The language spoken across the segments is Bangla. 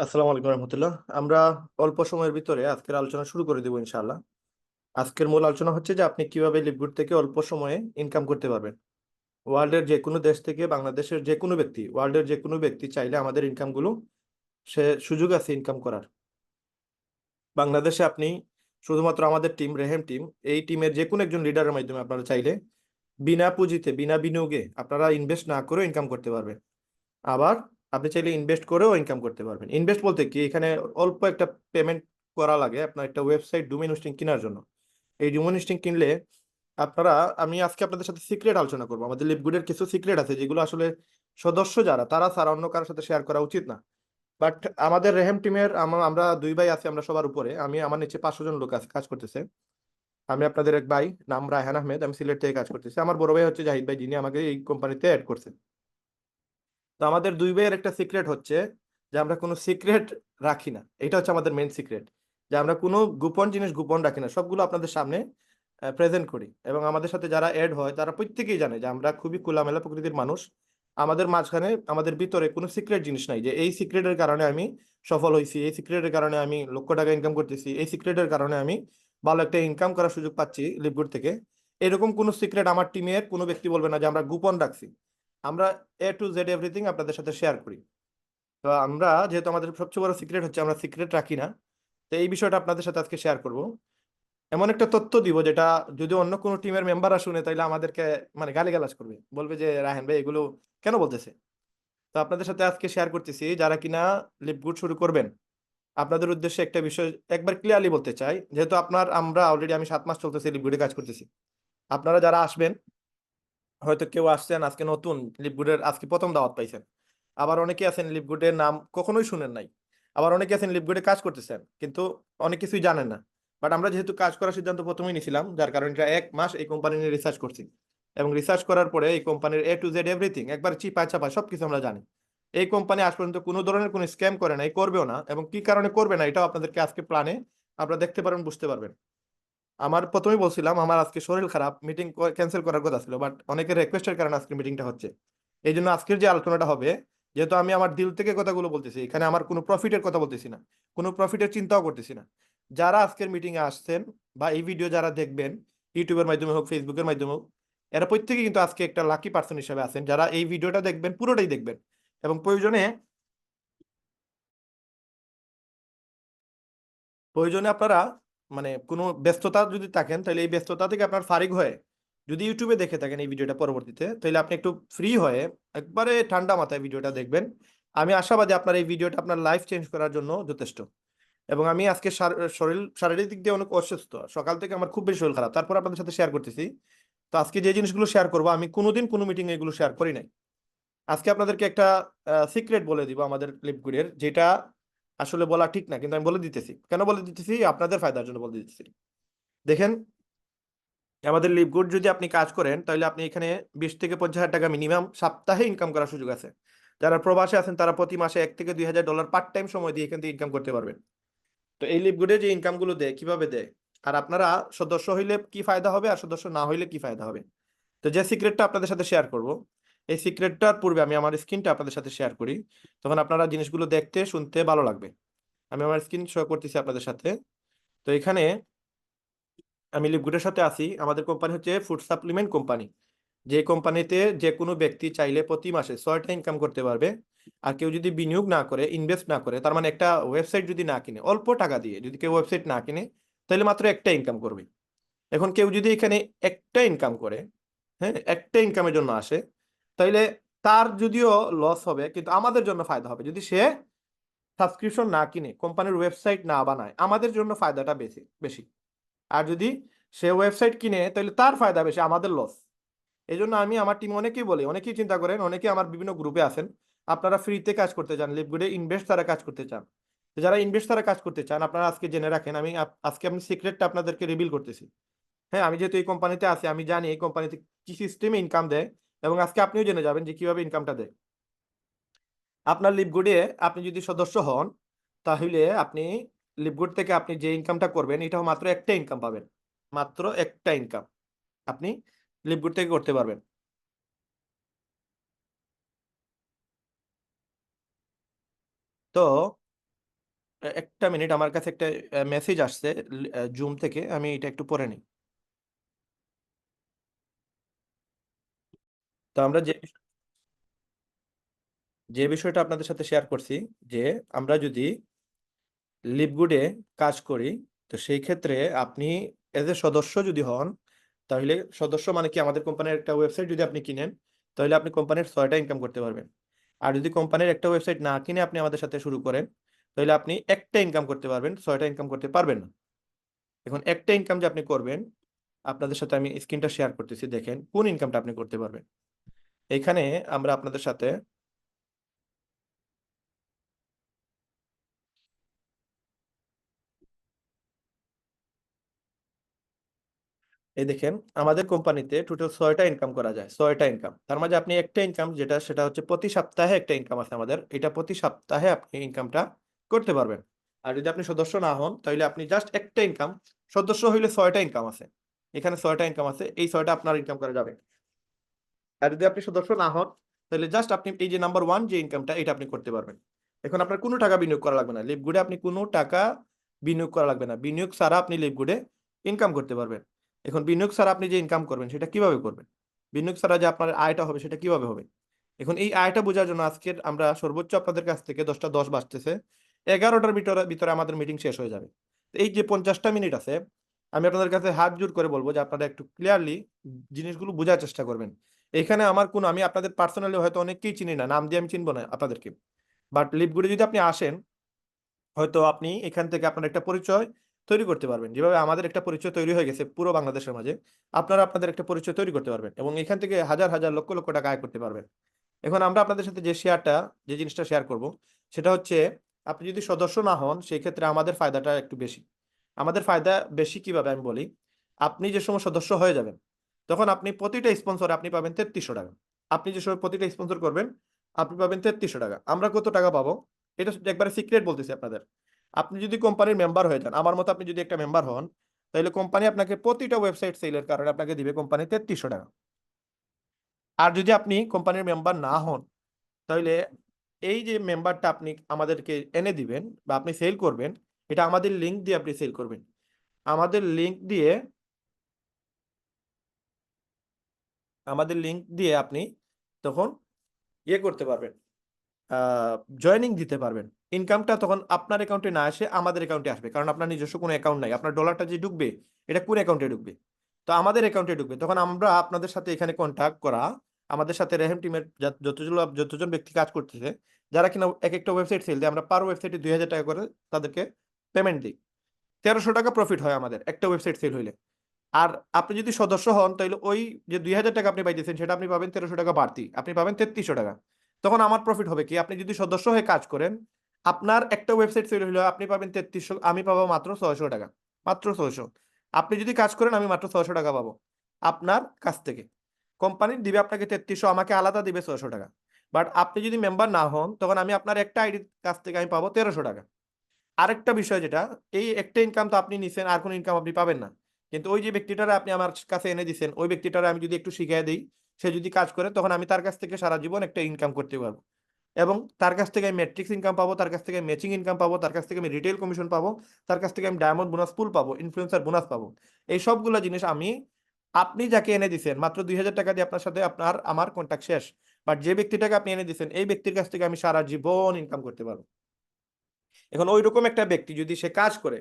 আসসালামু আলাইকুম রহমতুল্লাহ। আমরা অল্প সময়ের ভিতরে আজকের আলোচনা শুরু করে দেবো ইনশাআল্লাহ। আজকের মূল আলোচনা হচ্ছে যে আপনি কিভাবে লিভগুড থেকে অল্প সময়ে ইনকাম করতে পারবেন। ওয়ার্ল্ডের যে কোনো দেশ থেকে বাংলাদেশের যে কোনো ব্যক্তি, ওয়ার্ল্ডের যে কোনো ব্যক্তি চাইলে আমাদের ইনকামগুলো সে সুযোগ আছে ইনকাম করার। বাংলাদেশে আপনি শুধুমাত্র আমাদের টিম রেহেম টিম, এই টিমের যে কোনো একজন লিডারের মাধ্যমে আপনারা চাইলে বিনা পুঁজিতে বিনা বিনিয়োগে আপনারা ইনভেস্ট না করেও ইনকাম করতে পারবেন। আবার আপনি চাইলে ইনভেস্ট করেও ইনকাম করতে পারবেন। ইনভেস্ট বলতে কি, এখানে অল্প একটা পেমেন্ট করা লাগে আপনার একটা ওয়েবসাইট ডোমেইন হোস্টিং কেনার জন্য। এই ডোমেইন হোস্টিং কিনলে আপনারা, আমি আজকে আপনাদের সাথে সিক্রেট আলোচনা করবো। আমাদের লিভগুডের কিছু সিক্রেট আছে যেগুলো আসলে সদস্য যারা তারা ছাড়া অন্য কারোর সাথে শেয়ার করা উচিত না। বাট আমাদের রেহেম টিমের আমরা দুই ভাই আছি, আমরা সবার উপরে, আমার নিচে 500 জন লোক আছে কাজ করতেছে। আমি আপনাদের এক ভাই, নাম রায়হান আহমেদ, আমি সিলেট থেকে কাজ করতেছি। আমার বড় ভাই হচ্ছে জাহিদ ভাই, যিনি আমাকে এই কোম্পানিতে অ্যাড করছেন। তো আমাদের দুই ভাইয়ের একটা সিক্রেট হচ্ছে যে আমরা কোনো সিক্রেট রাখি না। এটা হচ্ছে আমাদের মেইন সিক্রেট, যে আমরা কোনো গোপন জিনিস গোপন রাখি না, সবগুলো আপনাদের সামনে প্রেজেন্ট করি। এবং আমাদের সাথে যারা অ্যাড হয় তারা প্রত্যেকেই জানে যে আমরা খুবই খোলামেলা প্রকৃতির মানুষ। আমাদের মাঝখানে আমাদের ভিতরে কোনো সিক্রেট জিনিস নাই যে এই সিক্রেটের কারণে আমি সফল হয়েছি, এই সিক্রেটের কারণে আমি লক্ষ টাকা ইনকাম করতেছি, এই সিক্রেটের কারণে আমি ভালো একটা ইনকাম করার সুযোগ পাচ্ছি লিভগুড থেকে। এরকম কোনো সিক্রেট আমার টিমের কোনো ব্যক্তি বলবে না যে আমরা গোপন রাখছি। আমরা A to Z এভরিথিং আপনাদের সাথে শেয়ার করি। তো আমরা যেহেতু আমাদের সবচেয়ে বড় সিক্রেট হচ্ছে আমরা সিক্রেট রাখি না, তো এই বিষয়টা আপনাদের সাথে আজকে শেয়ার করব। এমন একটা তথ্য দিব যেটা যদি অন্য কোনো টিমের মেম্বাররা শুনে তাহলে আমাদেরকে মানে গালিগালাজ করবে, বলবে যে রাহেন ভাই এগুলো কেন বলতেছে। তো আপনাদের সাথে আজকে শেয়ার করতেছি, যারা কিনা লিভগুড শুরু করবেন, আপনাদের উদ্দেশ্যে একটা বিষয় একবার ক্লিয়ারলি বলতে চাই। যেহেতু আমরা অলরেডি আমি 7 মাস চলতেছি লিভগুডে কাজ করতেছি। আপনারা যারা আসবেন, হয়তো কেউ আসছেন আজকে নতুন, লিভগুডের আজকে প্রথম দাওয়াত পাইছেন। আবার অনেকে আছেন লিভগুডের নাম কখনোই শুনেন নাই। আবার অনেকে আছেন লিভগুডে কাজ করতেছেন কিন্তু অনেক কিছুই জানেন না। বাট আমরা যেহেতু কাজ করার সিদ্ধান্ত প্রথমেই নিয়েছিলাম, যার কারণে এটা 1 মাস এই কোম্পানি নিয়ে রিসার্চ করছি। এবং রিসার্চ করার পরে এই কোম্পানির A to Z এভরিথিং একবার চিপা চাপা সবকিছু আমরা জানি। এই কোম্পানি আজ পর্যন্ত কোনো ধরনের কোনো স্ক্যাম করে নাই, করবেও না, এবং কি কারণে করবে না এটাও আপনাদেরকে আজকে প্ল্যানে আপনারা দেখতে পারেন, বুঝতে পারবেন। আমার প্রথমেই বলছিলাম আমার আজকে শরীর খারাপ, মিটিং ক্যান্সেল করার কথা ছিল, বাট অনেকের রিকোয়েস্টের কারণে আজকে মিটিংটা হচ্ছে। এই জন্য আজকের যে আলোচনাটা হবে, যেহেতু আমি আমার দিল থেকে কথাগুলো বলতেছি, এখানে আমার কোনো প্রফিটের কথা বলতেছি না, কোনো প্রফিটের চিন্তাও করতেছি না। যারা আজকের মিটিং এ আসছেন বা এই ভিডিও যারা দেখবেন, ইউটিউবের মাধ্যমে হোক ফেসবুকের মাধ্যমে হোক, এরা প্রত্যেকে কিন্তু আজকে একটা লাকি পার্সন হিসেবে আছেন, যারা এই ভিডিওটা দেখবেন, পুরোটাই দেখবেন। এবং প্রয়োজনে প্রয়োজনে আপনারা মানে কোনো ব্যস্ততা যদি থাকেন, তাহলে এই ব্যস্ততা থেকে আপনার ফারিগ হয়ে যদি ইউটিউবে দেখে থাকেন এই ভিডিওটা পরবর্তীতে, তাহলে আপনি একটু ফ্রি হয়ে একবারে ঠান্ডা মাথায় ভিডিওটা দেখবেন। আমি আশাবাদী আপনার এই ভিডিওটা আপনার লাইফ চেঞ্জ করার জন্য যথেষ্ট। এবং আমি আজকে শারীরিক দিক দিয়ে অনেক অসুস্থ, সকাল থেকে আমার খুব বেশি শরীর খারাপ, তারপর আপনাদের সাথে শেয়ার করতেছি। তো আজকে যে জিনিসগুলো শেয়ার করবো আমি কোনোদিন কোনো মিটিং এগুলো শেয়ার করি নাই। আজকে আপনাদেরকে একটা সিক্রেট বলে দিব আমাদের ক্লিপগুলোর, যেটা আসলে বলা ঠিক না, কিন্তু আমি বলে দিতেছি। কেন বলে দিতেছি? আপনাদের ফায়দার জন্য বলে দিতেছি। দেখেন, আমাদের লিভগুড যদি আপনি কাজ করেন তাহলে আপনি এখানে 20 থেকে 50 হাজার টাকা মিনিমাম সপ্তাহে ইনকাম করার সুযোগ আছে। যারা প্রবাসে আছেন তারা প্রতি মাসে $1 থেকে $2,000 পার্ট টাইম সময় দিয়ে এখান থেকে ইনকাম করতে পারবেন। তো এই লিভগুডে যে ইনকাম গুলো দেয় কিভাবে দেয়, আর আপনারা সদস্য হইলে কি ফায়দা হবে আর সদস্য না হইলে কি ফায়দা হবে, তো যে সিক্রেটটা আপনাদের সাথে শেয়ার করব, এই সিক্রেটটার পূর্বে আমি আমার স্ক্রিনটা আপনাদের সাথে শেয়ার করি, তখন আপনারা জিনিসগুলো দেখতে শুনতে ভালো লাগবে। আমি আমার স্ক্রিন শো করতেছি আপনাদের সাথে। তো এখানে আমি লিভগুডের সাথে আছি। আমাদের কোম্পানি হচ্ছে ফুড সাপ্লিমেন্ট কোম্পানি, যে কোম্পানিতে যে কোনো ব্যক্তি চাইলে প্রতি মাসে 6টা ইনকাম করতে পারবে। আর কেউ যদি বিনিয়োগ না করে, ইনভেস্ট না করে, তার মানে একটা ওয়েবসাইট যদি না কিনে, অল্প টাকা দিয়ে যদি কেউ ওয়েবসাইট না কিনে, তাহলে মাত্র একটা ইনকাম করবে। এখন কেউ যদি এখানে একটা ইনকাম করে, হ্যাঁ, একটা ইনকামের জন্য আসে, তাইলে তার যদিও লস হবে কিন্তু আমাদের জন্য ফায়দা হবে। যদি সে সাবস্ক্রিপশন না কিনে, কোম্পানির ওয়েবসাইট না বানায়, আমাদের জন্য ফায়দাটা বেশি বেশি। আর যদি সে ওয়েবসাইট কিনে তাহলে তার ফায়দা বেশি, আমাদের লস। এই জন্য আমি আমার টিম অনেকেই বলি, অনেকেই চিন্তা করেন, অনেকে আমার বিভিন্ন গ্রুপে আছেন, আপনারা ফ্রিতে কাজ করতে চান, লিভগুডে ইনভেস্ট তারা কাজ করতে চান। তো যারা ইনভেস্ট তারা কাজ করতে চান, আপনারা আজকে জেনে রাখেন, আজকে আমি সিক্রেটটা আপনাদেরকে রিভিল করতেছি। হ্যাঁ, আমি যেহেতু এই কোম্পানিতে আছি, আমি জানি এই কোম্পানিতে কি সিস্টেমে ইনকাম দেয়। এবং আজকে আপনিও জেনে যাবেন যে কিভাবে ইনকামটা দেয়। আপনার লিভগুডে আপনি যদি সদস্য হন, তাহলে আপনি লিভগুড থেকে আপনি যে ইনকামটা করবেন, এটাও মাত্র একটা ইনকাম পাবেন। মাত্র একটা ইনকাম আপনি লিভগুড থেকে করতে পারবেন। তো একটা মিনিট, আমার কাছে একটা মেসেজ আসছে জুম থেকে, আমি এটা একটু পড়ে নিই। তো আমরা যে বিষয়টা আপনাদের সাথে শেয়ার করছি, যে আমরা যদি লিভগুডে কাজ করি, তো সেই ক্ষেত্রে আপনি এজ এ সদস্য যদি হন, তাহলে সদস্য মানে কি, আমাদের কোম্পানির একটা ওয়েবসাইট যদি আপনি কিনেন, তাহলে আপনি কোম্পানির 6টা ইনকাম করতে পারবেন। আর যদি কোম্পানির একটা ওয়েবসাইট না কিনে আপনি আমাদের সাথে শুরু করেন, তাহলে আপনি একটা ইনকাম করতে পারবেন, 6টা ইনকাম করতে পারবেন না। এখন একটা ইনকাম যে আপনি করবেন, আপনাদের সাথে আমি স্ক্রিনটা শেয়ার করতেছি, দেখেন কোন ইনকামটা আপনি করতে পারবেন। এখানে আমরা আপনাদের সাথে এই দেখেন, আমাদের কোম্পানিতে টোটাল 6টা ইনকাম করা যায়, 6টা ইনকাম। তার মাঝে আপনি একটা ইনকাম, যেটা সেটা হচ্ছে প্রতি সপ্তাহে একটা ইনকাম আছে আমাদের, এটা প্রতি সপ্তাহে আপনি ইনকামটা করতে পারবেন। আর যদি আপনি সদস্য না হন, তাহলে আপনি জাস্ট একটা ইনকাম, সদস্য হইলে 6টা ইনকাম আছে, এখানে 6টা ইনকাম আছে, এই 6টা আপনার ইনকাম করা যাবে। আর যদি আপনি সদস্য না হন, তাহলে জাস্ট আপনি এই যে নাম্বার 1 যে ইনকামটা, এটা আপনি করতে পারবেন। এখন আপনার কোনো টাকা বিনিয়োগ করা লাগবে না, লিভগুডে আপনি কোনো টাকা বিনিয়োগ করা লাগবে না, বিনিয়োগ ছাড়া আপনি লিভগুডে ইনকাম করতে পারবেন। এখন বিনিয়োগ ছাড়া আপনি যে ইনকাম করবেন সেটা কিভাবে করবেন, বিনিয়োগ ছাড়া যে আপনার আয়টা হবে সেটা কিভাবে হবে। এখন এই আয়টা বোঝার জন্য আজকের আমরা সর্বোচ্চ আপনাদের কাছ থেকে 10টা 10 বাজতেছে, 11টার ভিতরে ভিতরে আমাদের মিটিং শেষ হয়ে যাবে। তো এই যে 50টা মিনিট আছে, আমি আপনাদের কাছে হাত জোড় করে বলবো যে আপনারা একটু ক্লিয়ারলি জিনিসগুলো বোঝার চেষ্টা করবেন। এখানে আমার কোনো, আমি আপনাদের পার্সোনালি হয়তো অনেককেই চিনি না, নাম দিয়ে আমি চিনবো না আপনাদেরকে, বাট লিভগুডে যদি আপনি আসেন, হয়তো আপনি এখান থেকে আপনার একটা পরিচয় তৈরি করতে পারবেন, যেভাবে আমাদের একটা পরিচয় তৈরি হয়ে গেছে পুরো বাংলাদেশের মাঝে, আপনারা আপনাদের একটা পরিচয় তৈরি করতে পারবেন এবং এখান থেকে হাজার হাজার লক্ষ লক্ষ টাকা আয় করতে পারবেন। এখন আমরা আপনাদের সাথে যে জিনিসটা শেয়ার করব, সেটা হচ্ছে, আপনি যদি সদস্য না হন, সেই ক্ষেত্রে আমাদের ফায়দাটা একটু বেশি। আমাদের ফায়দা বেশি কিভাবে আমি বলি, আপনি যে সময় সদস্য হয়ে যাবেন, তখন আপনি প্রতিটা স্পন্সরে আপনি পাবেন 3300 টাকা। আপনি যে সময় প্রতিটা স্পন্সর করবেন, আপনি পাবেন 3300 টাকা। আমরা কত টাকা পাবো, এটা একবারে সিক্রেট বলতেছি আপনাদের। আপনি যদি কোম্পানির মেম্বার হয়ে যান, আমার মতো আপনি যদি একটা মেম্বার হন, তাহলে কোম্পানি আপনাকে প্রতিটা ওয়েবসাইট সেলের কারণে আপনাকে দিবে কোম্পানি 3300 টাকা। আর যদি আপনি কোম্পানির মেম্বার না হন, তাহলে এই যে মেম্বারটা আপনি আমাদেরকে এনে দিবেন বা আপনি সেল করবেন, এটা আমাদের লিংক দিয়ে আপনি সেল করবেন। আমাদের লিংক দিয়ে আমাদের লিংক দিয়ে আপনি তখন ইয়ে করতে পারবেন, জয়েনিং দিতে পারবেন। ইনকামটা তখন আপনার অ্যাকাউন্টে না আসে, আমাদের অ্যাকাউন্টে আসবে, কারণ আপনার নিজস্ব কোনো অ্যাকাউন্ট নাই। আপনার ডলারটা যে ঢুকবে, এটা কোন অ্যাকাউন্টে ঢুকবে, তো আমাদের অ্যাকাউন্টে ঢুকবে। তখন আমরা আপনাদের সাথে এখানে কন্ট্যাক্ট করা, আমাদের সাথে রেহেম টিমের যতজন ব্যক্তি কাজ করতেছে, যারা কিনা এক একটা ওয়েবসাইট সেল দেয়, আমরা পার ওয়েবসাইটে 2000 টাকা করে তাদেরকে পেমেন্ট দিই। 1300 টাকা প্রফিট হয় আমাদের একটা ওয়েবসাইট সেল হইলে। আর আপনি যদি সদস্য হন, তাহলে ওই যে 2000 টাকা আপনি পাইতেছেন, সেটা আপনি পাবেন 1300 টাকা বাড়তি, আপনি পাবেন 3300 টাকা। তখন আমার প্রফিট হবে কি, আপনি যদি সদস্য হয়ে কাজ করেন, আপনার একটা ওয়েবসাইট সেল হলো, আপনি পাবেন 3300, আমি পাবো মাত্র 600 টাকা, মাত্র 600। আপনি যদি কাজ করেন, আমি মাত্র 600 টাকা পাবো আপনার কাছ থেকে। কোম্পানি দিবে আপনাকে 3300, আমাকে আলাদা দিবে 600 টাকা। বাট আপনি যদি মেম্বার না হন, তখন আমি আপনার একটা আইডির কাছ থেকে আমি পাবো 1300 টাকা। আরেকটা বিষয় যেটা, এই একটা ইনকাম তো আপনি নিছেন, আর কোনো ইনকাম আপনি পাবেন না। কিন্তু ওই যে ব্যক্তিটারে আপনি আমার কাছে এনে দিচ্ছেন, ওই ব্যক্তিটারে আমি যদি একটু শিখিয়ে দিই, সে যদি কাজ করে, তখন আমি তার কাছ থেকে সারা জীবন একটা ইনকাম করতে পারবো। এবং তার কাছ থেকে আমি ম্যাট্রিক্স ইনকাম পাবো, তার কাছ থেকে ম্যাচিং ইনকাম পাবো, তার কাছ থেকে আমি রিটেল কমিশন পাবো, তার কাছ থেকে আমি ডায়মন্ড বোনাস পুল পাবো, ইনফ্লুয়েন্সার বোনাস পাবো। এই সবগুলো জিনিস আমি, আপনি যাকে এনে দিচ্ছেন মাত্র 2000 টাকা দিয়ে, আপনার সাথে আপনার আমার কন্ট্যাক্ট শেষ। বাট যে ব্যক্তিটাকে আপনি এনে দিচ্ছেন, এই ব্যক্তির কাছ থেকে আমি সারা জীবন ইনকাম করতে পারবো। এখন ওই রকম একটা ব্যক্তি যদি সে কাজ করে,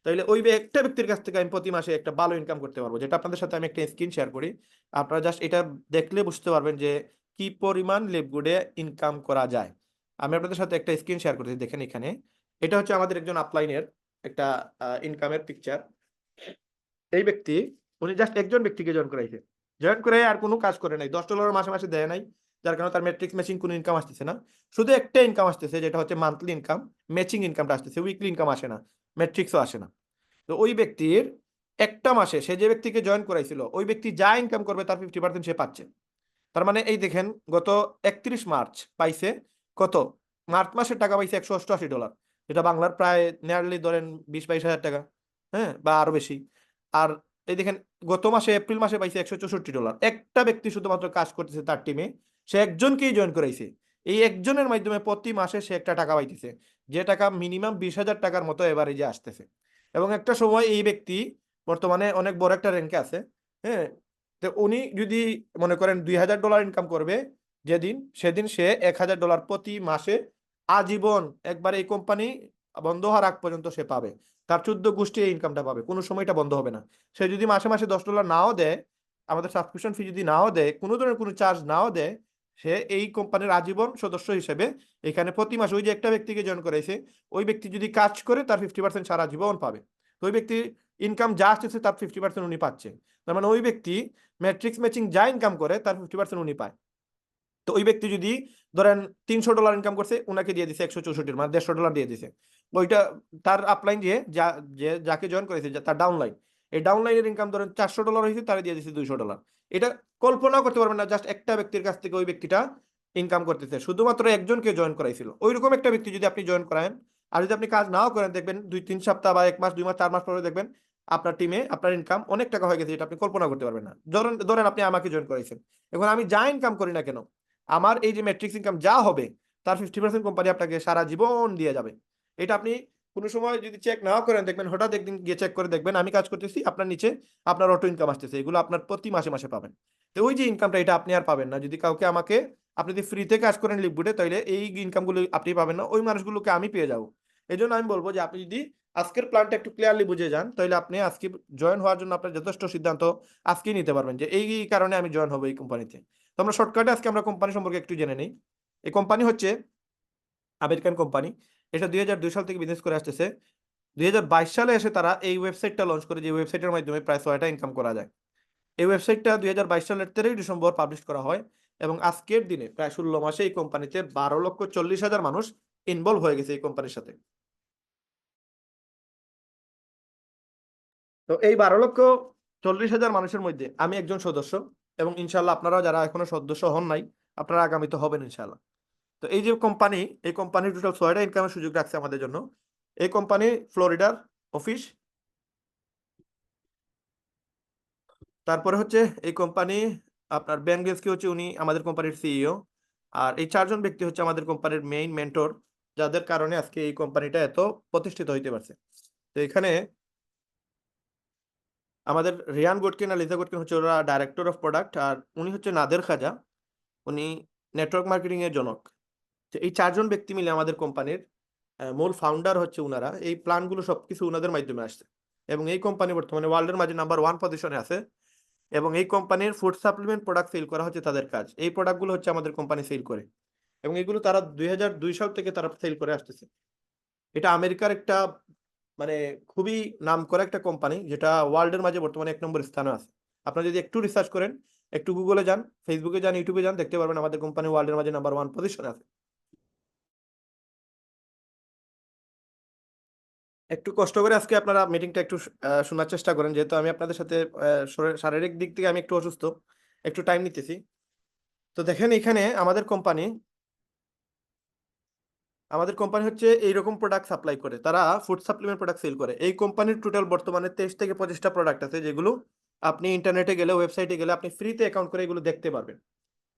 তাহলে ওই একটা ব্যক্তির কাছ থেকে আমি প্রতি মাসে একটা ভালো ইনকাম করতে পারবো, যেটা আপনাদের সাথে আমি একটা স্ক্রিন শেয়ার করি। আপনারা জাস্ট এটা দেখলে বুঝতে পারবেন যে কি পরিমাণ লিভগুডে ইনকাম করা যায়। আমি আপনাদের সাথে একটা স্ক্রিন শেয়ার করতেছি, দেখেন এখানে। এটা হচ্ছে আমাদের একজন আপলাইনের একটা ইনকামের পিকচার। এই ব্যক্তি, উনি জাস্ট একজন ব্যক্তিকে জয়েন করাইছে, জয়েন করে আর কোনো কাজ করে নাই, $10 মাসে মাসে দেয় নাই, যার কারণে তার ম্যাট্রিক্স ম্যাচিং কোনো ইনকাম আসতেছে না। শুধু একটা ইনকাম আসতেছে, যেটা হচ্ছে মান্থলি ইনকাম, ম্যাচিং ইনকামটা আসতেছে, উইকলি ইনকাম আসে না, ম্যাট্রিক্সও আসে না। তো ওই ব্যক্তির একটা মাসে, সে যে ব্যক্তিকে জয়েন করাইছিল, ওই ব্যক্তি যা ইনকাম করবে তার 50% সে পাচ্ছে। তার মানে এই দেখেন, গত 31 মার্চ পাইছে কত, মার্চ মাসের টাকা পাইছে $188, যেটা বাংলার প্রায় নিয়ারলি ধরেন 20-22 হাজার টাকা, হ্যাঁ, বা আরো বেশি। আর এই দেখেন, গত মাসে এপ্রিল মাসে পাইছে $164। একটা ব্যক্তি শুধুমাত্র কাজ করতেছে তার টিমে, সে একজনকেই জয়েন করাইছে, এই একজনের মাধ্যমে প্রতি মাসে সে একটা টাকা পাইতেছে, যে টাকা মিনিমাম 20,000 টাকার মতো এভারেজে আসতেছে। এবং একটা সময় এই ব্যক্তি বর্তমানে অনেক বড় একটা র্যাঙ্কে আছে। হ্যাঁ, তো উনি যদি মনে করেন $2,000 ইনকাম করবে যেদিন, সেদিন সে $1,000 প্রতি মাসে আজীবন, একবার এই কোম্পানি বন্ধ হওয়ার আগ পর্যন্ত সে পাবে। তার 14 গোষ্ঠী এই ইনকামটা পাবে, কোনো সময় এটা বন্ধ হবে না। সে যদি মাসে মাসে $10 নাও দেয়, আমাদের সাবস্ক্রিপশন ফি যদি নাও দেয়, কোনো ধরনের কোনো চার্জ নাও দেয়, সে এই কোম্পানির আজীবন সদস্য হিসেবে এখানে প্রতি মাসে, ওই যে একটা ব্যক্তিকে জয়েন করেছে, ওই ব্যক্তি যদি কাজ করে তার 50% সারা জীবন পাবে। তো ওই ব্যক্তি ইনকাম যা আসতেছে তার 50% উনি পাচ্ছে। তার মানে ওই ব্যক্তি ম্যাট্রিক্স ম্যাচিং যা ইনকাম করে তার 50% উনি পায়। তো ওই ব্যক্তি যদি ধরেন $300 ইনকাম করছে, উনাকে দিয়ে দিছে 164, মানে $150 দিয়ে দিছে। ওইটা তার আপলাইন দিয়ে যাকে জয়েন করেছে, তার ডাউনলাইন, এই ডাউনলাইনের ইনকাম ধরেন $400 হয়েছে, তারা দিয়ে দিছে $200। এটা কল্পনাও করতে পারবেন না, জাস্ট একটা ব্যক্তির কাছ থেকে ওই ব্যক্তিটা ইনকাম করতেছে, শুধুমাত্র একজনকে জয়েন করাইছিল। ওইরকম একটা ব্যক্তি যদি আপনি জয়েন করায়েন, আর যদি আপনি কাজ নাও করেন, দেখবেন 2-3 সপ্তাহ বা 1 মাস, 2 মাস, 4 মাস পরে দেখবেন আপনার টিমে আপনার ইনকাম অনেক টাকা হয়ে গেছে, এটা আপনি কল্পনা করতে পারবেন না। ধরেন ধরেন আপনি আমাকে জয়েন করাইছেন, এখন আমি যা ইনকাম করি না কেন, আমার এই যে ম্যাট্রিক্স ইনকাম যা হবে, তার 50% কোম্পানি আপনাকে সারা জীবন দিয়ে যাবে। এটা আপনি কোনো সময় যদি চেক নাও করেন, দেখবেন হঠাৎ একদিন গিয়ে চেক করে দেখবেন আমি কাজ করতেছি, আপনার নিচে আপনার অটো ইনকাম আসতেছে, এগুলো আপনার প্রতি মাসে মাসে পাবেন। তো ওই যে ইনকামটা, এটা আপনি আর পাবেন না যদি কাউকে আমাকে, আপনি যদি ফ্রিতে কাজ করেন লিভগুডে, তাইলে এই ইনকামগুলো আপনি পাবেন না, ওই মানুষগুলোকে আমি পেয়ে যাবো। এই জন্য আমি বলবো যে আপনি যদি আজকের প্ল্যানটা একটু ক্লিয়ারলি বুঝে যান, তাহলে আপনি আজকে জয়েন হওয়ার জন্য আপনার যথেষ্ট সিদ্ধান্ত আজকেই নিতে পারবেন, যে এই কারণে আমি জয়েন হবো এই কোম্পানিতে। তো আমরা শর্টকাটে আজকে আমরা কোম্পানি সম্পর্কে একটু জেনে নেই। এই কোম্পানি হচ্ছে আমেরিকান কোম্পানি। এটা 2002 সাল থেকে বিজনেস করে আসতেছে। 2022 সালে এসে তারা এই ওয়েবসাইটটা লঞ্চ করে, যে ওয়েবসাইটের মাধ্যমে প্রায় 6টা ইনকাম করা যায়। এই ওয়েবসাইটটা 2022 সালের 13 ডিসেম্বর পাবলিশ করা হয়, এবং আজকের দিনে প্রায় 16 মাসে এই কোম্পানিতে 12,40,000 মানুষ ইনভলভ হয়ে গেছে এই কোম্পানির সাথে। তো এই 12,40,000 মানুষের মধ্যে আমি একজন সদস্য, এবং ইনশাল্লাহ আপনারাও যারা এখনো সদস্য হন নাই, আপনারা আগামীতে হবেন ইনশাল্লাহ। তো এই যে কোম্পানি, এই কোম্পানি টোটাল 6টা ইনকামের সুযোগ রাখছে আমাদের জন্য। এই কোম্পানি ফ্লোরিডার অফিস, তারপরে হচ্ছে এই কোম্পানি আপনার বেন গেটস হচ্ছে উনি আমাদের কোম্পানির সিইও। আর এই 4জন ব্যক্তি হচ্ছে আমাদের কোম্পানির মেইন মেন্টর, যাদের কারণে আজকে এই কোম্পানিটা এত প্রতিষ্ঠিত হইতে পারছে। তো এখানে আমাদের রিয়ান গটকিন আর লিজা গটকিন হচ্ছে ওরা ডাইরেক্টর অফ প্রোডাক্ট, আর উনি হচ্ছে নাদের খাজা, উনি নেটওয়ার্ক মার্কেটিং এর জনক। তো এই 4জন ব্যক্তি মিলে আমাদের কোম্পানির মূল ফাউন্ডার হচ্ছে উনারা। এই প্ল্যানগুলো সবকিছু উনাদের মাধ্যমে আসছে, এবং এই কোম্পানি বর্তমানে ওয়ার্ল্ডের মাঝে নাম্বার 1 পজিশনে আছে। এবং এই কোম্পানির ফুড সাপ্লিমেন্ট প্রোডাক্ট সেল করা হচ্ছে তাদের কাজ, এই প্রোডাক্টগুলো হচ্ছে আমাদের কোম্পানি সেল করে, এবং এগুলো তারা 2002 সাল থেকে তারা সেল করে আসতেছে। এটা আমেরিকার একটা মানে খুবই নাম করা একটা কোম্পানি, যেটা ওয়ার্ল্ডের মাঝে বর্তমানে 1 নম্বর স্থানে আছে। আপনারা যদি একটু রিসার্চ করেন, একটু গুগলে যান, ফেসবুকে যান, ইউটিউবে যান, দেখতে পারবেন আমাদের কোম্পানি ওয়ার্ল্ডের মাঝে নাম্বার 1 পজিশনে আছে। একটু কষ্ট করে আজকে আপনারা মিটিংটা একটু শোনার চেষ্টা করেন, যেহেতু আমি আপনাদের সাথে শারীরিক দিক থেকে আমি একটু অসুস্থ, একটু টাইম নিতেছি। তো দেখেন এখানে আমাদের কোম্পানি হচ্ছে এইরকম প্রোডাক্ট সাপ্লাই করে, তারা ফুড সাপ্লিমেন্ট প্রোডাক্ট সেল করে। এই কোম্পানির টোটাল বর্তমানে 23 থেকে 25টা প্রোডাক্ট আছে, যেগুলো আপনি ইন্টারনেটে গেলে, ওয়েবসাইটে গেলে আপনি ফ্রিতে অ্যাকাউন্ট করে এগুলো দেখতে পারবেন।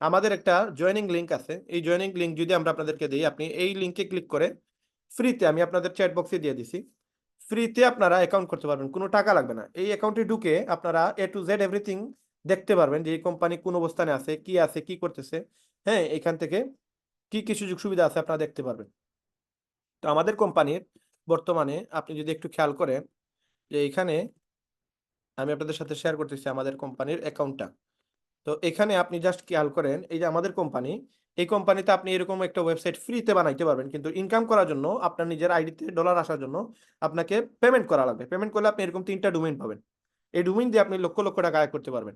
আমাদের একটা জয়েনিং লিংক আছে, এই জয়েনিং লিংক যদি আমরা আপনাদেরকে দিই, আপনি এই লিংকে ক্লিক করে ফ্রিতে, আমি আপনাদের চ্যাট বক্সে দিয়ে দিছি, ফ্রিতে আপনারা অ্যাকাউন্ট করতে পারবেন, কোনো টাকা লাগবে না। এই অ্যাকাউন্টে ঢুকে আপনারা এ টু জেড এভরিথিং দেখতে পারবেন, যে এই কোম্পানি কোন অবস্থানে আছে, কি করতেছে। হ্যাঁ, এখান থেকে কি কি সুযোগ সুবিধা আছে আপনারা দেখতে পারবেন। তো আমাদের কোম্পানির বর্তমানে আপনি যদি একটু খেয়াল করেন, যে এখানে আমি আপনাদের সাথে শেয়ার করতেছি আমাদের কোম্পানির অ্যাকাউন্টটা। তো এখানে আপনি জাস্ট খেয়াল করেন, এই যে আমাদের কোম্পানি, এই কোম্পানিতে আপনি এরকম একটা ওয়েবসাইট ফ্রিতে বানাইতে পারবেন, কিন্তু ইনকাম করার জন্য আপনার নিজের আইডিতে ডলার আসার জন্য আপনাকে পেমেন্ট করা লাগবে। পেমেন্ট করলে আপনি এরকম 3টা ডোমেইন পাবেন। এই ডোমেইন দিয়ে আপনি লক্ষ লক্ষ টাকা আয় করতে পারবেন।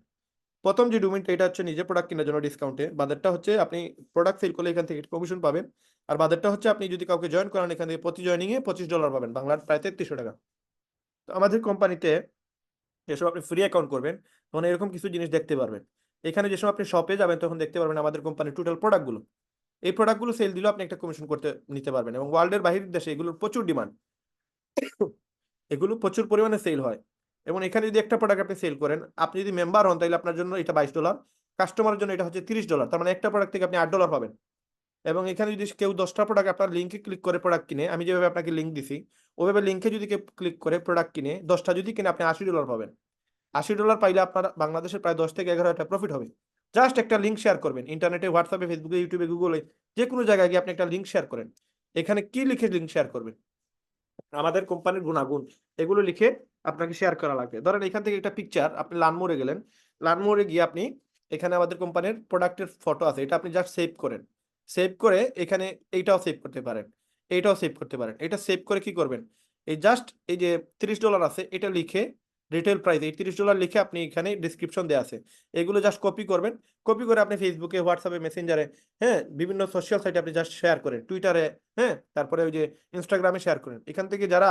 প্রথম যে ডোমেইনটা, এটা হচ্ছে নিজে প্রোডাক্ট কেনার জন্য ডিসকাউন্টে, বাজারটা হচ্ছে আপনি প্রোডাক্ট সেল করলে এখান থেকে কমিশন পাবেন। আর বাজারটা হচ্ছে আপনি যদি কাউকে জয়েন করান, এখান থেকে প্রতি জয়েনিং এ $25 পাবেন, বাংলার প্রায় 3300 টাকা। তো আমাদের কোম্পানিতে যেসব আপনি ফ্রি অ্যাকাউন্ট করবেন, তখন এরকম কিছু জিনিস দেখতে পারবেন। এখানে যেসব আপনি শপে যাবেন, তখন দেখতে পারবেন আমাদের কোম্পানির টোটাল প্রোডাক্টগুলো। এই প্রোডাক্টগুলো সেল দিলেও আপনি একটা কমিশন করতে নিতে পারবেন, এবং ওয়ার্ল্ডের বাহিরের দেশে এগুলোর প্রচুর ডিমান্ড, এগুলো প্রচুর পরিমাণে সেল হয়। এবং এখানে যদি একটা প্রোডাক্ট আপনি সেল করেন, আপনি যদি মেম্বার হন, তাহলে আপনার জন্য এটা $22, কাস্টমারের জন্য এটা হচ্ছে $30। তার মানে একটা প্রোডাক্ট থেকে আপনি $8 পাবেন। এবং এখানে যদি কেউ 10টা প্রোডাক্ট আপনার লিঙ্কে ক্লিক করে প্রোডাক্ট কিনে, আমি যেভাবে আপনাকে লিঙ্ক দিছি ওইভাবে লিঙ্কে যদি কেউ ক্লিক করে প্রোডাক্ট কিনে 10টা যদি কিনে আপনি $80 পাবেন। $80 পাইলে আপনার বাংলাদেশের প্রায় 10 থেকে 11 টাকা প্রফিট হবে। জাস্ট একটা লিঙ্ক শেয়ার করবেন ইন্টারনেটে, হোয়াটসঅ্যাপে, ফেসবুকে, ইউটিউবে, গুগলে, যে কোনো জায়গায় গিয়ে আপনি একটা লিঙ্ক শেয়ার করেন। এখানে কি লিখে লিঙ্ক শেয়ার করবেন? আমাদের কোম্পানির গুণাগুণ এগুলো লিখে আপনাকে শেয়ার করা লাগবে। ধরেন এখান থেকে একটা পিকচার, আপনি লানমোরে গেলেন, লানমোরে গিয়ে আপনি এখানে আমাদের কোম্পানির প্রোডাক্টের ফটো আছে, এটা আপনি জাস্ট সেভ করেন। সেভ করে এখানে এইটাও সেভ করতে পারেন, এইটাও সেভ করতে পারেন। এটা সেভ করে কি করবেন, এই জাস্ট এই যে $30 আছে এটা লিখে, রিটেল প্রাইস এই $30 লিখে আপনি এখানে ডিসক্রিপশন দেওয়া আছে, এগুলো জাস্ট কপি করবেন। কপি করে আপনি ফেসবুকে, হোয়াটসঅ্যাপে, মেসেঞ্জারে, হ্যাঁ, বিভিন্ন সোশ্যাল সাইটে আপনি জাস্ট শেয়ার করেন, টুইটারে, হ্যাঁ, তারপরে ওই যে ইনস্টাগ্রামে শেয়ার করেন। এখান থেকে যারা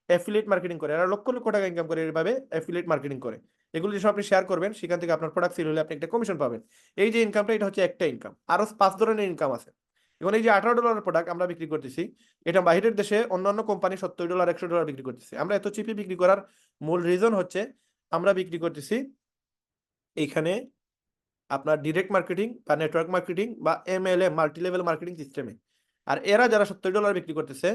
অ্যাফিলিয়েট মার্কেটিং করে, এরা লক্ষ লক্ষ টাকা ইনকাম করে এইভাবে অ্যাফিলিয়েট মার্কেটিং করে। এগুলো যেসব আপনি শেয়ার করবেন সেখান থেকে আপনার প্রোডাক্ট সেল হলে আপনি একটা কমিশন পাবেন। এই যে ইনকামটা, এটা হচ্ছে একটা ইনকাম। আরো 5 ধরনের ইনকাম আছে। এখন এই যে $18 প্রোডাক্ট আমরা বিক্রি করতেছি, এটা বাইরের দেশে অন্যান্য কোম্পানি $70 $100 বিক্রি করতেছে। আমরা এত চিপে বিক্রি করার মূল রিজন হচ্ছে আমরা বিক্রি করতেছি এইখানে আপনার ডিরেক্ট মার্কেটিং বা নেটওয়ার্ক মার্কেটিং বা MLM, মাল্টি লেভেল মার্কেটিং সিস্টেমে। আর এরা যারা $70 বিক্রি করতেছে,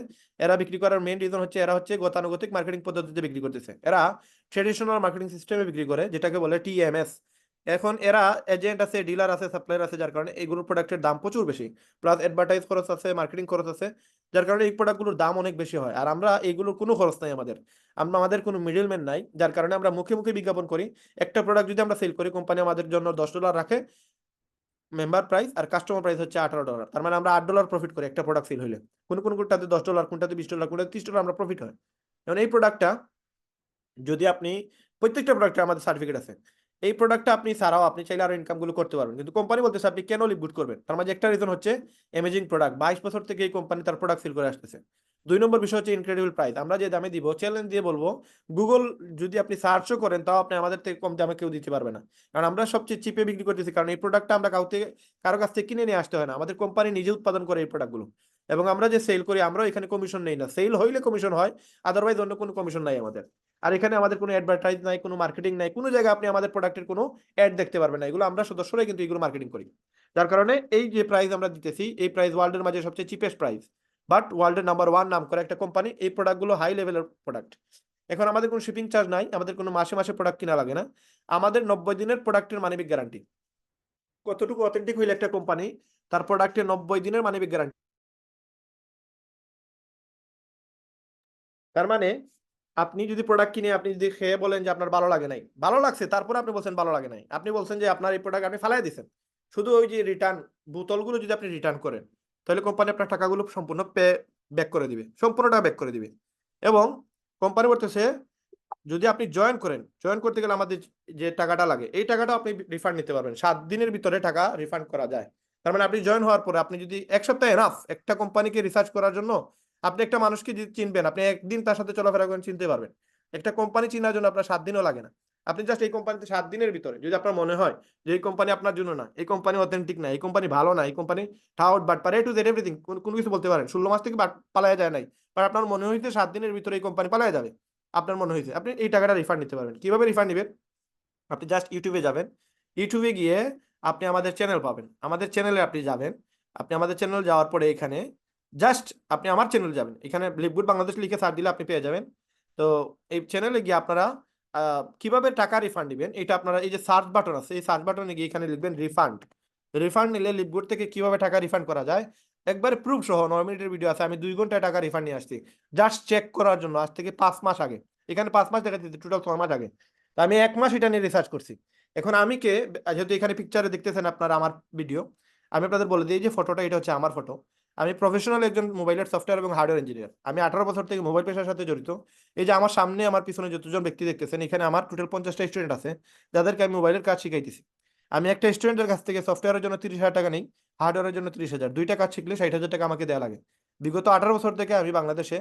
এরা বিক্রি করার মেইন রিজন হচ্ছে এরা হচ্ছে গতানুগতিক মার্কেটিং পদ্ধতিতে বিক্রি করতেছে। এরা ট্রেডিশনাল মার্কেটিং সিস্টেমে বিক্রি করে, যেটাকে বলে TMS। এখন এরা এজেন্ট আছে, ডিলার আছে, সাপ্লায়ার আছে, যার কারণে এইগুলোর প্রোডাক্টের দাম প্রচুর বেশি, প্লাস অ্যাডভার্টাইজ খরচ আছে, মার্কেটিং খরচ আছে, যার কারণে এই প্রোডাক্টগুলোর দাম অনেক বেশি হয়। আর আমরা এইগুলোর কোনো খরচ নাই আমাদের কোনো মিডলম্যান নাই, যার কারণে আমরা মুখে মুখে বিজ্ঞাপন করি। একটা প্রোডাক্ট যদি আমরা সেল করি, কোম্পানি আমাদের জন্য $10 রাখে মেম্বার প্রাইস, আর কাস্টমার প্রাইস হচ্ছে $18। তার মানে আমরা $8 প্রফিট করি একটা প্রোডাক্ট সেল হইলে। কোনটাতে $10, কোনটাতে $20, কোনটাতে $30 আমরা প্রফিট হয়। এখন এই প্রোডাক্টটা যদি আপনি, প্রত্যেকটা প্রোডাক্টে আমাদের সার্টিফিকেট আছে, এই প্রোডাক্টটা আপনি ছাড়াও আপনি চাইলে আরো ইনকাম গুলো করতে পারবেন, কিন্তু কোম্পানি বলতেছে আপনি কেন লিভ করবেন। তার মানে একটা রিজন হচ্ছে অ্যামেজিং প্রোডাক্ট, 22 বছর থেকে এই কোম্পানি তার প্রোডাক্ট সেল করে আসতেছে। 2 নম্বর বিষয় হচ্ছে ইনক্রেডিবল প্রাইস। আমরা যে দামে দিব, চ্যালেঞ্জ দিয়ে বলবো, গুগল যদি আপনি সার্চও করেন তাও আপনি আমাদের থেকে কম দামে কেউ দিতে পারবে না। কারণ আমরা সবচেয়ে চিপে বিক্রি করতেছি, কারণ এই প্রোডাক্টটা আমরা কারো কাছ থেকে কিনে নিয়ে আসতে হয় না, আমাদের কোম্পানি নিজে উৎপাদন করে এই প্রোডাক্টগুলো। এবং আমরা যে সেল করি, আমরাও এখানে কমিশন নেই না, সেল হইলে কমিশন হয়, আদারওয়াইজ অন্য কোনো কমিশন নাই আমাদের। আর এখানে আমাদের কোনো অ্যাডভার্টাইজ নাই, কোনো মার্কেটিং নাই, কোনো জায়গায় আপনি আমাদের প্রোডাক্টের কোনো অ্যাড দেখতে পারবেন না। এগুলো আমরা সদস্যরাই কিন্তু এগুলো মার্কেটিং করি, যার কারণে এই যে প্রাইস আমরা দিতেছি, এই প্রাইস ওয়ার্ল্ডের মাঝে সবচেয়ে চিপেস্ট প্রাইস, বাট ওয়ার্ল্ডের নাম্বার 1 নাম করে একটা কোম্পানি। এই প্রোডাক্টগুলো হাই লেভেলের প্রোডাক্ট। এখন আমাদের কোনো শিপিং চার্জ নাই, আমাদের কোনো মাসে মাসে প্রোডাক্ট কিনা লাগে না, আমাদের 90 দিনের প্রোডাক্টের মানিব্যাগ গ্যারান্টি। কতটুকু অথেন্টিক হইলে একটা কোম্পানি, তার প্রোডাক্টের 90 দিনের মানিব্যাগ গ্যারান্টি। তার মানে আপনি যদি প্রোডাক্ট কিনে আপনি যদি খেয়ে বলেন যে আপনার ভালো লাগে নাই, ভালো লাগছে, তারপরে আপনি বলছেন ভালো লাগে নাই, আপনি বলছেন যে আপনার এই প্রোডাক্ট আপনি ফালাই দিচ্ছেন, শুধু ওই যে রিটার্ন বোতলগুলো যদি আপনি রিটার্ন করেন, তাহলে কোম্পানি আপনার টাকাগুলো সম্পূর্ণ ব্যাক করে দিবে, সম্পূর্ণ টাকা ব্যাক করে দিবে। এবং কোম্পানি বলতেছে যদি আপনি জয়েন করতে গেলে আমাদের যে টাকাটা লাগে, এই টাকাটা আপনি রিফান্ড নিতে পারবেন, 7 দিনের ভিতরে টাকা রিফান্ড করা যায়। তার মানে আপনি জয়েন হওয়ার পরে আপনি যদি 1 সপ্তাহ এনাফ একটা কোম্পানিকে রিসার্চ করার জন্য। আপনি একটা মানুষকে যদি চিনবেন, আপনি একদিন তার সাথে চলাফেরা করেন, চিনতে পারবেন। একটা কোম্পানি চিনার জন্য আপনার 7 দিনও লাগে না। আপনি জাস্ট এই কোম্পানিতে 7 দিনের ভিতরে যদি আপনার মনে হয় যে এই কোম্পানি আপনার জন্য না, এই কোম্পানি অথেন্টিক না, এই কোম্পানি ভালো না, এই কোম্পানি ঠাউট বাট পারে টু জেড এভরিথিং, কোনো কিছু বলতে পারেন, 16 মাস থেকে পালায়া যায় নাই, বাট আপনার মনে হইতে 7 দিনের ভিতরে এই কোম্পানি পালায়া যাবে, আপনার মনে হয়েছে, আপনি এই টাকাটা রিফান্ড নিতে পারবেন। কিভাবে রিফান্ড নেবেন? আপনি জাস্ট ইউটিউবে যাবেন, ইউটিউবে গিয়ে আপনি আমাদের চ্যানেল পাবেন, আমাদের চ্যানেলে আপনি যাবেন, আপনি আমাদের চ্যানেল যাওয়ার পরে এখানে জাস্ট আপনি আমার চ্যানেল যাবেন, এখানে লিভগুড বাংলাদেশ লিখে সার্চ দিলে আপনি পেয়ে যাবেন। তো এই চ্যানেলে গিয়ে আপনারা কিভাবে টাকা রিফান্ড দিবেন, এটা আপনারা এই যে সার্চ বাটন আছে, এই সার্চ বাটনে গিয়ে এখানে লিখবেন রিফান্ড। রিফান্ড নিলে লিভগুড থেকে কিভাবে টাকা রিফান্ড করা যায় একবারে প্রুফ সহ 9 মিনিটের ভিডিও আছে, আমি 2 ঘন্টায় টাকা রিফান্ড নিয়ে আসছি জাস্ট চেক করার জন্য, আজ থেকে 5 মাস আগে। এখানে 5 মাস দেখা দিতে, টোটাল 6 মাস আগে। তা আমি 1 মাস এটা নিয়ে রিসার্চ করছি। এখন আমি কে, যেহেতু এখানে পিকচারে দেখতেছেন আপনারা আমার ভিডিও, আমি আপনাদের বলে দিই যে ফটোটা এটা হচ্ছে আমার ফটো। আমি প্রফেশনাল একজন মোবাইলের সফটওয়্যার এবং হার্ডওয়্যার ইঞ্জিনিয়ার। আমি 18 বছর থেকে মোবাইল পেশার সাথে জড়িত। এই যে আমার সামনে আমার পিছনে যতজন ব্যক্তি দেখতেছেন, এখানে আমার টোটাল 50টা স্টুডেন্ট আছে, যাদেরকে আমি মোবাইলের কাজ শিখাইতেছি। আমি একটা স্টুডেন্টের কাছ থেকে সফটওয়্যারের জন্য 30,000 টাকা নেই, হার্ডওয়্যারের জন্য 30,000, দুইটা কাজ শিখলে 60,000 টাকা আমাকে দেওয়া লাগে। বিগত 18 বছর থেকে আমি বাংলাদেশে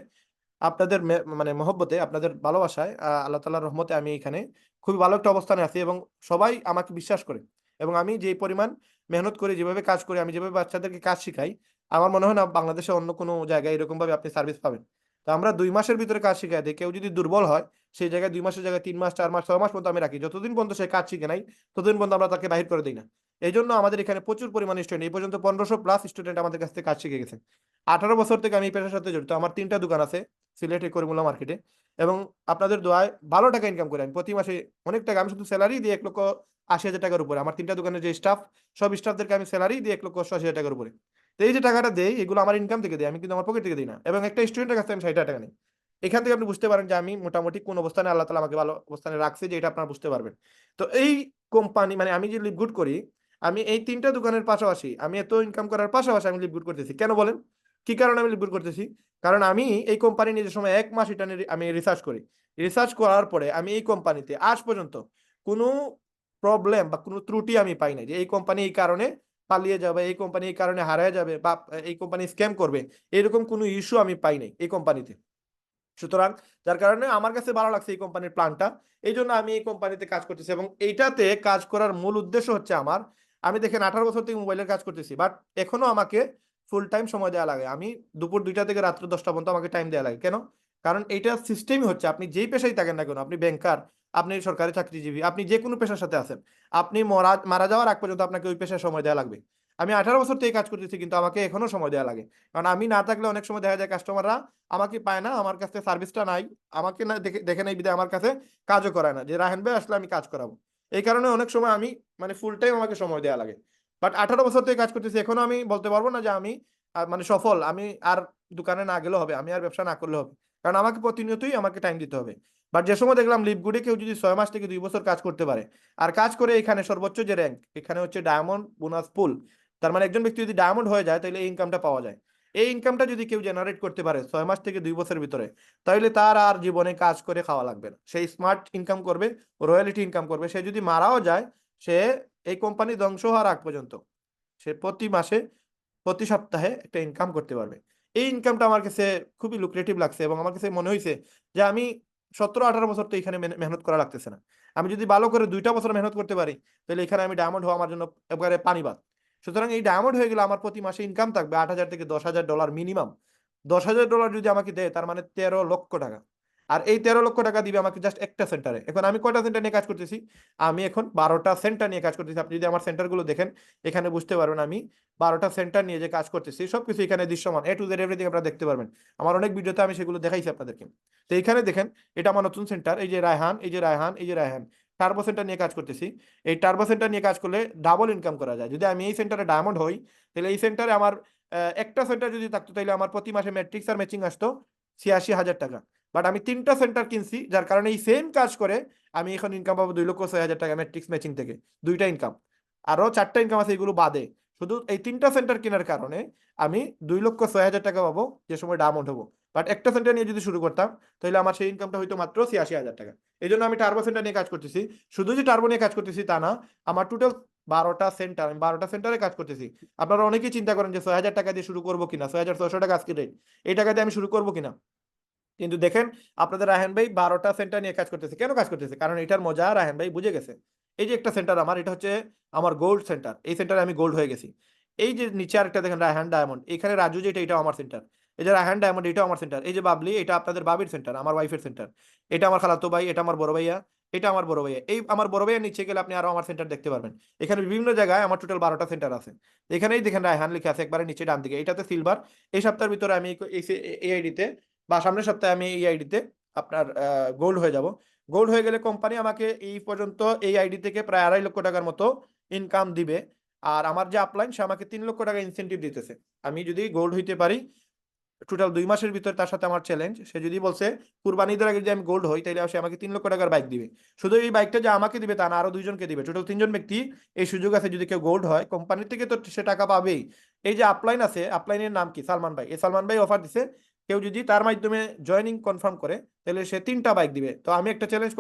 আপনাদের মানে মহব্বতে, আপনাদের ভালোবাসায়, আল্লাহ তাআলার রহমতে আমি এখানে খুবই ভালো একটা অবস্থানে আছি, এবং সবাই আমাকে বিশ্বাস করে। এবং আমি যে পরিমাণ মেহনত করি, যেভাবে কাজ করি, আমি যেভাবে বাচ্চাদেরকে কাজ শিখাই, আমার মনে হয় না বাংলাদেশে অন্য কোনো জায়গায় এরকম ভাবে আপনি সার্ভিস পাবেন। তো আমরা 2 মাসের ভিতরে কাজ শিখাই দিই। কেউ যদি দুর্বল হয়, সেই জায়গায় 2 মাসের জায়গায় 3 মাস, 4 মাস, 6 মাস পর্যন্ত আমি রাখি, যতদিন পর্যন্ত সে কাজ শিখে নাই ততদিন পর্যন্ত আমরা তাকে বাহির করে দিই না। এই জন্য আমাদের এখানে প্রচুর পরিমাণে স্টুডেন্ট, এই পর্যন্ত 1500+ স্টুডেন্ট আমাদের কাছ থেকে কাজ শিখে গেছে। 18 বছর থেকে আমি এই পেশার সাথে জড়িত। আমার 3টা দোকান আছে সিলেটে করিমুল্লাহ মার্কেটে, এবং আপনাদের দোয়ায় ভালো টাকা ইনকাম করি আমি প্রতি মাসে, অনেক টাকা। আমি শুধু স্যালারি দিয়ে 1,80,000 টাকার উপরে, আমার 3টা দোকানের যে স্টাফ, সব স্টাফদেরকে আমি স্যালারি দিয়ে 1,80,000 টাকার উপরে। তো এই যে টাকাটা দেই, এগুলো আমার ইনকাম থেকে দিই, আমি কিন্তু আমার পকেট থেকে দিই না। এবং একটা স্টুডেন্টের কাছে আমি 60 টাকা নিই। এখান থেকে আপনি বুঝতে পারেন যে আমি মোটামুটি কোন অবস্থানে আল্লাহ তাআলা আমাকে ভালো অবস্থানে রাখছে, যে এটা আপনারা বুঝতে পারবেন। তো এই কোম্পানি মানে আমি যে লিভগুড করি, আমি এই 3টা দোকানের পাশাপাশি আমি এত ইনকাম করার পাশাপাশি আমি লিভগুড করতেছি। কেন বলেন? কি কারণে আমি লিভগুড করতেছি? কারণ আমি এই কোম্পানি নিয়ে যে সময় 1 মাস এটা নিয়ে আমি রিসার্চ করি। রিসার্চ করার পরে আমি এই কোম্পানিতে আজ পর্যন্ত কোনো প্রবলেম বা কোনো ত্রুটি আমি পাই নাই, যে এই কোম্পানি এই কারণে পালিয়ে যাবে, এই কোম্পানি এই কারণে হারিয়ে যাবে, বা এই কোম্পানি স্ক্যাম করবে, এরকম কোনো ইস্যু আমি পাই নাই এই কোম্পানিতে। সুতরাং যার কারণে আমার কাছে ভালো লাগছে এই কোম্পানির প্ল্যানটা, এই জন্য আমি এই কোম্পানিতে কাজ করতেছি। এবং এইটাতে কাজ করার মূল উদ্দেশ্য হচ্ছে আমার, আমি দেখেন 18 বছর থেকে মোবাইলের কাজ করতেছি, বাট এখনো আমাকে ফুল টাইম সময় দেওয়া লাগে। আমি দুপুর 2টা থেকে রাত্র 10টা পর্যন্ত আমাকে টাইম দেওয়া লাগে। কেন? কারণ এইটা সিস্টেমই হচ্ছে, আপনি যেই পেশায় থাকেন না কেন, আপনি ব্যাংকার, আপনি সরকারি চাকরিজীবী, আপনি যে কোনো পেশার সাথে আছেন, আপনি মারা যাওয়ার আগ পর্যন্ত আপনাকে ওই পেশায় সময় দেওয়া লাগবে। আমি 18 বছর থেকে কাজ করতেছি, কিন্তু আমাকে এখনো সময় দেওয়া লাগে। কারণ আমি না থাকলে অনেক সময় দেখা যায় কাস্টমাররা আমাকে পায় না, আমার কাছে সার্ভিসটা নাই, আমাকে না দেখে দেখে নাই বিধায় আমার কাছে কাজও করায় না, যে রাহেন ভাই আসলে আমি কাজ করাবো। এই কারণে অনেক সময় আমি মানে ফুল টাইম আমাকে সময় দেওয়া লাগে। বাট 18 বছর থেকে কাজ করতেছি, এখনো আমি বলতে পারবো না যে আমি মানে সফল। আমি আর দোকানে না গেলেও হবে, আমি আর ব্যবসা না করলেও হবে, কারণ আমাকে প্রতিনিয়তই আমাকে টাইম দিতে হবে। বাট যে সময় দেখলাম লিভগুডে কেউ যদি 6 মাস থেকে 2 বছর কাজ করতে পারে, আর কাজ করে এখানে সর্বোচ্চ যে র্যাঙ্ক, এখানে হচ্ছে ডায়মন্ড বোনাস পুল, তার মানে একজন ব্যক্তি যদি ডায়মন্ড হয়ে যায় তাহলে এই ইনকামটা পাওয়া যায়। এই ইনকামটা যদি কেউ জেনারেট করতে পারে 6 মাস থেকে 2 বছরের ভিতরে, তাহলে তার আর জীবনে কাজ করে খাওয়া লাগবে না। সেই স্মার্ট ইনকাম করবে, রয়্যালিটি ইনকাম করবে। সে যদি মারাও যায়, সে এই কোম্পানি ধ্বংস হওয়ার আগ পর্যন্ত সে প্রতি মাসে, প্রতি সপ্তাহে একটা ইনকাম করতে পারবে। এই ইনকামটা আমার কাছে খুবই লুক্রেটিভ লাগছে, এবং আমার কাছে মনে হয়েছে যে আমি 17-18 বছর তো এখানে মেহনত করা লাগতেছে না। আমি যদি ভালো করে 2টা বছর মেহনত করতে পারি, তাহলে এখানে আমি ডায়মন্ড হওয়া আমার জন্য একেবারে পানিবাদ। সুতরাং এই ডায়মন্ড হয়ে গেলে আমার প্রতি মাসে ইনকাম থাকবে 8,000 থেকে $10,000 মিনিমাম। $10,000 যদি আমাকে দেয়, তার মানে 13 লক্ষ টাকা। আর এই 13 লক্ষ টাকা দিবে আমাকে জাস্ট একটা সেন্টারে। এখন আমি কয়টা সেন্টার নিয়ে কাজ করতেছি? আমি এখন 12টা সেন্টার নিয়ে কাজ করতেছি। আপনি যদি আমার সেন্টারগুলো দেখেন, এখানে বুঝতে পারবেন আমি 12টা সেন্টার নিয়ে যে কাজ করতেছি, সবকিছু এখানে দৃশ্যমান, এ টু জেড এভরিথিং আপনারা দেখতে পারবেন। আমার অনেক ভিডিওতে আমি সেগুলো দেখাইছি আপনাদেরকে। তো এখানে দেখেন, এটা আমার নতুন সেন্টার, এই যে রায়হান, এই যে রায়হান, এই যে রায়হান, টার্বো সেন্টার নিয়ে কাজ করতেছি। এই টার্বো সেন্টার নিয়ে কাজ করলে ডাবল ইনকাম করা যায়। যদি আমি এই সেন্টারে ডায়মন্ড হই, তাহলে এই সেন্টারে আমার একটা সেন্টার যদি থাকতো, তাহলে আমার প্রতি মাসে ম্যাট্রিক্স আর ম্যাচিং আসতো 86,000 টাকা। বাট আমি 3টা সেন্টার কিনছি, যার কারণে এই সেম কাজ করে আমি এখন ইনকাম পাবো 2,06,000 টাকা ম্যাট্রিক্স ম্যাচিং থেকে। 2টা ইনকাম, আরো 4টা ইনকাম আছে, এগুলো বাদে। শুধু এই 3টা সেন্টার কেনার কারণে আমি 2,06,000 টাকা পাবো যে সময় ডায়মন্ড হবো। বাট একটা সেন্টার নিয়ে যদি শুরু করতাম, তাহলে আমার সেই ইনকামটা হয়তো মাত্র 86,000 টাকা। এই জন্য আমি টার্বো সেন্টার নিয়ে কাজ করতেছি। শুধু যে টার্বো নিয়ে কাজ করতেছি তা না, আমার টোটাল 12টা সেন্টার, আমি 12টা সেন্টারে কাজ করতেছি। আপনারা অনেকেই চিন্তা করেন যে 6,000 টাকা দিয়ে শুরু করবো কিনা, 6,600 টাকা আজকে রেট, এই টাকা দিয়ে আমি শুরু করবো কিনা। কিন্তু দেখেন, আপনাদের রায়হান ভাই 12টা সেন্টার নিয়ে কাজ করতেছে। কেন কাজ করতেছে? কারণ এটার মজা রায়হান ভাই বুঝে গেছে। এই যে একটা সেন্টার আমার, এটা হচ্ছে আমার গোল্ড সেন্টার, এই সেন্টারে আমি গোল্ড হয়ে গেছি। এই যে নিচে আরেকটা দেখেন রায়হান ডায়মন্ড, এখানে রাজু যেটা, এটাও আমার সেন্টার। এই যে রায়হান ডায়মন্ড, এটাও আমার সেন্টার। এই যে বাবলি, এটা আপনাদের বাবির সেন্টার, আমার ওয়াইফের সেন্টার। এটা আমার খালাতো ভাই, এটা আমার বড় ভাইয়া, এটা আমার বড় ভাইয়া। এই আমার বড় ভাইয়ের নিচে গেলে আপনি আরো আমার সেন্টার দেখতে পারবেন। এখানে বিভিন্ন জায়গায় আমার টোটাল 12টা সেন্টার আছে। এখানেই দেখেন রায়হান লিখে আছে একবারে নিচে ডান দিকে, এটাতে সিলভার। এই সপ্তাহের ভিতরে আমি এই আইডিতে, বা সামনের সপ্তাহে আমি এই আইডিতে আপনার গোল্ড হয়ে যাব। গোল্ড হয়ে গেলে কোম্পানি আমাকে এই পর্যন্ত এই আইডি থেকে প্রায় 2.5 লক্ষ টাকার মতো ইনকাম দিবে। আর আমার যে আপলাইন, সে আমাকে 3 লক্ষ টাকা ইনসেন্টিভ দিতেছে। আমি যদি গোল্ড হইতে পারি টোটাল 2 মাসের ভিতরে, তার সাথে আমার চ্যালেঞ্জ, সে যদি বলছে কুরবানি ঈদের আগে যদি আমি গোল্ড হই, তাহলে সে আমাকে 3 লক্ষ টাকার বাইক দিবে। শুধু এই বাইকটা যে আমাকে দিবে তা না, আরো 2জনকে দিবে, টোটাল 3জন ব্যক্তি এই সুযোগ আছে। যদি কেউ গোল্ড হয়, কোম্পানি থেকে তো সে টাকা পাবেই। এই যে আপলাইন আছে, আপলাইনের নাম কি? সালমান ভাই। এই সালমান ভাই অফার দিছে, কেউ যদি তার মাধ্যমে জয়নিং কনফার্ম করে, তাহলে সে 3টা বাইক দিবে। তো আমি একটা চ্যালেঞ্জ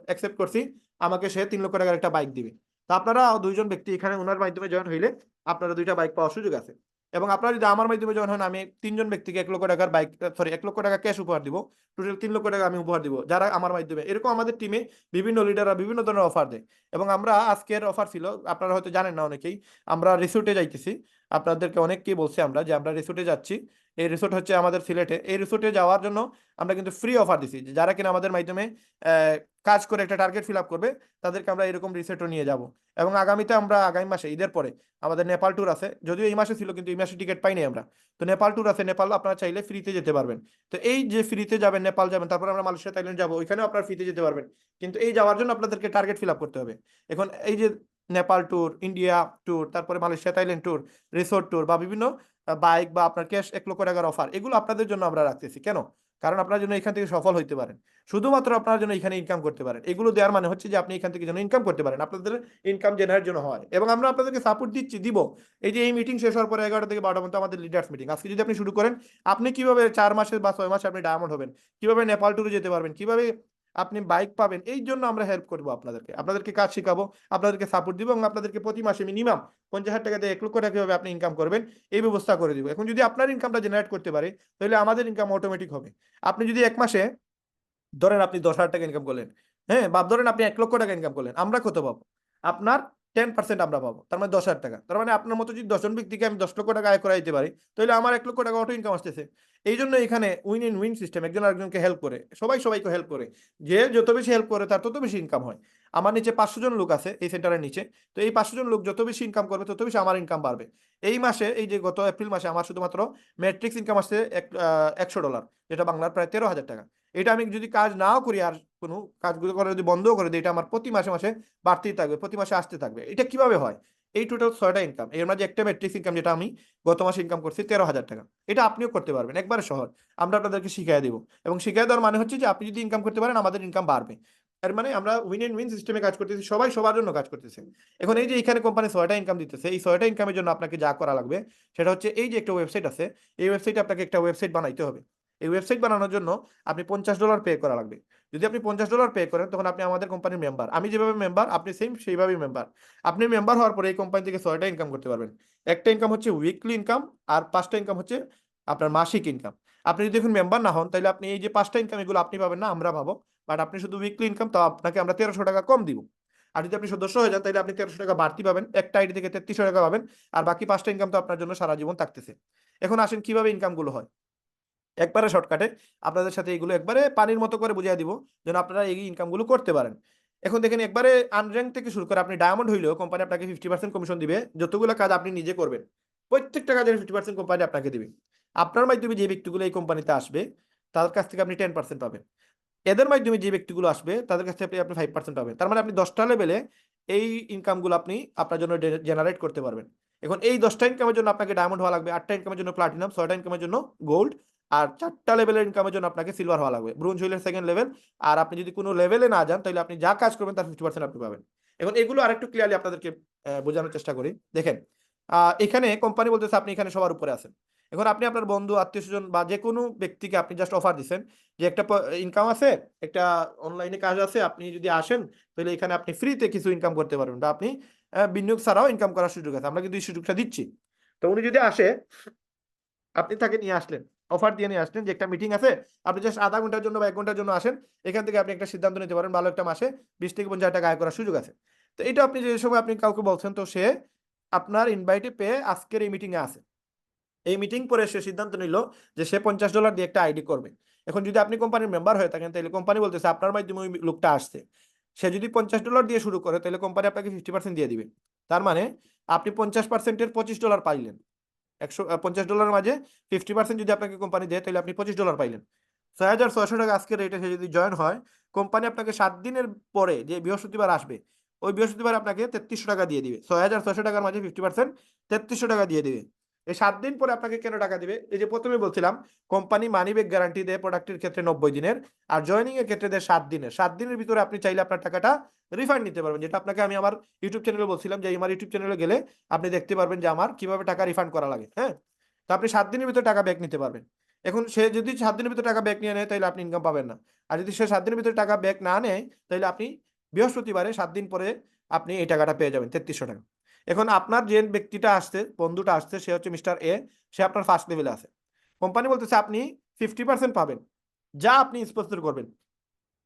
অ্যাকসেপ্ট করছি, আমাকে সে 3 লক্ষ টাকার একটা বাইক দিবে। তো আপনারা 2জন ব্যক্তি এখানে ওনার মাধ্যমে জয়েন হইলে আপনারা 2টা বাইক পাওয়ার সুযোগ আছে। এবং আপনারা যদি আমার মাধ্যমে যখন হন, আমি 3জন ব্যক্তিকে 1 লক্ষ টাকার বাইক, সরি 1 লক্ষ টাকা ক্যাশ উপহার দিব। টোটাল 3 লক্ষ টাকা আমি উপহার দিব যারা আমার মাধ্যমে। এরকম আমাদের টিমে বিভিন্ন লিডাররা বিভিন্ন ধরনের অফার দেয়। এবং আমরা আজকের অফার ছিল, আপনারা হয়তো জানেন না অনেকেই, আমরা রিসোর্টে যাইতেছি। আপনাদেরকে অনেককেই বলছি আমরা যে আমরা রিসোর্টে যাচ্ছি। এই রিসোর্ট হচ্ছে আমাদের সিলেটে। এই রিসোর্টে যাওয়ার জন্য আমরা কিন্তু ফ্রি অফার দিছি, যে যারা কিনা আমাদের মাধ্যমে কাজ করে একটা টার্গেট ফিল আপ করবে, তাদেরকে আমরা এরকম রিসোর্টও নিয়ে যাব। এবং আগামীতে আমরা আগামী মাসে ঈদের পরে আমাদের নেপাল ট্যুর আছে, যদিও এই মাসে ছিল কিন্তু এই মাসে টিকিট পাইনি আমরা। তো নেপাল ট্যুর আছে, নেপাল আপনারা চাইলে ফ্রিতে যেতে পারবেন। তো এই যে ফ্রিতে যাবেন, নেপাল যাবেন, তারপর আমরা মালয়েশিয়া থাইল্যান্ড যাবো, ওইখানেও আপনারা ফ্রিতে যেতে পারবেন। কিন্তু এই যাওয়ার জন্য আপনাদেরকে টার্গেট ফিল আপ করতে হবে। এখন এই যে নেপাল ট্যুর, ইন্ডিয়া ট্যুর, তারপরে Malaysia Thailand tour, resort tour বা বিভিন্ন বাইক বা আপনার ক্যাশ 1 লক্ষ টাকার অফার, এগুলো আপনাদের জন্য আমরা রাখতেছি। কেন? কারণ আপনার জন্য এখান থেকে সফল হইতে পারেন, শুধুমাত্র আপনার জন্য এখানে ইনকাম করতে পারেন। এগুলো দেওয়ার মানে হচ্ছে যে আপনি এখান থেকে যেন ইনকাম করতে পারেন, আপনাদের ইনকাম জেনারেট জন্য হয়। এবং আমরা আপনাদেরকে সাপোর্ট দিব। এই যে এই মিটিং শেষ হওয়ার পরে 11টা থেকে 12টা পর্যন্ত আমাদের লিডার্স মিটিং। আজকে যদি আপনি শুরু করেন, আপনি কিভাবে 4 মাসে বা 6 মাসে আপনি ডায়মন্ড হবেন, কিভাবে নেপাল ট্যুরে যেতে পারবেন, কিভাবে আপনি বাইক পাবেন, এই জন্য আমরা হেল্প করবো আপনাদেরকে কাজ শেখাবো, আপনাদেরকে সাপোর্ট দিব এবং আপনাদেরকে প্রতি মাসে মিনিমাম 50,000 টাকা দিয়ে 1 লক্ষ টাকা কিভাবে আপনি ইনকাম করবেন এই ব্যবস্থা করে দিব। এখন যদি আপনার ইনকামটা জেনারেট করতে পারে, তাহলে আমাদের ইনকাম অটোমেটিক হবে। আপনি যদি এক মাসে ধরেন আপনি 10,000 টাকা ইনকাম করলেন, হ্যাঁ, বা ধরেন আপনি 1 লক্ষ টাকা ইনকাম করলেন, আমরা কত পাবো? আপনার 10% আমরা পাবো, তার মানে 10,000 টাকা। তার মানে আপনার মতো যদি 10 জন ব্যক্তিকে আমি 10 লক্ষ টাকা আয় করাইতে পারি, তাহলে আমার 1 লক্ষ টাকা অটো ইনকাম আসতেছে। এই জন্য এখানে উইন ইন উইন সিস্টেম, একজন আরেকজনকে হেল্প করে, সবাই সবাইকে হেল্প করে। যে যত বেশি হেল্প করে তার তত বেশি ইনকাম হয়। আমার নিচে 500 জন লোক আছে এই সেন্টারের নিচে। তো এই 500 জন লোক যত বেশি ইনকাম করবে, তত বেশি আমার ইনকাম বাড়বে। এই মাসে, এই যে গত এপ্রিল মাসে আমার শুধুমাত্র ম্যাট্রিক্স ইনকাম আসছে $100, যেটা বাংলার প্রায় 13,000 টাকা। এটা আমি যদি কাজ নাও করি, আর কোনো কাজগুলো করে যদি বন্ধও করে দিই, এটা আমার প্রতি মাসে মাসে বাড়তেই থাকবে, প্রতি মাসে আসতে থাকবে। এটা কিভাবে হয়? এই টোটাল 6টা ইনকাম, এর মাঝে একটা ম্যাট্রিক্স ইনকাম, যেটা আমি গত মাসে ইনকাম করছি 13,000 টাকা। এটা আপনিও করতে পারবেন, একবারে সহজ। আমরা আপনাদেরকে শিখিয়ে দিব। এবং শিখিয়ে দেওয়ার মানে হচ্ছে যে আপনি যদি ইনকাম করতে পারেন, আমাদের ইনকাম বাড়বে। এর মানে আমরা উইন এন্ড উইন সিস্টেমে কাজ করতেছি, সবাই সবার জন্য কাজ করতেছে। এখন এই যে এখানে কোম্পানি 6টা ইনকাম দিতেছে, এই 6টা ইনকামের জন্য আপনাকে যা করা লাগবে সেটা হচ্ছে, এই যে একটা ওয়েবসাইট আছে, এই ওয়েবসাইটে আপনাকে একটা ওয়েবসাইট বানাইতে হবে। এই ওয়েবসাইট বানানোর জন্য আপনি $50 পে করা লাগবে। যদি আপনি $50 পে করেন, তখন আপনি আমাদের কোম্পানির মেম্বার। আমি যেভাবে মেম্বার, আপনি সেম সেইভাবেই মেম্বার। আপনি মেম্বার হওয়ার পরে এই কোম্পানি থেকে 6টা ইনকাম করতে পারবেন। একটা ইনকাম হচ্ছে উইকলি ইনকাম, আর 5টা ইনকাম হচ্ছে আপনার মাসিক ইনকাম। আপনি যদি এখন মেম্বার না হন, তাহলে আপনি এই যে 5টা ইনকাম, এগুলো আপনি পাবেন না, আমরা পাবো। বাট আপনি শুধু উইকলি ইনকাম, তো আপনাকে আমরা 1300 টাকা কম দিব। আর যদি আপনি সদস্য হয়ে যান, তাহলে আপনি 1300 টাকা বাড়তি পাবেন, একটা আইডি থেকে 3300 টাকা পাবেন। আর বাকি 5টা ইনকাম তো আপনার জন্য সারা জীবন থাকতেছে। এখন আসেন কিভাবে ইনকামগুলো হয়। একবারে শর্টকাটে আপনাদের সাথে এগুলো একবারে পানির মতো করে বুঝিয়ে দিব, যেন আপনারা এই ইনকামগুলো করতে পারেন। এখন দেখেন, একবারে আনর্যাঙ্ক থেকে শুরু করে আপনি ডায়মন্ড হইলেও কোম্পানি আপনাকে 50% কমিশন দিবে, যতগুলো কাজ আপনি নিজে করবেন। প্রত্যেকটা কাজের 50% কোম্পানি আপনাকে দিবে। আপনার মাধ্যমে যে ব্যক্তিগুলো এই কোম্পানিতে আসবে, তার কাছ থেকে আপনি 10% পাবেন। এদের মাধ্যমে যে ব্যক্তিগুলো আসবে, তাদের কাছ থেকে আপনি 5% পাবেন। তার মানে আপনি 10টা লেভেলে এই ইনকামগুলো আপনি আপনার জন্য জেনারেট করতে পারবেন। এখন এই 10টা ইনকামের জন্য আপনাকে ডায়মন্ড হওয়া লাগবে, 8টা ইনকামের জন্য প্লাটিনাম, 6টা ইনকামের জন্য গোল্ড, আর 4টা লেভেলের ইনকামের জন্য আপনাকে সিলভার হওয়া লাগবে, ব্রোঞ্জ হইলে সেকেন্ড লেভেল। আর আপনি যদি কোনো লেভেলে না যান, তাহলে আপনি যা কাজ করবেন তার 50% আপনি পাবেন। এখন এগুলো আরেকটু ক্লিয়ারলি আপনাদেরকে বোঝানোর চেষ্টা করি। দেখেন, এখানে কোম্পানি বলতেছে আপনি এখানে সবার উপরে আছেন। এখন আপনি আপনার বন্ধু, আত্মীয় স্বজন বা যে কোনো ব্যক্তিকে আপনি জাস্ট অফার দিচ্ছেন যে একটা ইনকাম আছে, একটা অনলাইনে কাজ আছে, আপনি যদি আসেন, তাহলে এখানে আপনি ফ্রিতে কিছু ইনকাম করতে পারবেন, বা আপনি বিনিয়োগ ছাড়াও ইনকাম করার সুযোগ আছে। আমরা কিন্তু এই সুযোগটা দিচ্ছি। তো উনি যদি আসে, আপনি তাকে নিয়ে আসলেন, অফার দিয়ে নিয়ে আসলেন যে একটা মিটিং আছে, আপনি জাস্ট আধা ঘন্টার জন্য বা 1 ঘন্টার জন্য আসেন। এখান থেকে আপনি একটা সিদ্ধান্ত নিতে পারেন, ভালো একটা মাসে 20 থেকে 50 হাজার টাকা আয় করার সুযোগ আছে। তো এটা আপনি যে সময় আপনি কাউকে বলছেন, তো সে আপনার ইনভাইটে পেয়ে আজকের এই মিটিংয়ে আসে। এই মিটিং পরে সে সিদ্ধান্ত নিল যে সে $50 দিয়ে একটা আইডি করবে। এখন যদি আপনি কোম্পানির মেম্বার হয়ে থাকেন, তাহলে কোম্পানি বলতেছে আপনার মাধ্যমে ওই লোকটা আসছে, সে যদি $50 দিয়ে শুরু করে, তাহলে কোম্পানি আপনাকে 50% দিয়ে দিবে। তার মানে আপনি 50%-এর $25 পাইলেন। 150 ডলার মাঝে 50% যদি আপনাকে কোম্পানি দেয়, তাহলে আপনি $25 পাইলেন। 6,600 টাকা আজকের রেটে সে যদি জয়েন হয়, কোম্পানি আপনাকে 7 দিনের পরে যে বৃহস্পতিবার আসবে, ওই বৃহস্পতিবার আপনাকে 3300 টাকা দিয়ে দিবে। 6,600 টাকার মাঝে 50% 3300 টাকা দিয়ে দিবে। এই 7 দিন পরে আপনাকে কেন টাকা দিবে? এই যে প্রথমে বলছিলাম, কোম্পানি মানি ব্যাক গ্যারান্টি দেয় প্রোডাক্টের ক্ষেত্রে 90 দিনের, আর জয়নিং এর ক্ষেত্রে দেয় 7 দিনের। 7 দিনের ভিতরে আপনি চাইলে আপনার টাকাটা রিফান্ড নিতে পারবেন, যেটা আপনাকে আমি আমার ইউটিউব চ্যানেলে বলছিলাম, যে আমার ইউটিউব চ্যানেলে গেলে আপনি দেখতে পারবেন যে আমার কিভাবে টাকা রিফান্ড করা লাগে। হ্যাঁ, তো আপনি 7 দিনের ভিতরে টাকা ব্যাক নিতে পারবেন। এখন সে যদি 7 দিনের ভিতরে টাকা ব্যাক নিয়ে নেয়, তাহলে আপনি ইনকাম পাবেন না। আর যদি সে 7 দিনের ভিতরে টাকা ব্যাক না নেয়, তাহলে আপনি বৃহস্পতিবারে 7 দিন পরে আপনি এই টাকাটা পেয়ে যাবেন, 3300 টাকা। এখন আপনার যে ব্যক্তিটা আসছে, বন্ধুটা আসছে, সে হচ্ছে মিস্টার এ, সে আপনার ফার্স্ট লেভেলে আছে। কোম্পানি বলতেছে আপনি 50% পাবেন, যা আপনি স্পন্সর করবেন।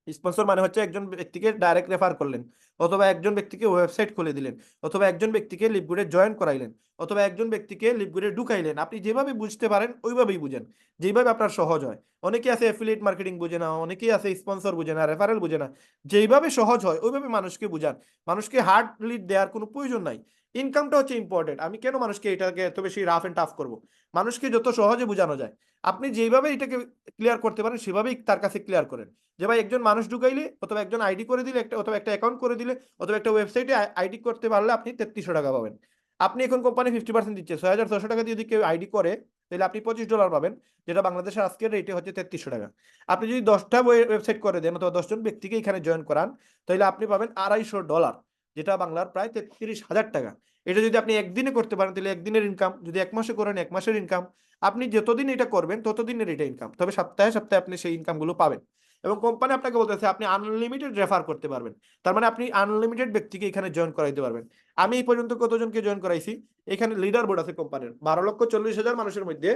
স্পন্সর মানে হচ্ছে একজন ব্যক্তিকে ডাইরেক্ট রেফার করলেন, অথবা একজন ব্যক্তিকে ওয়েবসাইট খুলে দিলেন, অথবা একজন ব্যক্তিকে লিপগুডে জয়েন করাইলেন, অথবা একজন ব্যক্তিকে লিপগুডে ঢুকাইলেন। আপনি যেভাবে বুঝতে পারেন ওইভাবেই বুঝেন, যেভাবে আপনার সহজ হয়। অনেকেই আছে অ্যাফিলিয়েট মার্কেটিং বুঝে না, অনেকেই আছে স্পন্সর বুঝে না, রেফারেল বুঝে না। যেইভাবে সহজ হয় ওইভাবে মানুষকে বুঝান। মানুষকে হার্ড লিড দেওয়ার কোনো প্রয়োজন নাই। ইনকামটা হচ্ছে ইম্পর্টেন্ট। আমি কেন মানুষকে এটাকে এত বেশি রাফ এন্ড টাফ করবো? মানুষকে যত সহজে বোঝানো যায়, আপনি যেভাবে এটাকে ক্লিয়ার করতে পারেন সেভাবেই তার কাছে ক্লিয়ার করেন। যে ভাই একজন মানুষ ঢুকাইলে, অথবা একজন আইডি করে দিলে, একটা অথবা একটা অ্যাকাউন্ট করে দিলে, অথবা একটা ওয়েবসাইটে আইডি করতে পারলে আপনি 3300 টাকা পাবেন। আপনি এখন কোম্পানি 50% দিচ্ছে, 6600 টাকা দিয়ে যদি কেউ আইডি করে তাহলে আপনি $25 পাবেন, যেটা বাংলাদেশের আজকের রেটে হচ্ছে 3300 টাকা। আপনি যদি 10টা ওয়েবসাইট করে দেন অথবা 10 জন ব্যক্তিকে এখানে জয়েন করান, তাহলে আপনি পাবেন $250, যেটা বাংলার প্রায় 33,000 টাকা। এটা যদি আপনি একদিনে করতে পারেন তাহলে একদিনের ইনকাম, যদি এক মাসে করেন এক মাসের ইনকাম। আপনি যতদিন এটা করবেন ততদিনের এটা ইনকাম, তবে সপ্তাহে সপ্তাহে আপনি সেই ইনকামগুলো পাবেন। এবং কোম্পানি আপনাকে বলতেছে আপনি আনলিমিটেড রেফার করতে পারবেন। তার মানে আপনি আনলিমিটেড ব্যক্তিকে এখানে জয়েন করাইতে পারবেন। আমি এই পর্যন্ত কতজনকে জয়েন করাইছি? এখানে লিডার বোর্ড আছে কোম্পানির 12,40,000 মানুষের মধ্যে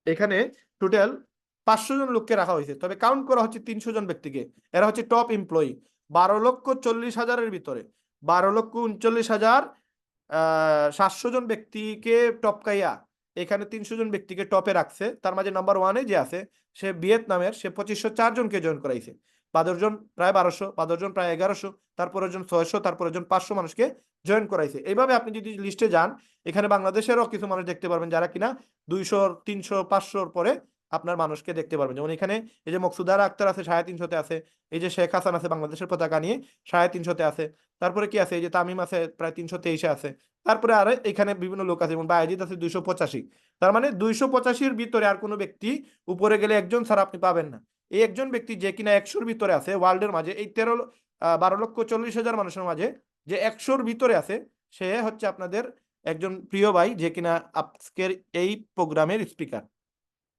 এখানে টোটাল 500 জন লোককে রাখা হয়েছে, তবে কাউন্ট করা হচ্ছে 300 জন ব্যক্তিকে। এরা হচ্ছে টপ এমপ্লয়ি। 12,40,000-এর ভিতরে 12,39,000 700 জন ব্যক্তিকে টপকাইয়া এখানে 300 জন ব্যক্তিকে টপে রাখছে। তার মাঝে নাম্বার ওয়ানে যে আছে সে ভিয়েতনামের, সে 2504 জনকে জয়েন করাইছে। 15 জন প্রায় 1200, 15 জন প্রায় 1100, তারপরে জন 600, তারপরে জন 500 মানুষকে জয়েন করাইছে। এইভাবে আপনি যদি লিস্টে যান, এখানে বাংলাদেশেরও কিছু মানুষ দেখতে পারবেন যারা কিনা 200, 300, 500 পরে আপনার মানুষকে দেখতে পারবেন। যেমন এখানে এই যে মকসুদারা আক্তার আছে 350-তে আছে, এই যে শেখ হাসান আছে বাংলাদেশের পতাকা নিয়ে 350-তে আছে, তারপরে কি আছে এই যে তামিম আছে প্রায় 323-এ আছে, তারপরে আর এখানে বিভিন্ন লোক আছে, যেমন বায়েজিদ আছে 285। তার মানে 285-এর ভিতরে আর কোনো ব্যক্তি উপরে গেলে একজন ছাড়া আপনি পাবেন না। এই একজন ব্যক্তি যে কিনা 100-র ভিতরে আছে ওয়ার্ল্ডের মাঝে, এই 12,40,000 মানুষের মাঝে যে 100-র ভিতরে আছে, সে হচ্ছে আপনাদের একজন প্রিয় ভাই, যে কিনা আজকের এই প্রোগ্রামের স্পিকার।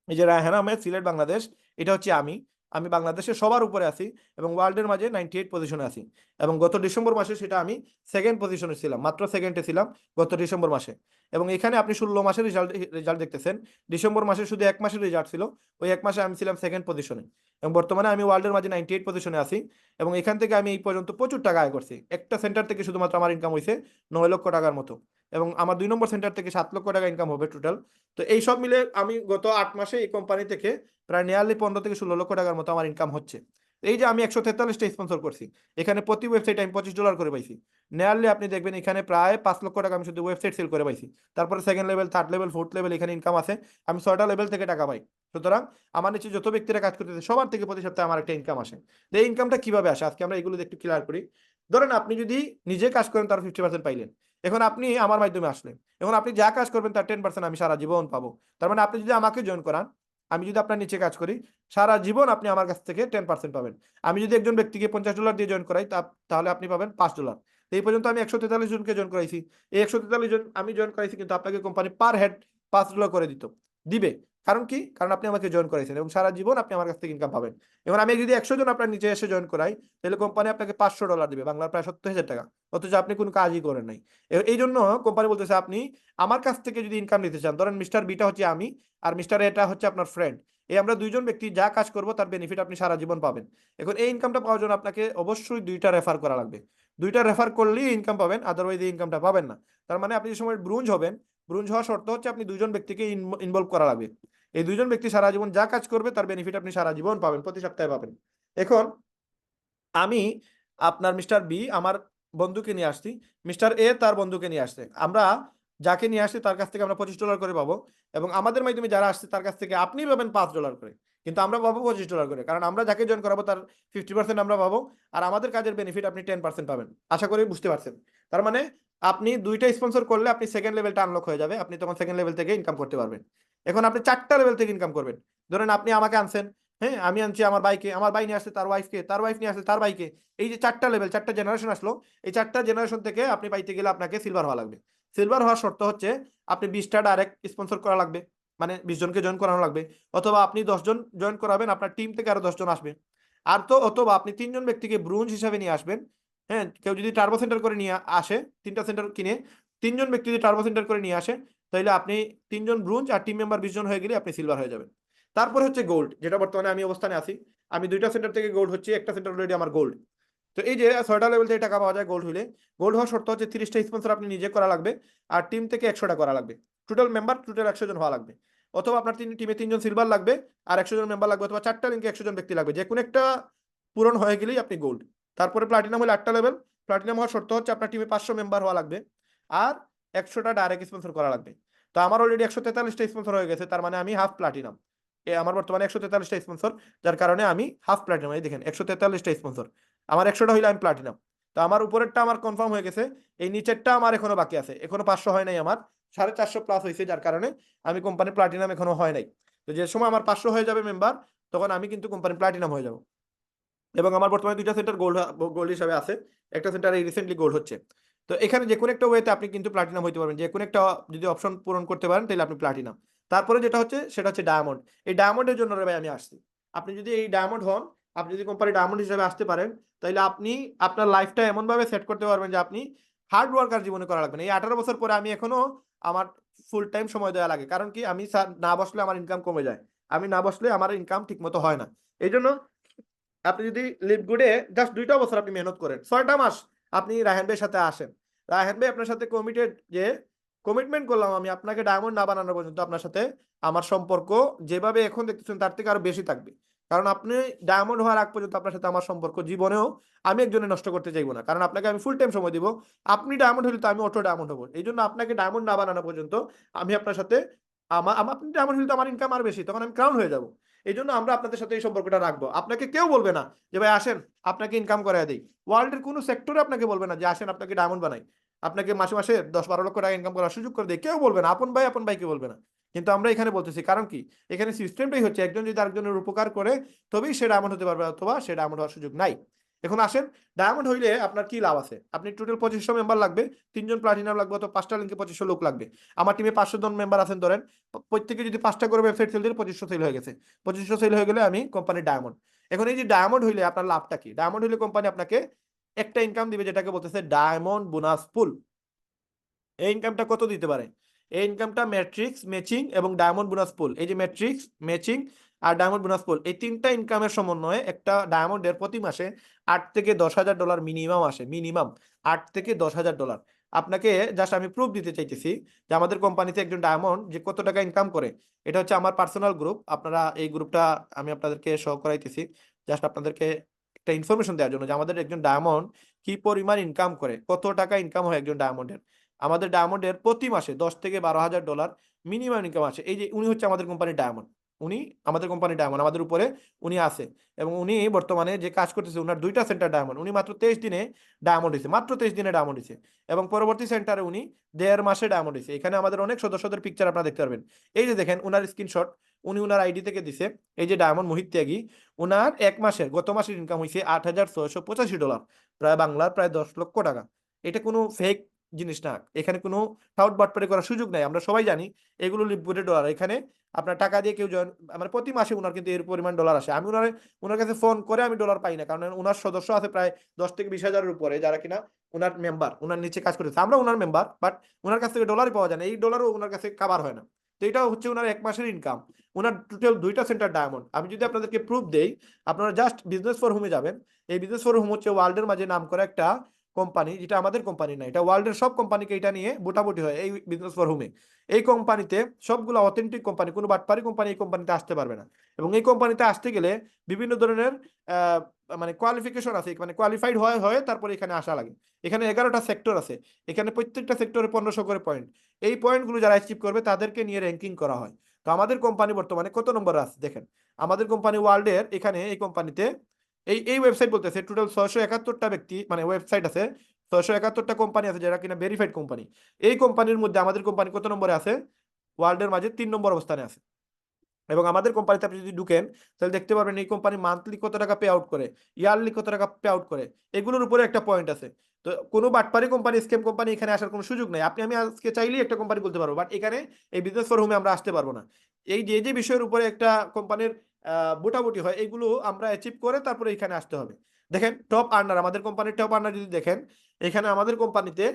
এই যে রায়হান আহমেদ, সিলেট বাংলাদেশ, এটা হচ্ছে আমি। আমি বাংলাদেশের সবার উপরে আছি এবং ওয়ার্ল্ডের মাঝে 98 পজিশনে আছি। এবং গত ডিসেম্বর মাসে সেটা আমি সেকেন্ড পজিশনে ছিলাম, মাত্র সেকেন্ডে ছিলাম গত ডিসেম্বর মাসে। এবং এখানে আপনি 16 মাসের রেজাল্ট দেখতেছেন। ডিসেম্বর মাসে শুধু এক মাসের রেজাল্ট ছিল, ওই এক মাসে আমি ছিলাম সেকেন্ড পজিশনে। এবং বর্তমানে আমি ওয়ার্ল্ডের মাঝে 98 পজিশনে আছি। এবং এখান থেকে আমি এই পর্যন্ত প্রচুর টাকা আয় করছি। একটা সেন্টার থেকে শুধুমাত্র আমার ইনকাম হয়েছে 9 লক্ষ টাকার মতো, এবং আমার 2 নম্বর সেন্টার থেকে 7 লক্ষ টাকা ইনকাম হবে টোটাল। তো এই সব মিলে আমি গত 8 মাসে এই কোম্পানি থেকে প্রায় নিয়ারলি 15 থেকে 16 লক্ষ টাকার মতো আমার ইনকাম হচ্ছে। এই যে আমি 143টা স্পন্সর করছি, এখানে প্রতি ওয়েবসাইটে আমি $25 করে পাইছি। নিয়ারলি আপনি দেখবেন এখানে প্রায় 5 লক্ষ টাকা আমি শুধু ওয়েবসাইট সেল করে পাইছি। তারপরে second level, third level, fourth level এখানে ইনকাম আছে। আমি 6টা লেভেল থেকে টাকা পাই। সুতরাং আমার নিচে যত ব্যক্তিরা কাজ করতেছে সবার থেকে প্রতি সপ্তাহে আমার একটা ইনকাম আসে। তো এই ইনকামটা কিভাবে আসে আজকে আমরা এগুলো একটু ক্লিয়ার করি। ধরেন আপনি যদি নিজে কাজ করেন তার 50% পাইলেন। এখন আপনি আমার মাধ্যমে আসলেন, এখন আপনি যা কাজ করবেন তার 10% আমি সারা জীবন পাবো। তার মানে আপনি যদি আমাকে জয়েন করান, আমি যদি আপনার নিচে কাজ করি, সারা জীবন আপনি আমার কাছ থেকে 10% পাবেন। আমি যদি একজন ব্যক্তিকে $50 দিয়ে জয়েন করাই, তাহলে আপনি পাবেন $5। এই পর্যন্ত আমি 143 জনকে জয়েন করাইছি। এই 143 জন আমি জয়েন করাইছি, কিন্তু আপনাকে কোম্পানি পার হেড $5 করে দিবে। কারণ কি? কারণ আপনি আমাকে জয়েন করাইছেন এবং সারা জীবন আপনি আমার কাছ থেকে ইনকাম পাবেন। এবং আমি যদি 100 জন আপনার নিচে এসে জয়েন করাই, তাহলে কোম্পানি আপনাকে $500 দিবে, বাংলার প্রায় 70,000 টাকা। অথচ আপনি কোনো কাজই করেন নাই। এই জন্য কোম্পানি বলতেছে আপনি আমার কাছ থেকে যদি ইনকাম নিতে চান, ধরেন মিস্টার বিটা হচ্ছে আমি, আর মিস্টার এটা হচ্ছে আপনার ফ্রেন্ড, এই আমরা দুইজন ব্যক্তি যা কাজ করব তার বেনিফিট আপনি সারা জীবন পাবেন। এখন এই ইনকামটা পাওয়ার জন্য আপনাকে অবশ্যই 2টা রেফার করা লাগবে। 2টা রেফার করলেই ইনকাম পাবেন, আদারওয়াইজ এই ইনকামটা পাবেন না। তার মানে আপনি যে সময় ব্রোঞ্জ হবেন, ব্রোঞ্জ হওয়ার শর্ত হচ্ছে আপনি 2জন ব্যক্তিকে ইনভলভ করা লাগবে। এই 2জন ব্যক্তি সারা জীবন যা কাজ করবে তার বেনিফিট আপনি সারা জীবন পাবেন, প্রতি সপ্তাহে পাবেন। এখন আমি আপনার মিস্টার বি আমার বন্ধুকে নিয়ে আসছি, মিস্টার এ তার বন্ধুকে নিয়ে আসছে, আমরা যাকে নিয়ে আসছি তার কাছ থেকে আমরা $25 করে পাবো, এবং আমাদের মাধ্যমে যারা আসছে তার কাছ থেকে আপনি পাবেন $5 করে, কিন্তু আমরা পাবো $25 করে, কারণ আমরা যাকে জয়েন করাবো তার 50% আমরা পাবো, আর আমাদের কাজের বেনিফিট আপনি 10% পাবেন। আশা করি বুঝতে পারছেন। তার মানে আপনি 2টা স্পন্সর করলে আপনি সেকেন্ড লেভেলটা আনলক হয়ে যাবে, আপনি তখন সেকেন্ড লেভেল থেকে ইনকাম করতে পারবেন। এখন আপনি 4টা লেভেল থেকে ইনকাম করবেন। ধরেন আপনি আমাকে আনছেন, হ্যাঁ আমি আনছি আমার বাইকে, আমার ভাই নিয়ে আসছে তার ওয়াইফকে, তার ওয়াইফ নিয়ে আসছে তার বাইকে। এই যে 4টা লেভেল, 4টা জেনারেশন আসলো, এই 4টা জেনারেশন থেকে আপনি পাইতে গেলে আপনাকে সিলভার হওয়া লাগবে। সিলভার হওয়ার শর্ত হচ্ছে আপনি 20টা ডাইরেক্ট স্পন্সর করা লাগবে, মানে 20 জনকে জয়েন করানো লাগবে, অথবা আপনি 10 জন জয়েন করাবেন, আপনার টিম থেকে আরো 10 জন আসবে। আর তো অথবা আপনি 3 জন ব্যক্তিকে ব্রোঞ্জ হিসাবে নিয়ে আসবেন। হ্যাঁ, কেউ যদি টার্বো সেন্টার করে নিয়ে আসে, 3টা সেন্টার কিনে 3 জন ব্যক্তি যদি টার্বো সেন্টার করে নিয়ে আসে, তাহলে আপনি 3 জন ব্রোঞ্জ আর টিম মেম্বার 20 জন হয়ে গেলে আপনি সিলভার হয়ে যাবেন। তারপরে হচ্ছে গোল্ড, যেটা বর্তমানে আমি অবস্থানে আছি। আমি 2টা সেন্টার থেকে গোল্ড হচ্ছে, একটা সেন্টার অলরেডি আমার গোল্ড। তো এই যে 6টা লেভেল থেকে টাকা পাওয়া যায় গোল্ড হইলে, গোল্ড হওয়ার শর্ত হচ্ছে 30টা স্পন্সর আপনি নিজে করা লাগবে, আর টিম থেকে 100টা করা লাগবে। টোটাল মেম্বার টোটাল 100 জন হওয়া লাগবে। অথবা আপনার টিমে 3জন সিলভার লাগবে, আর 100 জন মেম্বার লাগবে, অথবা 4টা লিঙ্কে 100 জন ব্যক্তি লাগবে। যে কোনো একটা পূরণ হয়ে গেলেই আপনি গোল্ড। তারপরে প্লাটিনাম হলে 8টা লেভেল। প্লাটিনাম হওয়ার শর্ত হচ্ছে আপনার টিমে 500 মেম্বার হওয়া লাগবে, আর 100টা ডাইরেক্ট স্পন্সর করা লাগবে। তো আমার অলরেডি 143টা স্পন্সর হয়ে গেছে, তার মানে আমি হাফ প্লাটিনাম। আমার বর্তমানে 143টা স্পন্সর, যার কারণে আমি হাফ প্লাটিনাম। এই দেখেন 143টা স্পন্সর, আমার 100টা হইলে আমি প্লাটিনাম। তো আমার উপরেরটা আমার কনফার্ম হয়ে গেছে, এই নিচেরটা আমার এখনো বাকি আছে, এখনো 500 হয় নাই, আমার 450 প্লাস হয়েছে, যার কারণে আমি কোম্পানি প্লাটিনাম এখনো হয় নাই। তো যে সময় আমার 500 হয়ে যাবে মেম্বার, তখন আমি কিন্তু কোম্পানি প্লাটিনাম হয়ে যাব। এবং আমার বর্তমানে 2টা সেন্টার গোল্ড গোল্ড হিসাবে আছে, একটা সেন্টার রিসেন্টলি গোল্ড হচ্ছে। তো এখানে যে কোনো একটা ওয়েতে আপনি কিন্তু প্লাটিনাম হইতে পারবেন, যে কোনো একটা যদি অপশন পূরণ করতে পারেন তাহলে আপনি প্লাটিনাম। তারপরে যেটা হচ্ছে সেটা হচ্ছে ডায়মন্ড। এই ডায়মন্ডের জন্য রে ভাই আমি আসছি। আপনি যদি এই ডায়মন্ড হন, আপনি যদি কোম্পানি ডায়মন্ড হিসেবে আসতে পারেন, তাহলে আপনি আপনার লাইফটা এমনভাবে সেট করতে পারবেন যে আপনি হার্ড ওয়ার্কার জীবনে করা লাগবে না। এই 18 বছর পরে আমি এখনো আমার ফুল টাইম সময় দেওয়া লাগে, কারণ কি আমি না বসলে আমার ইনকাম কমে যায়, আমি না বসলে আমার ইনকাম ঠিক মতো হয় না। এই জন্য আপনি যদি লিভগুডে জাস্ট 2টা বছর আপনি মেহনত করেন, 6টা মাস আপনি রায়হান ভাইয়ের সাথে আসেন, রায়হান ভাই আপনার সাথে কমিটেড, যে কমিটমেন্ট করলাম আমি আপনাকে ডায়মন্ড না বানানো পর্যন্ত আপনার সাথে আমার সম্পর্ক যেভাবে এখন দেখতেছেন তার থেকে আরো বেশি থাকবে। কারণ আপনি ডায়মন্ড হওয়ার আগ পর্যন্ত আপনার সাথে আমার সম্পর্ক জীবনেও আমি একজনে নষ্ট করতে চাইবো না, কারণ আপনাকে আমি ফুল টাইম সময় দিব। আপনি ডায়মন্ড হলে তো আমি অটো ডায়মন্ড হবো, এই জন্য আপনাকে ডায়মন্ড না বানানো পর্যন্ত আমি আপনার সাথে আপনি ডায়মন্ড হলে তো আমার ইনকাম আর বেশি, তখন আমি ক্রাউন হয়ে যাবো। এই জন্য আমরা আপনাদের সাথে এই সম্পর্কটা রাখবো। আপনাকে কেউ বলবে না যে ভাই আসেন আপনাকে ইনকাম করাই দিই, ওয়ার্ল্ডের কোনো সেক্টরে আপনাকে বলবে না যে আসেন আপনাকে ডায়মন্ড বানাই, আপনাকে মাসে মাসে 10-12 লক্ষ টাকা ইনকাম করার সুযোগ করে দেয়, কেউ বলবে না। আপন ভাইকে বলবে না। কিন্তু আমরা এখানে বলতেছি, কারণ কি এখানে সিস্টেমটাই হচ্ছে একজন যদি আরেকজনের উপকার করে তবেই সে ডায়মন্ড হতে পারবে, অথবা সে ডায়মন্ড হওয়ার সুযোগ নাই। এখন আসেন, ডায়মন্ড হইলে আপনার কি লাভ আছে? আপনি টোটাল 2500 মেম্বার লাগবে, 3জন প্লাটিনাম লাগবে, অথবা 5টা লিঙ্কে 2500 লোক লাগবে। আমার টিমে 500 জন মেম্বার আছেন ধরেন, প্রত্যেকে যদি 5টা করে ওয়েবসাইট সেল দিলে 2500 সেল হয়ে গেছে। 2500 সেল হয়ে গেলে আমি কোম্পানির ডায়মন্ড। এখন এই যে ডায়মন্ড হইলে আপনার লাভটা কি? ডায়মন্ড হইলে কোম্পানি আপনাকে একটা ইনকাম দিবে, যেটাকে বলতেছে ডায়মন্ড বোনাস পুল। এই ইনকামটা কত দিতে পারে? এই ইনকামটা ম্যাট্রিক্স, ম্যাচিং এবং ডায়মন্ড বোনাস পুল, এই যে ম্যাট্রিক্স, ম্যাচিং আর ডায়মন্ড বোনাস পুল, এই 3টা ইনকামের সমন্বয়ে একটা ডায়মন্ডের প্রতি মাসে $8 থেকে $10,000 মিনিমাম আসে। মিনিমাম $8 থেকে $10,000। আপনাকে জাস্ট আমি প্রুফ দিতে চাইতেছি যে আমাদের কোম্পানিতে একজন ডায়মন্ড যে কত টাকা ইনকাম করে। এটা হচ্ছে আমার পার্সোনাল গ্রুপ, আপনারা এই গ্রুপটা আমি আপনাদেরকে শো করাইতেছি, জাস্ট আপনাদেরকে একটা ইনফরমেশন দেওয়ার জন্য যে আমাদের একজন ডায়মন্ড কি পরিমাণ ইনকাম করে, কত টাকা ইনকাম হয় একজন ডায়মন্ডের। আমাদের ডায়মন্ডের প্রতি মাসে $10 থেকে $12,000 মিনিমাম ইনকাম আছে। এই যে উনি হচ্ছে আমাদের কোম্পানির ডায়মন্ড, উনি আমাদের কোম্পানির ডায়মন্ড, আমাদের উপরে উনি আছে। এবং উনি বর্তমানে যে কাজ করতেছে, উনার 2টা সেন্টার ডায়মন্ড, উনি মাত্র 23 দিনে ডায়মন্ড হয়েছে, মাত্র 23 দিনে ডায়মন্ড হয়েছে। এবং পরবর্তী সেন্টারে উনি 1.5 মাসে ডায়মন্ড হয়েছে। এখানে আমাদের অনেক সদস্যদের পিকচার আপনারা দেখতে পারবেন। এই যে দেখেন উনার স্ক্রিনশট, উনি উনার আইডি থেকে দিছে। এই যে ডায়মন্ড মোহিত ত্যাগী, উনার গত মাসের ইনকাম হয়েছে $8,685, প্রায় বাংলার প্রায় 10 লক্ষ টাকা। এটা কোনো ফেক জিনিস না, এখানে কোনো টাউট বাটপারি করার সুযোগ নাই। আমরা সবাই জানি এগুলো লিপগুডেড ডলার। এখানে আপনার টাকা দিয়ে কেউ জয়েন, মানে প্রতি মাসে উনার কিন্তু এর পরিমাণ ডলার আসে। আমি উনার কাছে ফোন করে আমি ডলার পাই না, কারণ উনার সদস্য আছে প্রায় 10 থেকে 20 হাজারের উপরে, যারা কিনা উনার মেম্বার, উনার নিচে কাজ করতেছে। আমরা উনার মেম্বার, বাট উনার কাছ থেকে ডলারই পাওয়া যায় না, এই ডলারও উনার কাছে কাভার হয় না। তো এটাও হচ্ছে উনার 1 মাসের ইনকাম। উনার টোটাল 2টা সেন্টার ডায়মন্ড। আমি যদি আপনাদেরকে প্রুফ দেই, আপনারা জাস্ট বিজনেস ফর হোমে যাবেন। এই বিজনেস ফর হোম হচ্ছে ওয়ার্ল্ডের মাঝে নাম করা একটা কোম্পানি, যেটা আমাদের কোম্পানি না, এটা ওয়ার্ল্ডের সব কোম্পানিকে এটা নিয়ে মোটামুটি হয়। এই বিজনেস ফর হোমে, এই কোম্পানিতে সবগুলো অথেন্টিক কোম্পানি, কোনো বাটপারি কোম্পানি এই কোম্পানিতে আসতে পারবে না। এবং এই কোম্পানিতে আসতে গেলে বিভিন্ন ধরনের মানে কোয়ালিফিকেশন আছে, মানে কোয়ালিফাইড হয়ে হয়ে তারপরে এখানে আসা লাগে। এখানে 11টা সেক্টর আছে, এখানে প্রত্যেকটা সেক্টরে 1500 করে পয়েন্ট। এই পয়েন্টগুলো যারা অ্যাচিভ করবে তাদেরকে নিয়ে র্যাঙ্কিং করা হয়। তো আমাদের কোম্পানি বর্তমানে কত নম্বর আছে দেখেন। আমাদের কোম্পানি ওয়ার্ল্ডের, এখানে এই কোম্পানিতে এই ওয়েবসাইট বলতেছে টোটাল 671টা ব্যক্তি, মানে ওয়েবসাইট আছে, 671টা কোম্পানি আছে যারা কিনা ভেরিফাইড কোম্পানি। এই কোম্পানির মধ্যে আমাদের কোম্পানি কত নম্বরে আছে? ওয়ার্ল্ডের মাঝে 3 নম্বর অবস্থানে আছে। এবং আমাদের কোম্পানিতে আপনি যদি ঢুকেন তাহলে দেখতে পারবেন এই কোম্পানি মান্থলি কত টাকা পে আউট করে, ইয়ারলি কত টাকা পে আউট করে, এগুলোর উপরে একটা পয়েন্ট আছে। তো কোনো বাটপারি কোম্পানি, স্ক্যাম কোম্পানি এখানে আসার কোনো সুযোগ নেই। আমি আজকে চাইলেই একটা কোম্পানি বলতে পারবো, বাট এখানে এই বিজনেস ফর হোমে আমরা আসতে পারবো না। এই যে বিষয়ের উপরে একটা কোম্পানির বুটাবুটি হয়, এগুলো আমরা অ্যাচিভ করে তারপরে এখানে আসতে হবে। দেখেন টপ আর্নার, আমাদের কোম্পানির টপ আর্নার যদি দেখেন, এখানে আমাদের কোম্পানিতে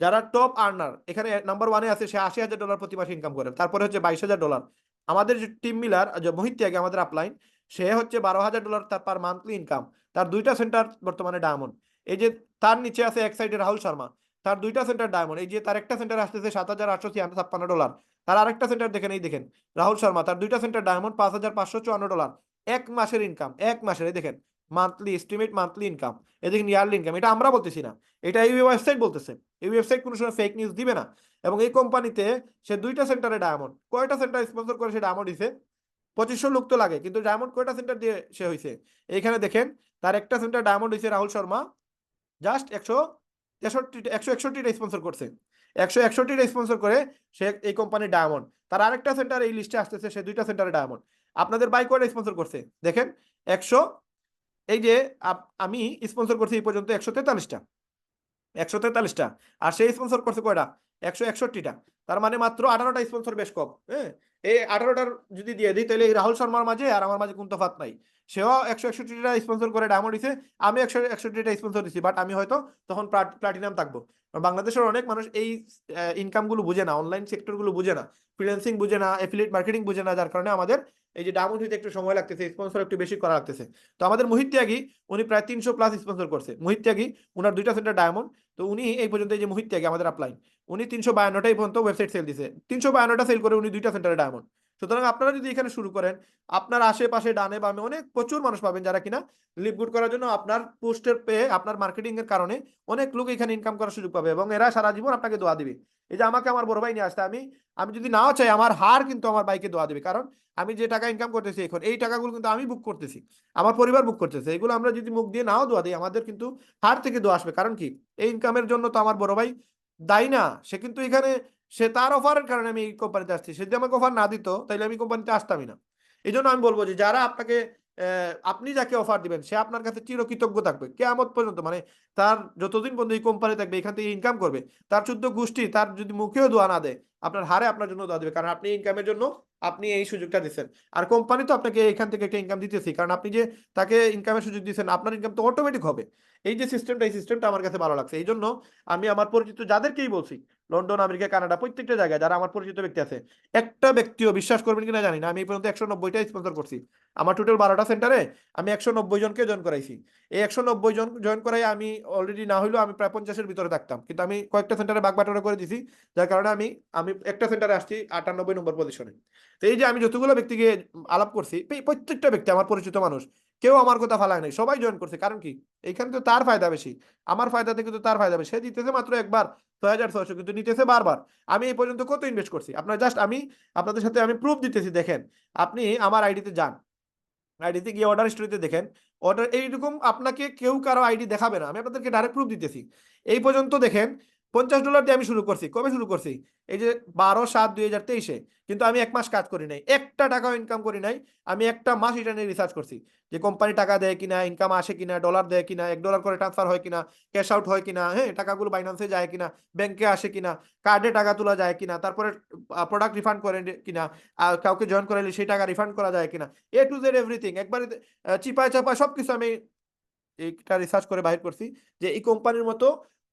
যারা টপ আর্নার, এখানে নাম্বার 1-এ আছে, সে $80,000 প্রতি মাসে ইনকাম করে। তারপরে হচ্ছে $22,000, আমাদের যে টিম মিলার মোহিত ত্যাগী আমাদের আপলাইন, সে হচ্ছে $12,000 তার পার মান্থলি ইনকাম। তার 2টা সেন্টার বর্তমানে ডায়মন্ড। এই যে তার নিচে আছে এক সাইডে রাহুল শর্মা, তার 2টা সেন্টার ডায়মন্ড। এই যে তার একটা সেন্টার আসতেছে $7,856। তার আরেকটা সেন্টার দেখেন, এই দেখেন রাহুল শর্মা, তার 2টা সেন্টার ডায়মন্ড, $5,554। এক মাসের ইনকাম, এক মাসের, এই দেখেন মান্থলি এস্টিমেট মান্থলি ইনকাম, এই দেখেন ইয়ারলি ইনকাম। এটা আমরা বলতেছি না, এটা এই ওয়েবসাইট বলতেছে। এই ওয়েবসাইট কোনো সময় ফেক নিউজ দিবে না। এবং এই কোম্পানিতে সে 2টা সেন্টারে ডায়মন্ড, কয়টা সেন্টার স্পন্সর করে সে ডায়মন্ড দিছে? 2500 লোক তো লাগে, কিন্তু ডায়মন্ড কয়টা সেন্টার দিয়ে সে হয়েছে? এইখানে দেখেন তার একটা সেন্টার ডায়মন্ড হয়েছে রাহুল শর্মা জাস্ট 161টা স্পন্সর করছে, 161টা স্পন্সর করে সে এই কোম্পানির ডায়মন্ড। তার আরেকটা সেন্টার এই লিস্টে আসতেছে, সে 2টা সেন্টারে ডায়মন্ড। আপনাদের বাই কয়টা স্পন্সর করছে দেখেন? 100, এই যে আমি স্পন্সর করছি এই পর্যন্ত 143টা, 143টা। আর সেই স্পন্সর করছে কয়টা? 161টা। তার মানে মাত্র 18টা স্পন্সর, বেশ কম। হ্যাঁ, এই 18টার যদি দিয়ে দিই তাহলে এই রাহুল শর্মার মাঝে আর আমার মাঝে কোন তফাৎ নাই। সেও 161টা স্পন্সর করে ডায়মন্ড দিছে, আমি 161টা স্পন্সর দিছি, বাট আমি হয়তো তখন প্লাটিনাম থাকবো। বাংলাদেশের অনেক মানুষ এই ইনকাম গুলো বুঝে না, অনলাইন সেক্টর গুলো বুঝে না, ফ্রিল্যান্সিং বুঝে না, এফিলিয়েট মার্কেটিং বুঝে না, যার কারণে আমাদের এই যে ডায়মন্ড হইতে একটু সময় লাগতেছে, স্পন্সর একটু বেশি করা লাগতেছে। তো আমাদের মোহিত ত্যাগী, উনি প্রায় 300+ স্পন্সর করছে। মোহিত ত্যাগী, উনার 2টা সেন্টার ডায়মন্ড। তো উনি এই পর্যন্ত, এই যে মোহিত ত্যাগী আমাদের আপলাইন, উনি 352টাই পর্যন্ত ওয়েবসাইট সেল দিছে, 352টা সেল করে উনি 2টা সেন্টারে ডায়মন্ড। সুতরাং আপনারা যদি এখানে শুরু করেন, আপনার আশেপাশে ডানে বামে অনেক প্রচুর মানুষ পাবেন যারা কিনা লিভ গুড করার জন্য আপনার পোস্টের পেয়ে, আপনার মার্কেটিং এর কারণে অনেক লোক এখানে ইনকাম করার সুযোগ পাবে, এবং এরা সারা জীবন আপনাকে দোয়া দিবে। এই যে আমাকে আমার বড় ভাই নিয়ে আসতে, আমি আমি যদি নাও চাই, আমার হার কিন্তু আমার বাইকে দোয়া দিবে, কারণ আমি যে টাকা ইনকাম করতেছি এখন, এই টাকাগুলো কিন্তু আমি বুক করতেছি, আমার পরিবার বুক করতেছে। এগুলো আমরা যদি মুখ দিয়ে নাও দোয়া দিই, আমাদের কিন্তু হার থেকে দোয়া আসবে। কারণ কি, এই ইনকামের জন্য তো আমার বড় ভাই দায়ী না। সে কিন্তু এখানে, সে তার অফারের কারণে আমি এই কোম্পানিতে আসছি। সে যদি আমাকে অফার না দিত তাহলে আমি কোম্পানিতে আসতামই না। এই জন্য আমি বলবো যে যারা আপনাকে, আপনি যাকে অফার দিবেন সে আপনার কাছে চিরকৃতজ্ঞ থাকবে কিয়ামত পর্যন্ত। মানে তার যতদিন পর্যন্ত এই কোম্পানি থাকবে, এখান থেকে ইনকাম করবে, তার 14 গোষ্ঠী তার যদি মুখেও দোয়া না দেয়, আপনার হারে আপনার জন্য দোয়া দেবে, কারণ আপনি ইনকামের জন্য আপনি এই সুযোগটা দিচ্ছেন। আর কোম্পানি তো আপনাকে এখান থেকে একটা ইনকাম দিতেছি, কারণ আপনি যে তাকে ইনকামের সুযোগ দিচ্ছেন, আপনার ইনকাম তো অটোমেটিক হবে। এই যে সিস্টেমটা, এই সিস্টেমটা আমার কাছে ভালো লাগছে। এই জন্য আমি আমার পরিচিত যাদেরকেই বলছি, লন্ডন, আমেরিকা, কানাডা, প্রত্যেকটা জায়গায় যারা আমার পরিচিত ব্যক্তি আছে, একটা ব্যক্তিও, বিশ্বাস করবেন কিনা জানি না, আমি এই পর্যন্ত 190টা স্পন্সর করছি। আমার টোটাল 12টা সেন্টারে আমি 190 জনকে জয়েন করাইছি। এই 190 জন জয়েন করাই আমি অলরেডি না হইলেও আমি প্রায় 50-এর ভিতরে থাকতাম, কিন্তু আমি কয়েকটা সেন্টারে ভাগ বাটোয়ারা করে দিছি, যার কারণে আমি আমি একটা সেন্টারে আসছি 98 নম্বর পজিশনে। তো এই যে আমি যতগুলো ব্যক্তিকে আলাপ করছি, প্রত্যেকটা ব্যক্তি আমার পরিচিত মানুষ, কেউ আমার কথা ফালায় নাই, সবাই জয়েন করছে। কারণ কি, এইখানে তো তার ফায়দা বেশি, আমার ফায়দা থেকে তো তার ফায়দা বেশি। সে দিতেছে মাত্র একবার 6,600, কিন্তু নিতেছে বারবার। আমি এই পর্যন্ত কত ইনভেস্ট করছি, আপনার জাস্ট আমি আপনাদের সাথে আমি প্রুফ দিতেছি। দেখেন, আপনি আমার আইডিতে যান, আইডিতে গিয়ে অর্ডার স্টোরিতে দেখেন, অর্ডার এইরকম আপনাকে কেউ কারো আইডি দেখাবে না, আমি আপনাদেরকে ডাইরেক্ট প্রুফ দিতেছি। এই পর্যন্ত দেখেন, $50 দিয়ে আমি শুরু করছি। কবে শুরু করছি? এই যে 12/7/2023-এ। কিন্তু আমি 1 মাস কাজ করি নাই, একটা টাকাও ইনকাম করি নাই। আমি একটা মাস এটা নিয়ে রিসার্চ করছি যে কোম্পানি টাকা দেয় কিনা, ইনকাম আসে কিনা, ডলার দেয় কিনা, $1 করে ট্রান্সফার হয় কিনা, ক্যাশ আউট হয় কিনা, হ্যাঁ, টাকাগুলো বাইন্যান্সে যায় কিনা, ব্যাংকে আসে কিনা, কার্ডে টাকা তোলা যায় কিনা, তারপরে প্রোডাক্ট রিফান্ড করেন কিনা, আর কাউকে জয়েন করাইলে সেই টাকা রিফান্ড করা যায় কিনা, A to Z এভরিথিং একবারে চিপায় চাপায় সবকিছু আমি এইটা রিসার্চ করে বাহির করছি যে এই কোম্পানির মতো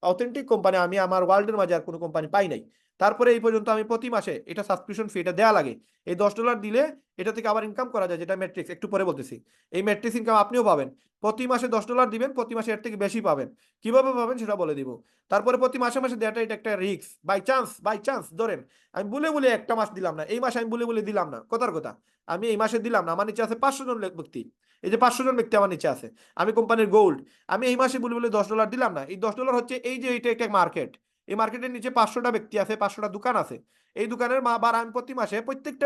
অথেন্টিক কোম্পানি আমি আমার ওয়ার্ল্ডের মাঝে আর কোনো কোম্পানি পাই নাই। তারপরে এই পর্যন্ত আমি প্রতি মাসে এটা সাবস্ক্রিপশন ফি এটা দেওয়া লাগে, এই $10 দিলে এটা থেকে আবার ইনকাম করা যায়, যেটা ম্যাট্রিক্স, একটু পরে বলতেছি। এই ম্যাট্রিক্স ইনকাম আপনিও পাবেন, প্রতি মাসে $10 দিবেন, প্রতি মাসে এর থেকে বেশি পাবেন। কিভাবে পাবেন সেটা বলে দিব। তারপরে প্রতি মাসে মাসে দেওয়াটা এটা একটা রিস্ক। বাই চান্স ধরেন আমি বলে বলে একটা মাস দিলাম না, এই মাসে আমি বলে বলে দিলাম না, কথার কথা আমি এই মাসে দিলাম না, আমার নিচে আছে 500 জন ব্যক্তি, এই যে 500 জন ব্যক্তি আমার নিচে আছে, আমি কোম্পানির গোল্ড, আমি এই মাসে বলে বলে $10 দিলাম না। এই $10 হচ্ছে এই যে এটা একটা মার্কেট, এই মার্কেটের নিচে 500টা ব্যক্তি আছে, 500টা দোকান আছে। এই দোকানের বার আমি প্রতি মাসে প্রত্যেকটা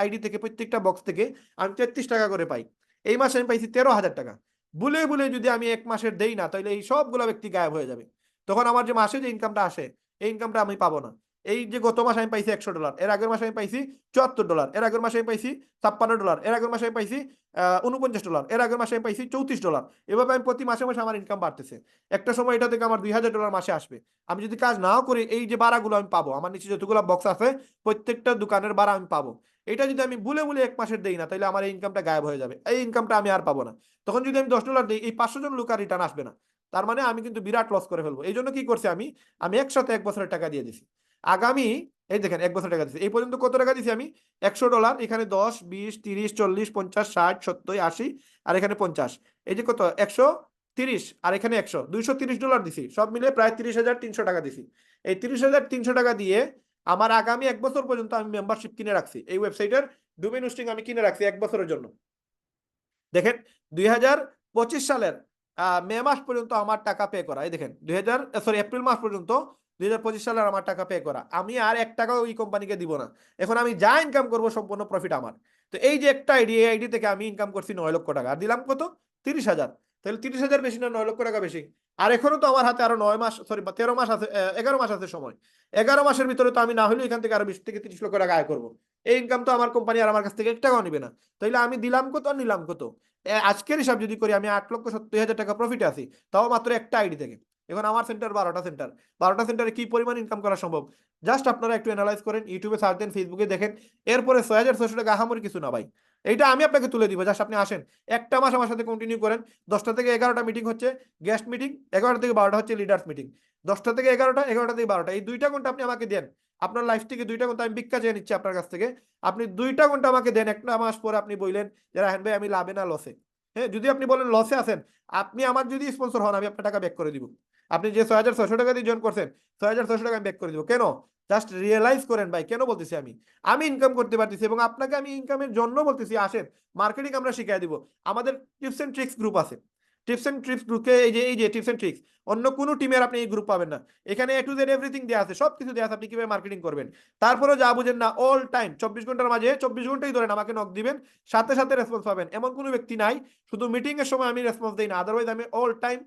আইডি থেকে, প্রত্যেকটা বক্স থেকে আমি 33 টাকা করে পাই। এই মাসে আমি পাইছি 13,000 টাকা। বলে বলে যদি আমি 1 মাসের দেই না, তাহলে এই সবগুলো ব্যক্তি গায়েব হয়ে যাবে। তখন আমার যে মাসে যে ইনকামটা আসে, এই ইনকামটা আমি পাবো না। এই যে গত মাসে আমি পাইছি $100, এর আগের মাসে আমি পাইছি $74, এর আগের মাসে আমি পাইছি $56, এর আগের মাসে আমি পাইছি $49, এর আগের মাসে আমি পাইছি $34। এভাবে আমি প্রতি মাসে মাসে আমার ইনকাম বাড়তেছে। একটা সময় এটা থেকে আমার $2,000 মাসে আসবে। আমি যদি কাজ নাও করি, এই যে ভাড়াগুলো আমি পাবো, আমার নিচে যতগুলো বক্স আছে প্রত্যেকটা দোকানের ভাড়া আমি পাবো। এটা যদি আমি বলে বলে 1 মাসের দেই না, তাহলে আমার এই ইনকামটা গায়েব হয়ে যাবে, এই ইনকামটা আমি আর পাবো না। তখন যদি আমি $10 দিই, এই 500 জন লোক আর রিটার্ন আসবে না। তার মানে আমি কিন্তু বিরাট লস করে ফেলবো। এই জন্য কি করছি আমি, আমি একসাথে 1 বছরের টাকা দিয়ে দিছি। আগামী এই দেখেন 1 বছর টাকা দিচ্ছি, এই পর্যন্ত কত টাকা দিছি আমি? $100, এখানে 10, 20, 30, 40, 50, 60, 70, 80, আর এখানে 50, এই যে কত 130, আর এখানে 100, $230 দিছি, সব মিলে প্রায় 30,300 টাকা দিছি। এই 30,300 টাকা দিয়ে আমার আগামী 1 বছর পর্যন্ত আমি মেম্বারশিপ কিনে রাখছি, এই ওয়েবসাইটের ডোমেইন হোস্টিং আমি কিনে রাখছি 1 বছরের জন্য। দেখেন 2025 সালের মে মাস পর্যন্ত আমার টাকা পে করা, এই দেখেন এপ্রিল মাস পর্যন্ত 2025 সালের আমার টাকা পে করা, আমি আর 1 টাকাও ওই কোম্পানিকে দিব না। এখন আমি যা ইনকাম করব সম্পূর্ণ প্রফিট আমার। তো এই যে একটা আইডি, এই আইডি থেকে আমি ইনকাম করছি 9 লক্ষ টাকা, আর দিলাম কত? 30,000। তাহলে 30,000 বেশি না 9 লক্ষ টাকা বেশি? আর এখনো তো আমার হাতে আরো 9 মাস, সরি 13 মাস আছে, 11 মাস আছে সময়। 11 মাসের ভিতরে তো আমি না হলেও এখান থেকে আরো 20 থেকে 30 লক্ষ টাকা আয় করবো। এই ইনকাম তো আমার কোম্পানি আর আমার কাছ থেকে 1 টাকাও নিবে না। তাইলে আমি দিলাম কত আর নিলাম কত? আজকের হিসাব যদি করি আমি 8,70,000 টাকা প্রফিটে আছি, তাও মাত্র একটা আইডি থেকে। এখন আমার সেন্টার 12টা সেন্টার, 12টা সেন্টারে কি পরিমাণ ইনকাম করা সম্ভব? জাস্ট আপনারা একটু অ্যানালাইজ করেন, ইউটিউবে সার্চ দেন, ফেসবুকে দেখেন। এরপরে 6,600 টাকা আহামরি কিছু না ভাই, এইটা আমি আপনাকে তুলে দিব। জাস্ট আপনি আসেন, একটা মাস আমার সাথে কন্টিনিউ করেন। 10টা থেকে 11টা মিটিং হচ্ছে গেস্ট মিটিং, 11টা থেকে 12টা হচ্ছে লিডার্স মিটিং। 10টা থেকে 11টা, 11টা থেকে 12টা, এই 2টা ঘন্টা আপনি আমাকে দেন। আপনার লাইফ থেকে 2টা ঘন্টা আমি ভিক্ষা চেয়ে নিচ্ছি আপনার কাছ থেকে। আপনি 2টা ঘন্টা আমাকে দেন, একটা মাস পরে আপনি বললেন যে রাহেন ভাই আমি লাভে না লসে। হ্যাঁ, যদি আপনি বলেন লসে আছেন, আপনি আমার যদি স্পন্সর হন আমি আপনার টাকা ব্যাক করে দিব। আপনি যে 6,600 টাকা দিয়ে জয়েন করছেন, 6,600 টাকা আমি ব্যাক করে দিব। কেন? জাস্ট রিয়েলাইজ করেন ভাই, কেন বলতেছি আমি? আমি ইনকাম করতে পারতেছি এবং আপনাকে আমি ইনকামের জন্য বলতেছি। আসেন, মার্কেটিং আমরা শিখিয়ে দিব। আমাদের টিপস এন্ড ট্রিক্স গ্রুপ আছে। টিপস এন্ড ট্রিক্স গ্রুপে এই যে টিপস এন্ড ট্রিক্স, অন্য কোনো টিমের আপনি এই গ্রুপ পাবেন না। এখানে এ টু জেড এভরিথিং দেওয়া আছে, সব কিছু দেওয়া আছে, আপনি কিভাবে মার্কেটিং করবেন। তারপরে যা বুঝেন না, অল টাইম 24 ঘন্টার মাঝে 24 ঘন্টাই ধরেন আমাকে নক দিবেন, সাথে সাথে রেসপন্স পাবেন। এমন কোনো ব্যক্তি নাই শুধু মিটিং এর সময় আমি রেসপন্স দিই না, আদারওয়াইজ আমি অল টাইম,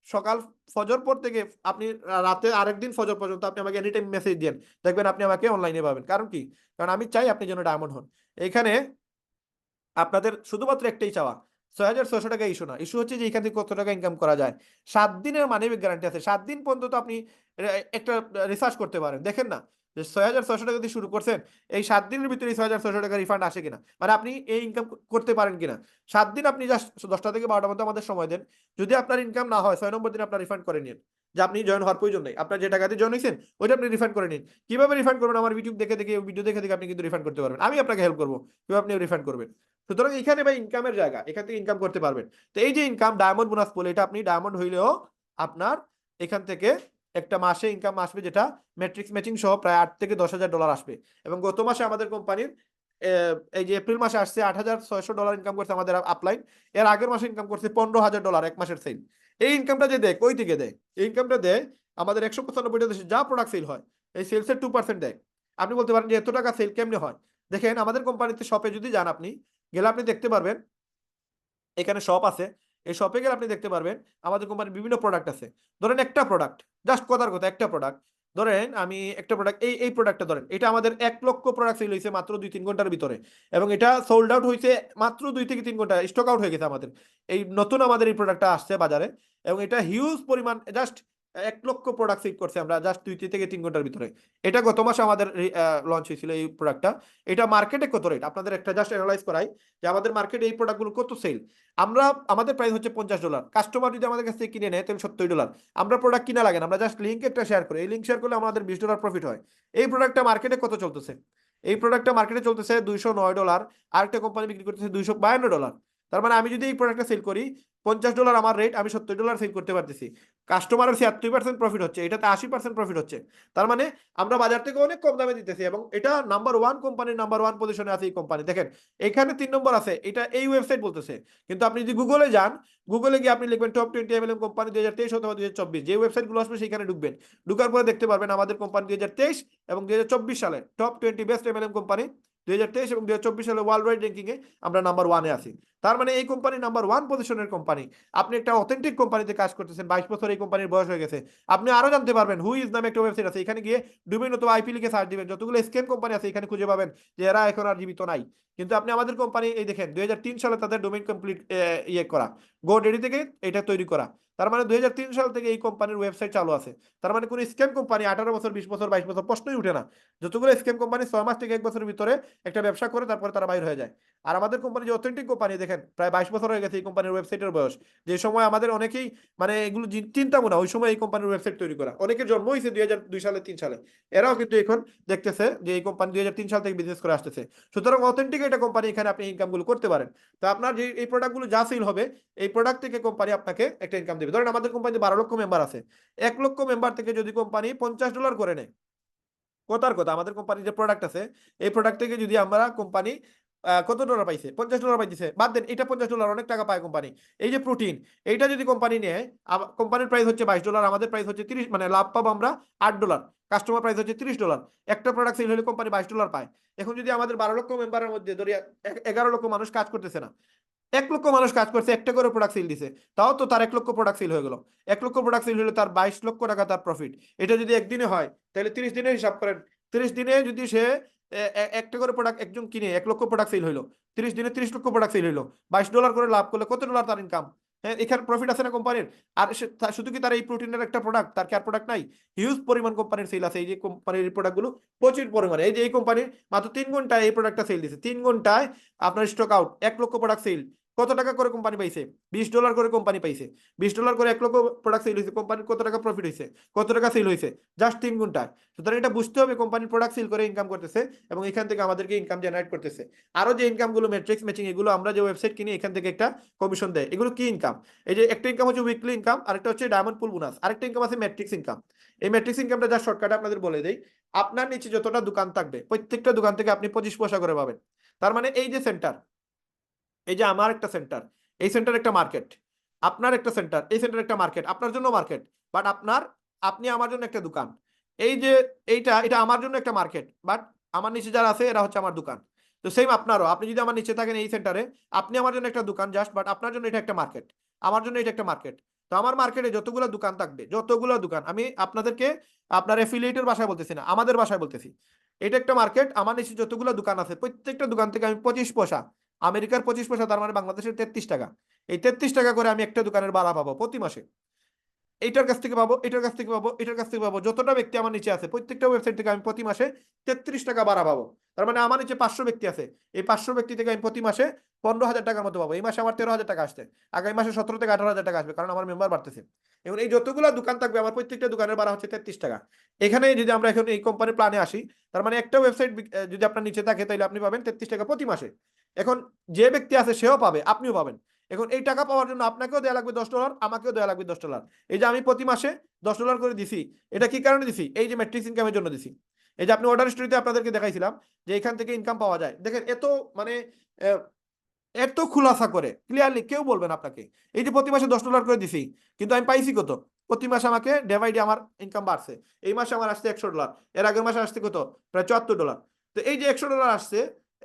সকাল ফজর পর থেকে আপনি রাতে আরেকদিন ফজর পর্যন্ত আপনি আমাকে এনি টাইম মেসেজ দেন, দেখবেন আপনি আমাকে অনলাইনে পাবেন। কারণ কি? কারণ আমি চাই আপনি যেন ডায়মন্ড হন। এখানে আপনাদের শুধুমাত্র একটাই চাওয়া, 6,600 টাকা ইস্যু না, ইস্যু হচ্ছে যে এখান থেকে কত টাকা ইনকাম করা যায়। 7 দিনের মানি ব্যাক গ্যারান্টি আছে, 7 দিন পর্যন্ত আপনি একটা রিসার্চ করতে পারেন। দেখেন না যে 6,600 টাকা দিয়ে শুরু করছেন, এই 7 দিনের ভিতরে 6,600 টাকা রিফান্ড আসে কিনা, মানে আপনি এই ইনকাম করতে পারেন কিনা। 7 দিন আপনি জাস্ট 10টা থেকে 12টার মধ্যে আমাদের সময় দেন। যদি আপনার ইনকাম না হয়, 6 নম্বর দিন আপনার রিফান্ড করে নিন, যে আপনি জয়েন হওয়ার প্রয়োজন নেই। আপনার যে টাকা দিয়ে জয়েন হয়েছেন ওইটা আপনি রিফান্ড করে নিন। কিভাবে রিফান্ড করবেন? আমার ভিডিও দেখে দেখে, ভিডিও দেখে দেখে আপনি কিন্তু রিফান্ড করতে পারবেন, আমি আপনাকে হেল্প করবো কিভাবে আপনি রিফান্ড করবেন। সুতরাং এখানে ভাই ইনকামের জায়গা, এখান থেকে ইনকাম করতে পারবেন। তো এই যে ইনকাম ডায়মন্ড বোনাস বলে, এটা আপনি ডায়মন্ড হইলেও আপনার এখান থেকে একটা মাসে ইনকাম আসবে, যেটা ম্যাট্রিক্স ম্যাচিং সহ প্রায় $8,000 থেকে $10,000 আসবে। এবং গত মাসে আমাদের কোম্পানির এই যে এপ্রিল মাসে আসছে $8,600 ইনকাম করছে আমাদের আপলাইন। এর আগের মাসে ইনকাম করছে $15,000 এক মাসের সেল। এই ইনকামটা যে দেয় কই থেকে দেয়? এই ইনকামটা দেয় আমাদের 195টা দেশে যা প্রোডাক্ট সেল হয়, এই সেলসের 2% দেয়। আপনি বলতে পারেন যে এত টাকা সেল কেমনে হয়? দেখেন আমাদের কোম্পানিতে শপে যদি যান, আপনি গেলে আপনি দেখতে পারবেন এখানে শপ আছে। এই শপে গেলে আপনি দেখতে পারবেন আমাদের কোম্পানির বিভিন্ন প্রোডাক্ট আছে। ধরেন একটা প্রোডাক্ট, জাস্ট কথার কথা একটা প্রোডাক্ট, ধরেন আমি একটা প্রোডাক্ট, এই প্রোডাক্টটা ধরেন, এটা আমাদের 1 লক্ষ প্রোডাক্ট সেল হয়েছে মাত্র 2-3 ঘন্টার ভিতরে, এবং এটা সোল্ড আউট হয়েছে মাত্র 2 থেকে 3 ঘন্টা, স্টক আউট হয়ে গেছে আমাদের। এই নতুন আমাদের এই প্রোডাক্টটা আসছে বাজারে, এবং এটা হিউজ পরিমাণ, জাস্ট 1 লক্ষ প্রোডাক্ট সেল করছে আমরা জাস্ট 2 থেকে 3 ঘন্টার ভিতরে। এটা গত মাসে আমাদের লঞ্চ হয়েছিল এই প্রোডাক্টটা। এটা মার্কেটে কত রেট আপনাদের একটা জাস্ট অ্যানালাইজ করাই, যে আমাদের মার্কেটে এই প্রোডাক্টগুলো কত সেল। আমাদের প্রাইস হচ্ছে $50, কাস্টমার যদি আমাদের কাছ থেকে কিনে নেয় তাহলে $70। আমরা প্রোডাক্ট কিনা লাগে না, আমরা জাস্ট লিঙ্ক একটা শেয়ার করি, এই লিঙ্ক শেয়ার করলে আমাদের $20 প্রফিট হয়। এই প্রোডাক্টটা মার্কেটে কত চলতেছে? এই প্রোডাক্টটা মার্কেটে চলতেছে $209, আরেকটা কোম্পানি বিক্রি করতেছে $252। তার মানে আমি যদি এই প্রোডাক্টটা সেল করি, $50 আমার রেট, আমি $70 সেল করতে পারতেছি। কাস্টমারের 76% প্রফিট হচ্ছে, এটাতে 80% প্রফিট হচ্ছে। তার মানে আমরা বাজার থেকে অনেক কম দামে দিতেছি, এবং এটা নাম্বার 1 কোম্পানির নাম্বার 1 পজিশনে আছে এই কোম্পানি। দেখেন এখানে 3 নম্বর আছে, এটা এই ওয়েবসাইট বলতেছে। কিন্তু আপনি যদি গুগলে যান, গুগলে গিয়ে আপনি লিখবেন টপ 20 এমএলএম কোম্পানি 2023 অথবা 2024, যে ওয়েবসাইটগুলো আসবে সেখানে ঢুকবেন। ঢুকার পরে দেখতে পারবেন আমাদের কোম্পানি 2023 এবং 2024 সালে টপ 20 বেস্ট এমএলএম কোম্পানি 2023 এবং 2024 সালে ওয়ার্ল্ড ওয়াইড র্যাঙ্কিং এ আমরা নাম্বার 1-এ আছি। তার মানে এই কোম্পানি নাম্বার 1 পজিশনের কোম্পানি। আপনি একটা অথেন্টিক কোম্পানিতে কাজ করতেছেন, 22 বছর এই কোম্পানির বয়স হয়ে গেছে। আপনি আরো জানতে পারবেন, হু ইজ নামে একটা ওয়েবসাইট আছে, এখানে গিয়ে ডোমেইন অথবা আইপি লিখে সার্চ দিবেন, যতগুলো স্ক্যাম কোম্পানি আছে এখানে খুঁজে পাবেন যে এরা এখন আর জীবিত নাই। কিন্তু আপনি আমাদের কোম্পানি, এই দেখেন 2003 সালে তাদের ডোমেইন কমপ্লিট করা, গো ডেডি থেকে এটা তৈরি করা। তার মানে 2003 সাল থেকে এই কোম্পানির ওয়েবসাইট চালু আছে। তার মানে কোনো স্ক্যাম কোম্পানি 18 বছর, 20 বছর, 22 বছর প্রশ্নই উঠে না। যতগুলো স্ক্যাম কোম্পানি 6 মাস থেকে 1 বছরের ভিতরে একটা ব্যবসা করে তারপরে তারা বাইর হয়ে যায়। আর আমাদের কোম্পানি যে অথেন্টিক কোম্পানি, দেখেন প্রায় 22 বছর হয়ে গেছে এই কোম্পানির ওয়েবসাইটের বয়স। যে সময় আমাদের অনেকেই মানে এগুলো চিন্তাও না, ওই সময় এই কোম্পানির ওয়েবসাইট তৈরি করা। অনেকের জন্ম হয়েছে 2002 সালে, 3 সালে, এরাও কিন্তু এখন দেখতেছে যে এই কোম্পানি 2003 সাল থেকে বিজনেস করে আসতেছে। সুতরাং অথেন্টিক একটা কোম্পানি, এখানে আপনি ইনকাম গুলো করতে পারেন। তো আপনার যে এই প্রোডাক্টগুলো যা সেল হবে, এই প্রোডাক্ট থেকে কোম্পানি আপনাকে একটা ইনকাম দেবে। ধরেন আমাদের কোম্পানিতে 12 লক্ষ মেম্বার আছে, 1 লক্ষ মেম্বার থেকে যদি কোম্পানি $50 করে নেয়, কথার কথা আমাদের কোম্পানির যে প্রোডাক্ট আছে, এই প্রোডাক্ট থেকে যদি আমরা কোম্পানি কত ডলার পাইছে, $50 পাইছে, বাদ দেন এটা $50, অনেক টাকা পায় কোম্পানি। এই যে প্রোটিন, এইটা যদি কোম্পানি নেয়, কোম্পানির প্রাইস হচ্ছে $22, আমাদের প্রাইস হচ্ছে 30, মানে লাভ পাবো আমরা $8, কাস্টমার প্রাইস হচ্ছে $30। একটা প্রোডাক্ট সেল হলে কোম্পানি $22 পায়। এখন যদি আমাদের 12 লক্ষ মেম্বারের মধ্যে ধরি 11 লক্ষ মানুষ কাজ করতেছে না, 1 লক্ষ মানুষ কাজ করছে, একটা করে প্রোডাক্ট সেল দিছে, তাও তো তার 1 লক্ষ প্রোডাক্ট সেল হয়ে গেল। 1 লক্ষ প্রোডাক্ট সেল হলে তার 22 লক্ষ টাকা তার প্রফিট। এটা যদি একদিনে হয়, তাহলে 30 দিনে হিসাব করেন। 30 দিনে যদি সে একটা করে প্রোডাক্ট একজন কিনে 1 লক্ষ প্রোডাক্ট সেল হইলো, 30 দিনে 30 লক্ষ প্রোডাক্ট সেল হইলো, $22 করে লাভ করলে কত ডলার তার ইনকাম? হ্যাঁ, এখানে প্রফিট আছে না কোম্পানির? আর শুধু কি তার এই প্রোটিনের একটা প্রোডাক্ট, তার কি আর প্রোডাক্ট নাই? হিউজ পরিমাণ কোম্পানির সেল আছে। এই যে কোম্পানির এই প্রোডাক্টগুলো প্রচুর পরিমাণে, এই যে এই কোম্পানি মাত্র 3 ঘন্টায় এই প্রোডাক্টটা সেল দিছে, 3 ঘন্টায় আপনার স্টক আউট, 1 লক্ষ প্রোডাক্ট সেল। কত টাকা করে কোম্পানি পাইছে? $20 করে কোম্পানি পাইছে। $20 করে 1 লক্ষ প্রোডাক্ট সেল হয়েছে, কোম্পানির কত টাকা প্রফিট হয়েছে, কত টাকা সেল হয়েছে জাস্ট 3 ঘন্টায়। সুতরাং এটা বুঝতে হবে কোম্পানির প্রোডাক্ট সেল করে ইনকাম করতেছে এবং এখান থেকে আমাদেরকে ইনকাম জেনারেট করতেছে। আরো যে ইনকাম গুলো, ম্যাট্রিক্স ম্যাচিং, এগুলো আমরা যে ওয়েবসাইট কিনি এখান থেকে একটা কমিশন দেয়। এগুলো কি ইনকাম? এই যে একটা ইনকাম হচ্ছে উইকলি ইনকাম, আরেকটা হচ্ছে ডায়মন্ড পুল বোনাস, আরেকটা ইনকাম আছে ম্যাট্রিক্স ইনকাম। এই ম্যাট্রিক্স ইনকামটা যা শর্টকাটে আপনাদের বলে দেই, আপনার নিচে যতটা দোকান থাকবে প্রত্যেকটা দোকান থেকে আপনি 25 পয়সা করে পাবেন। তার মানে এই যে সেন্টার, এই যে আমার একটা সেন্টার, এই সেন্টার একটা মার্কেট, আপনার একটা সেন্টার, এই সেন্টার একটা মার্কেট, আপনার জন্য মার্কেট, বাট আপনি আমার জন্য একটা দোকান। এই যে এটা আমার জন্য একটা মার্কেট, বাট আমার নিচে যারা আছে এরা হচ্ছে আমার দোকান। তো সেম আপনারও, আপনি যদি আমার নিচে থাকেন এই সেন্টারে, আপনি আমার জন্য একটা দোকান জাস্ট, বাট আপনার জন্য এটা একটা মার্কেট, আমার জন্য এটা একটা মার্কেট। তো আমার মার্কেটে যতগুলো দোকান থাকবে, যতগুলো দোকান, আমি আপনাদেরকে আপনার এফিলিয়েটের ভাষায় বলতেছি না, আমাদের ভাষায় বলতেছি, এটা একটা মার্কেট। আমার নিচে যতগুলো দোকান আছে প্রত্যেকটা দোকান থেকে আমি 25 পয়সা, আমেরিকার 25 পয়সা তার মানে বাংলাদেশের 33 টাকা, এই 33 টাকা করে আমি একটা দোকানের ভাড়া পাবো প্রতি মাসে। এইটার কাছ থেকে পাবো, এটার কাছ থেকে পাবো, এটার কাছ থেকে পাবো, যতটা ব্যক্তি আমার নিচে আছে প্রত্যেকটা ওয়েবসাইট থেকে আমি প্রতি মাসে 33 টাকা ভাড়া পাবো। তার মানে আমার নিচে 500 ব্যক্তি আছে, এই 500 ব্যক্তি থেকে আমি প্রতি মাসে 15,000 টাকার মতো পাবো। এই মাসে আমার 13,000 টাকা আসছে, আগামী মাসে 17 থেকে 18,000 টাকা আসবে, কারণ আমার মেম্বার বাড়তেছে। এবং এই যতগুলো দোকান থাকবে আমার প্রত্যেকটা দোকানের ভাড়া হচ্ছে 33 টাকা। এখানে যদি আমরা এখন এই কোম্পানির প্ল্যানে আসি, তার মানে একটা ওয়েবসাইট যদি আপনার নিচে থাকে তাহলে আপনি পাবেন 33 টাকা প্রতি মাসে। এখন যে ব্যক্তি আছে সেও পাবে, আপনিও পাবেন। এখন এই টাকা পাওয়ার জন্য আপনাকেও দেওয়া লাগবে $10, আমাকেও দেওয়া লাগবে $10। এই যে আমি প্রতি মাসে $10 করে দিছি, এটা কি কারণে দিছি? এই যে ম্যাট্রিক্স ইনকামের জন্য দিছি। এই যে আপনি অর্ডার স্টোরিতে আপনাদেরকে দেখাইছিলাম যে এখান থেকে ইনকাম পাওয়া যায়, দেখেন এত মানে এত খুলাসা করে ক্লিয়ারলি কেউ বলবেন আপনাকে। এই যে প্রতি মাসে $10 করে দিছি, কিন্তু আমি পাইছি কত? প্রতি মাসে আমাকে ডে বাই ডে আমার ইনকাম বাড়ছে। এই মাসে আমার আসছে $100, এর আগের মাসে আসছে কত? প্রায় $74। তো এই যে $100 আসছে,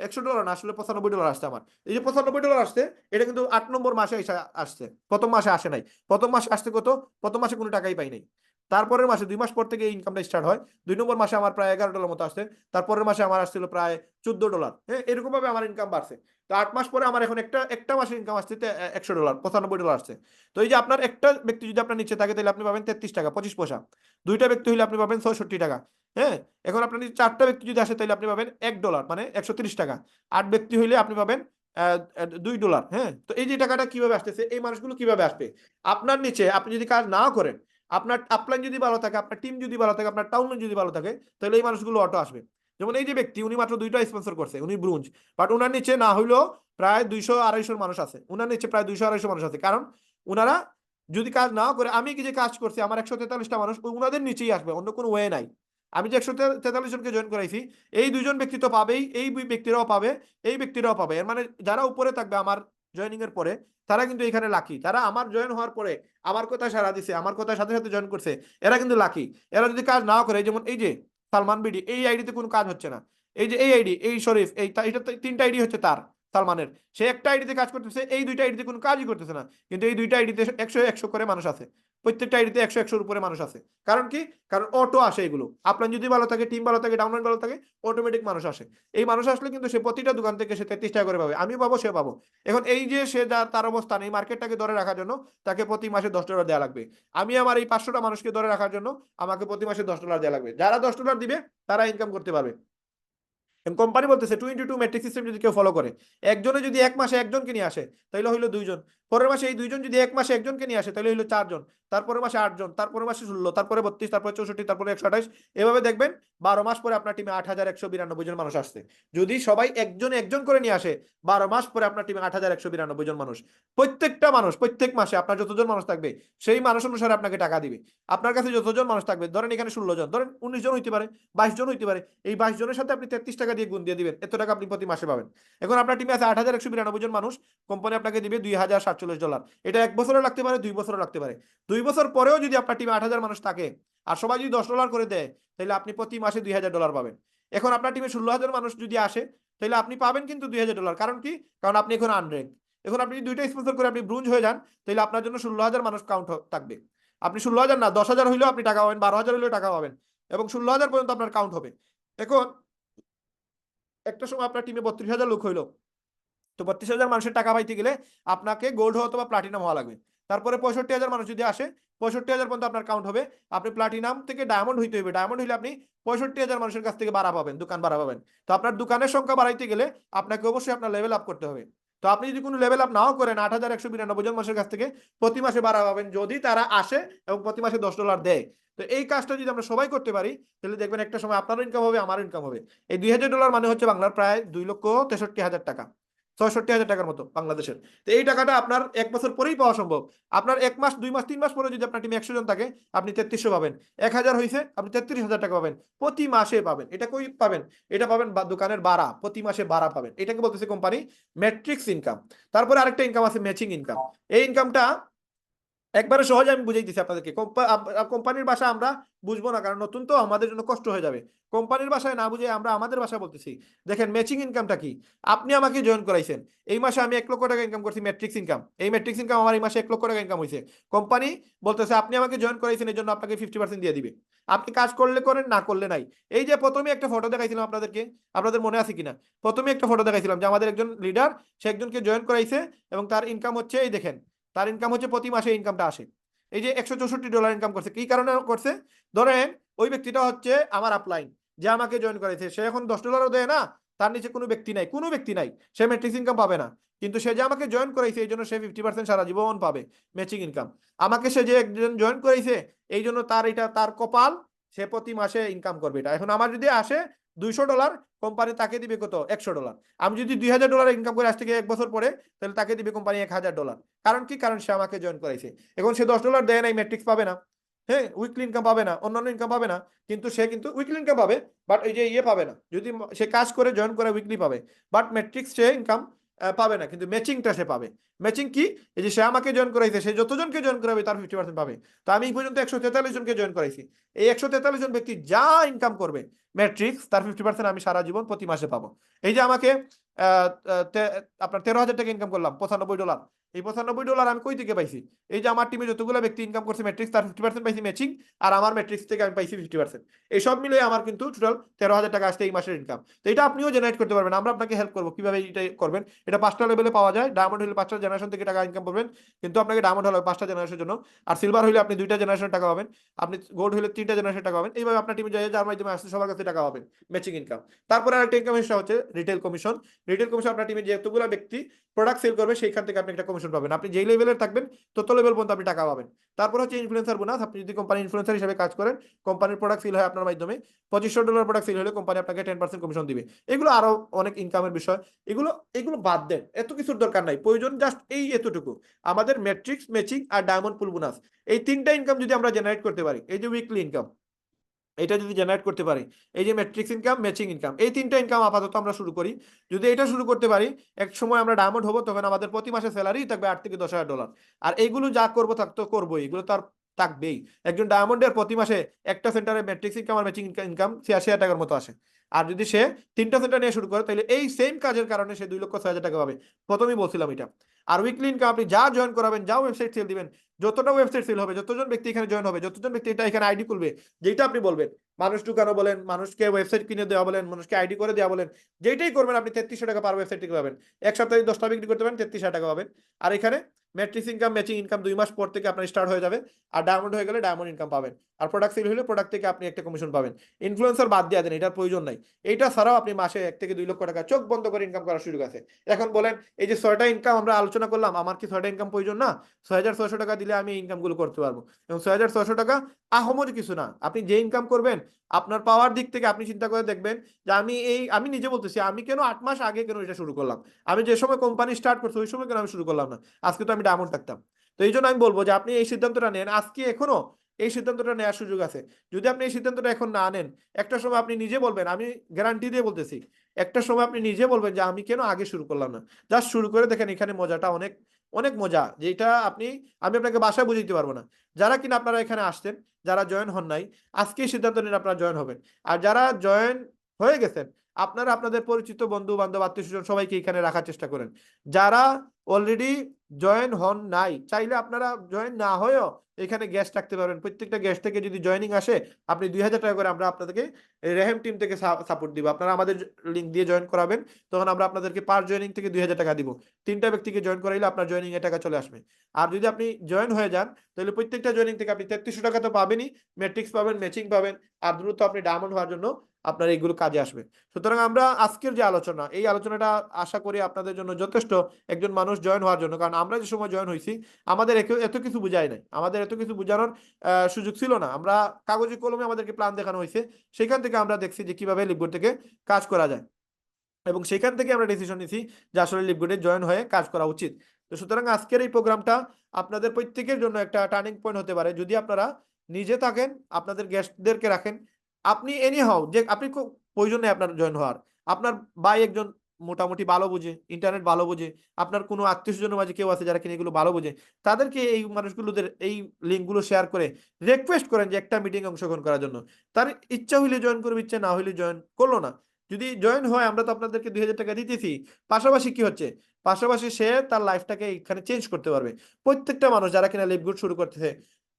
$100 না আসলে $95 আসছে আমার। এই যে $95 আসছে, এটা কিন্তু 8 নম্বর মাসে আসছে, প্রথম মাসে আসে নাই। প্রথম মাসে আসছে কত? প্রথম মাসে কোনো টাকাই পাই নাই। তারপরের মাসে 2 মাস পর থেকে এই ইনকামটা স্টার্ট হয়। 2 নম্বর মাসে আমার প্রায় $11 মতো আসছে, তারপরের মাসে আমার আসছিল প্রায় $14। হ্যাঁ, এরকম ভাবে আমার ইনকাম বাড়ছে। তো 8 মাস পরে আমার এখন একটা মাসের ইনকাম আসছে $100, $95 আসছে। তো এই যে আপনার একটা ব্যক্তি যদি আপনার নিচে থাকে তাহলে আপনি পাবেন 33 টাকা 25 পয়সা, দুইটা ব্যক্তি হলে আপনি পাবেন 66 টাকা। হ্যাঁ, এখন আপনার নিচে 4টা ব্যক্তি যদি আসে তাহলে আপনি পাবেন $1, মানে 130 টাকা। 8 ব্যক্তি হইলে আপনি পাবেন $2। হ্যাঁ, তো এই যে টাকাটা কিভাবে আসতেছে, এই মানুষগুলো কিভাবে আসবে? আপনার নিচে আপনি যদি কাজ না করেন, আপনার আপলাইন যদি ভালো থাকে, আপনার টিম যদি ভালো থাকে, আপনার টাউন যদি ভালো থাকে, তাহলে এই মানুষগুলো অটো আসবে। যেমন এই যে ব্যক্তি, উনি মাত্র 2টা স্পন্সর করছে, উনি ব্রোঞ্জ, বাট উনার নিচে না হইলেও প্রায় 200-250 মানুষ আছে, উনার নিচে প্রায় 200-250 মানুষ আছে। কারণ উনারা যদি কাজ না করে, আমি কি যে কাজ করছি, আমার 143টা মানুষ উনাদের নিচেই আসবে, অন্য কোনো ওয়ে নাই। আমি যে 143 জনকে জয়েন করাইছি, এই 2জন ব্যক্তি তো পাবেই, এই ব্যক্তিরাও পাবে, এই ব্যক্তিরাও পাবে। এর মানে যারা উপরে থাকবে আমার জয়েনিং এর পরে, তারা কিন্তু এখানে লাকি। তারা আমার জয়েন হওয়ার পরে আমার কথা সাড়া দিছে, আমার কথার সাথে সাথে জয়েন করছে, এরা কিন্তু লাকি। এরা যদি কাজ না করে, যেমন এই যে সালমান বিডি, এই আইডিতে কোনো কাজ হচ্ছে না। এই যে এই আইডি, এই শরীফ, এটা 3টা আইডি হচ্ছে তার, সালমানের। সে একটা আইডিতে কাজ করতেছে, এই 2টা আইডিতে কোনো কাজই করতেছে না, কিন্তু এই 2টা আইডিতে 100 100 করে মানুষ আছে। প্রত্যেকটা আইডিতে 100-100-র উপরে মানুষ আছে। কারণ কি? কারণ অটো আসে এগুলো। আপনার যদি ভালো থাকে, টিম ভালো থাকে, ডাউনলাইন ভালো থাকে, অটোমেটিক মানুষ আসে। এই মানুষ আসলে কিন্তু সে প্রতিটা দোকান থেকে সে 33 টাকা করে পাবে, আমিও পাবো, সে পাবো। এখন এই যে সে তার অবস্থান, এই মার্কেটটাকে ধরে রাখার জন্য তাকে প্রতি মাসে $10 দেওয়া লাগবে। আমি আমার এই 500টা মানুষকে ধরে রাখার জন্য আমাকে প্রতি মাসে $10 দেওয়া লাগবে। যারা $10 দিবে তারা ইনকাম করতে পারবে। কোম্পানি বলতেছে 2x2 ম্যাট্রিক সিস্টেম যদি কেউ ফলো করে, একজনে যদি এক মাসে একজনকে নিয়ে আসে তাহলে হইলো 2 জন, পরের মাসে এই 2 জন যদি এক মাসে একজনকে নিয়ে আসে তাহলে হইলো 4 জন, তারপরে মাসে 8 জন, তারপরে মাসে 16, তারপরে 32, তারপরে 64, তারপরে 128, এভাবে দেখবেন 12 মাস পরে আপনার টিমে 8192 জন মানুষ আসছে। যদি সবাই একজন একজন করে নিয়ে আসে, 12 মাস পরে আপনার টিমে 8192 জন মানুষ। প্রত্যেকটা মানুষ প্রত্যেক মাসে আপনার যতজন মানুষ থাকবে সেই মানুষ অনুসারে আপনাকে টাকা দিবে। আপনার কাছে যতজন মানুষ থাকবে, ধরেন এখানে 16 জন, ধরেন 19 জন হইতে পারে, 22 জন হইতে পারে, এই 22 জনের সাথে আপনি 33 টাকা দিয়ে গুণ দিয়ে দিবেন, এত টাকা আপনি প্রতি মাসে পাবেন। এখন আপনার টিমে আছে 8192 জন মানুষ, কোম্পানি আপনাকে দিবে $2047। এটা 1 বছরও লাগতে পারে, 2 বছরও লাগতে পারে। 2 বছর পরেও যদি আপনার টিমে 8000 মানুষ থাকে আর সবাই যদি $10 করে দেয় তাহলে আপনি প্রতি মাসে $2000 পাবেন। এখন আপনার টিমে 16,000 মানুষ যদি আসে তাহলে আপনি পাবেন কিন্তু $2000। কারণ কি? কারণ আপনি এখন আনরেঙ্ক। এখন আপনি যদি 2টা স্পন্সর করে আপনি ব্রোঞ্জ হয়ে যান তাহলে আপনার জন্য 16,000 মানুষ কাউন্ট থাকবে। আপনি 16,000 না, 10,000 হইলেও আপনি টাকা পাবেন, 12,000 হইলেও টাকা পাবেন, এবং 16,000 পর্যন্ত আপনার কাউন্ট হবে। এখন একটা সময় আপনার টিমে 32,000 লোক হইলো, তো 32,000 মানুষের টাকা পাইতে গেলে আপনাকে গোল্ড অথবা প্লাটিনাম হওয়া লাগবে। তারপরে 65,000 মানুষ যদি আসে, 65,000 পর্যন্ত আপনার কাউন্ট হবে। আপনি প্লাটিনাম থেকে ডায়মন্ড হইতে হবে, ডায়মন্ড হইলে আপনি 65,000 মানুষের কাছ থেকে ভাড়া পাবেন, দোকান ভাড়া পাবেন। তো আপনার দোকানের সংখ্যা বাড়াইতে গেলে আপনাকে অবশ্যই আপনার লেভেল আপ করতে হবে। তো আপনি যদি কোনো লেভেল আপ নাও করেন, 8192 জন মানুষের কাছ থেকে প্রতি মাসে ভাড়া পাবেন যদি তারা আসে এবং প্রতি মাসে $10 দেয়। তো এই কাজটা যদি আমরা সবাই করতে পারি তাহলে দেখবেন একটা সময় আপনারও ইনকাম হবে, আমারও ইনকাম হবে। এই $2000 মানে হচ্ছে বাংলার প্রায় 2,63,000 টাকা, 66,000 টাকার মতো বাংলাদেশের। তো এই টাকাটা আপনার 1 বছর পরেই পাওয়া সম্ভব। আপনার 1 মাস, 2 মাস, 3 মাস পরে যদি আপনার টিমে 100 জন থাকে, আপনি 3300 পাবেন। 1000 হয়েছে, আপনি 33,000 টাকা পাবেন, প্রতি মাসে পাবেন। এটা কই পাবেন? এটা পাবেন দোকানের ভাড়া, প্রতি মাসে ভাড়া পাবেন। এটাকে বলতেছে কোম্পানি ম্যাট্রিক্স ইনকাম। তারপরে আরেকটা ইনকাম আছে ম্যাচিং ইনকাম। এই ইনকামটা একবারে সহজে আমি বুঝাই দিচ্ছি আপনাদেরকে। কোম্পানির ভাষা আমরা বুঝবো না, কারণ নতুন তো আমাদের জন্য কষ্ট হয়ে যাবে। কোম্পানির ভাষায় না বুঝে আমরা আমাদের ভাষায় বলতেছি। দেখেন ম্যাচিং ইনকামটা কি। আপনি আমাকে জয়েন করাইছেন, এই মাসে আমি 1 লক্ষ টাকা ইনকাম করছি ম্যাট্রিক্স ইনকাম। এই ম্যাট্রিক্স ইনকাম আমার এই মাসে 1 লক্ষ টাকা ইনকাম হয়েছে। কোম্পানি বলতেছে আপনি আমাকে জয়েন করাইছেন, এই জন্য আপনাকে 50% দিয়ে দিবে। আপনি কাজ করলে করেন, না করলে নাই। এই যে প্রথমে একটা ফটো দেখাইছিলাম আপনাদেরকে, আপনাদের মনে আছে কিনা? প্রথমে একটা ফটো দেখাইছিলাম যে আমাদের একজন লিডার, সে একজনকে জয়েন করাইছে এবং তার ইনকাম হচ্ছে, এই দেখেন, তার ইনকাম হচ্ছে প্রতি মাসে ইনকামটা আসে। এই যে $164 ইনকাম করছে, কি কারণে করছে? ধরেন ওই ব্যক্তিটা হচ্ছে আমার আপলাইন, যে আমাকে জয়েন করেছে, সে এখন $10 দেয় না, তার নিচে কোনো ব্যক্তি নাই, কোনো ব্যক্তি নাই, সে ম্যাট্রিক্স ইনকাম পাবে না। কিন্তু সে যে আমাকে জয়েন করেছে এই জন্য সে 50% সারা জীবন পাবে ম্যাচিং ইনকাম। আমাকে সে যে একজন জয়েন করেছে এই জন্য তার এটা তার কপাল, সে প্রতি মাসে ইনকাম করবে এটা। এখন আমার যদি আসে $200, কোম্পানি তাকে দিবে কত? $100। আমি যদি $2,000 ইনকাম করে আজ থেকে 1 বছর পরে, তাহলে তাকে দিবে কোম্পানি $1,000। কারণ কি? কারণ সে আমাকে জয়েন করাইছে। এখন সে $10 দেয় নাই, ম্যাট্রিক্স পাবে না, হ্যাঁ, উইকলি ইনকাম পাবে না, অন্যান্য ইনকাম পাবে না, কিন্তু সে কিন্তু উইকলি ইনকাম পাবে, বাট ওই যে ইয়ে পাবে না। যদি সে কাজ করে জয়েন করে উইকলি পাবে, বাট ম্যাট্রিক্স সে ইনকাম পাবে না, কিন্তু ম্যাচিংটা সে পাবে। ম্যাচিং কি? এই যে সে আমাকে জয়েন করাইছে, সে যতজনকে জয়েন করাবে তার 50% পাবে। তো আমি এই পর্যন্ত 143 জনকে জয়েন করাইছি। এই 143 জন ব্যক্তি যা ইনকাম করবে ম্যাট্রিক্স, তার 50% আমি সারা জীবন প্রতি মাসে পাবো। এই যে আমাকে আপনার 13,000 টাকা ইনকাম করলাম, $95। এই $95 আমি কই থেকে পাইছি? এই যে আমার টিমে যতগুলো ব্যক্তি ইনকাম করছে ম্যাট্রিক্স, তার 50% পাইছি ম্যাচিং, আর আমার ম্যাট্রিক্স থেকে আমি পাইছি 50%। এই সব মিলে আমার কিন্তু টোটাল 13,000 টাকা আসছে এই মাসের ইনকাম। তো এটা আপনিও জেনারেট করতে পারবেন, আমরা আপনাকে হেল্প করবো কিভাবে এটা করবেন। এটা 5টা লেভেলে পাওয়া যায়। ডায়মন্ড হলে 5টা জেনারেশন থেকে টাকা ইনকাম করবেন, কিন্তু আপনাকে ডায়মন্ড হলে 5টা জেনারেশনের জন্য, আর সিলভার হলে আপনি 2টা জেনারেশনের টাকা পাবেন, আপনি গোল্ড হলে 3টা জেনারেশনের টাকা পাবেন। এইভাবে আপনার টিমে যায় যার মাধ্যমে আসছে সবার কাছে টাকা পাবেন, ম্যাচিং ইনকাম। তারপরে আরেকটা ইনকাম হচ্ছে রিটেল কমিশন। রিটেল কমিশন আপনার টিমে যতগুলো ব্যক্তি প্রোডাক্ট সেল করবে সেইখান থেকে আপনি একটা কমিশন পাবেন। আপনি যেই লেভেলের থাকবেন তত লেভেল পর্যন্ত আপনি টাকা পাবেন। তারপর হচ্ছে ইনফ্লুয়েন্সার বোনাস। আপনি যদি কোম্পানি ইনফ্লুয়েন্সার হিসেবে কাজ করেন, কোম্পানির প্রোডাক্ট সেল হয় আপনার মাধ্যমে, $2,500 প্রোডাক্ট সেল হলে কোম্পানি আপনাকে 10% কমিশন দিবে। এগুলো আরো অনেক ইনকামের বিষয়। এগুলো এগুলো বাদ দেন, এত কিছুর দরকার নাই, প্রয়োজন জাস্ট এই এতটুকু, আমাদের ম্যাট্রিক্স, ম্যাচিং আর ডায়মন্ড পুল বোনাস। এই 3টা ইনকাম যদি আমরা জেনারেট করতে পারি, এই যে উইকলি ইনকাম, এটা যদি জেনারেট করতে পারি, এই যে ম্যাট্রিক্স ইনকাম, ম্যাচিং ইনকাম, এই 3টা ইনকাম আপাতত আমরা শুরু করি। যদি এটা শুরু করতে পারি, এক সময় আমরা ডায়মন্ড হবো, তখন আমাদের প্রতি মাসে স্যালারি থাকবে $8,000 থেকে $10,000। আর এইগুলো যা করবো থাকতো করবোই, এগুলো তার থাকবেই। একজন ডায়মন্ডের প্রতি মাসে একটা সেন্টারে ম্যাট্রিক্স ইনকাম আর ম্যাচিং ইনকাম 86,000 টাকার মতো আসে। আর যদি সে 3টা সেন্টার নিয়ে শুরু করে, তাহলে এই সেম কাজের কারণে সে 2,06,000 টাকা পাবে। প্রথমেই বলছিলাম এটা। আর উইকলি ইনকাম আপনি যা জয়েন করাবেন, যা ওয়েবসাইট সেল দিবেন, যতটা ওয়েবসাইট সেল হবে, যতজন ব্যক্তি এখানে জয়েন হবে, যতজন ব্যক্তি এটা এখানে আইডি খুলবে, যেটা আপনি বলবেন, মানুষ ঢুকানো বলেন, মানুষকে ওয়েবসাইট কিনে দেওয়া বলেন, মানুষকে আইডি করে দেওয়া বলেন, যেটাই করবেন আপনি 3300 টাকা পার ওয়েবসাইট থেকে পাবেন। এক সপ্তাহে 10টা বিক্রি করতে পারেন, 33,000 টাকা পাবেন। আর এখানে ম্যাট্রিক্স ইনকাম, ম্যাচিং ইনকাম 2 মাস পর থেকে আপনার স্টার্ট হয়ে যাবে। আর ডায়মন্ড হয়ে গেলে ডায়মন্ড ইনকাম পাবেন। আর প্রোডাক্ট সেল হলে প্রোডাক্ট থেকে আপনি একটা কমিশন পাবেন। ইনফ্লুয়েন্সার বাদ দিয়ে দেন, এটার প্রয়োজন নাই। এইটা ছাড়াও আপনি মাসে 1 থেকে 2 লক্ষ টাকা চোখ বন্ধ করে ইনকাম করার সুযোগ আছে। এখন বলেন, এই যে 6টা ইনকাম আমরা আলোচনা করলাম, আমার কি 6টা ইনকাম প্রয়োজন না? 6,600 টাকা দিলে আমি ইনকামগুলো করতে পারবো। এবং 6,600 টাকা আহামরি কিছু না। আপনি যে ইনকাম করবেন, আপনার পাওয়ার দিক থেকে আপনি চিন্তা করে দেখবেন যে আমি নিজে বলতেছি, আমি কেন 8 মাস আগে কেন এটা শুরু করলাম? আমি যে সময় কোম্পানি স্টার্ট করছি ওই সময় কেন আমি শুরু করলাম না? আজকে তো আমি ডায়মন্ড থাকতাম। তো এই জন্য আমি বলবো যে আপনি এই সিদ্ধান্তটা নেন আজকে, এখনো এই সিদ্ধান্তটা নেওয়ার সুযোগ আছে। যদি আপনি এই সিদ্ধান্তটা এখন না নেন, একটা সময় আপনি নিজে বলবেন, আমি গ্যারান্টি দিয়ে বলতেছি, একটা সময় আপনি নিজে বলবেন যে আমি কেন আগে শুরু করলাম না। জাস্ট শুরু করে দেখেন, এখানে মজাটা অনেক অনেক মজা, যেটা আমি আপনাকে বাসায় বুঝে দিতে পারবো না। যারা কিনা আপনারা এখানে আসতেন, যারা জয়েন হন নাই, আজকেই সিদ্ধান্ত নিন আপনারা জয়েন হবেন। আর যারা জয়েন হয়ে গেছেন, আপনারা আপনাদের পরিচিত বন্ধু বান্ধব আত্মীয় স্বজন সবাইকে এখানে রাখার চেষ্টা করেন। যারা অলরেডি জয়েন হন নাই, চাইলে আপনারা জয়েন না হয়েও এখানে গেস্ট রাখতে পারবেন। প্রত্যেকটা গেস্ট থেকে যদি জয়েনিং আসে, আপনি 2,000 টাকা করে আমরা আপনাদেরকে রেহেম টিম থেকে সাপোর্ট দিব। আপনারা আমাদের লিঙ্ক দিয়ে জয়েন করাবেন, তখন আমরা আপনাদেরকে পার জয়েনিং থেকে 2,000 টাকা দিব। 3টা ব্যক্তিকে জয়েন করাইলে আপনার জয়েনিং এর টাকা চলে আসবে। আর যদি আপনি জয়েন হয়ে যান, তাহলে প্রত্যেকটা জয়েনিং থেকে আপনি 3300 টাকা তো পাবেনই, ম্যাট্রিক্স পাবেন, ম্যাচিং পাবেন, আর দ্রুত আপনি ডায়মন্ড হওয়ার জন্য আপনার এইগুলো কাজে আসবে। সুতরাং আমরা আজকের যে আলোচনা, এই আলোচনাটা আশা করি আপনাদের জন্য যথেষ্ট, একজন মানুষ জয়েন হওয়ার জন্য। কারণ আমরা যে সময় জয়েন হয়েছি, আমাদের এত কিছু বুঝাই নাই, আমাদের এত কিছু বোঝানোর সুযোগ ছিল না। আমরা কাগজে কলমে আমাদেরকে প্ল্যান দেখানো হয়েছে, সেখান থেকে আমরা দেখছি যে কিভাবে লিপবোর্ড থেকে কাজ করা যায়, এবং সেখান থেকে আমরা ডিসিশন নিছি যে আসলে লিপবোর্ডে জয়েন হয়ে কাজ করা উচিত। তো সুতরাং আজকের এই প্রোগ্রামটা আপনাদের প্রত্যেকের জন্য একটা টার্নিং পয়েন্ট হতে পারে, যদি আপনারা নিজে থাকেন, আপনাদের গেস্টদেরকে রাখেন। আপনি এনি হাও যে আপনি প্রয়োজন নেই আপনার জয়েন হওয়ার। আপনার ভাই একজন মোটামুটি ভালো বুঝে, ইন্টারনেট ভালো বুঝে, আপনার কোনো আত্মীয় স্বজনের মাঝে কেউ আছে যারা কিনা এগুলো ভালো বুঝে, তাদেরকে এই মানুষগুলোদের এই লিঙ্কগুলো শেয়ার করে রিকোয়েস্ট করেন যে একটা মিটিং অংশগ্রহণ করার জন্য। তার ইচ্ছা হইলে জয়েন করবে, ইচ্ছা না হইলে জয়েন করলো না। যদি জয়েন হয়, আমরা তো আপনাদেরকে 2,000 টাকা দিতেছি। পাশাপাশি কি হচ্ছে, পাশাপাশি সে তার লাইফটাকে এখানে চেঞ্জ করতে পারবে। প্রত্যেকটা মানুষ যারা কিনা লিভগুড শুরু করতেছে,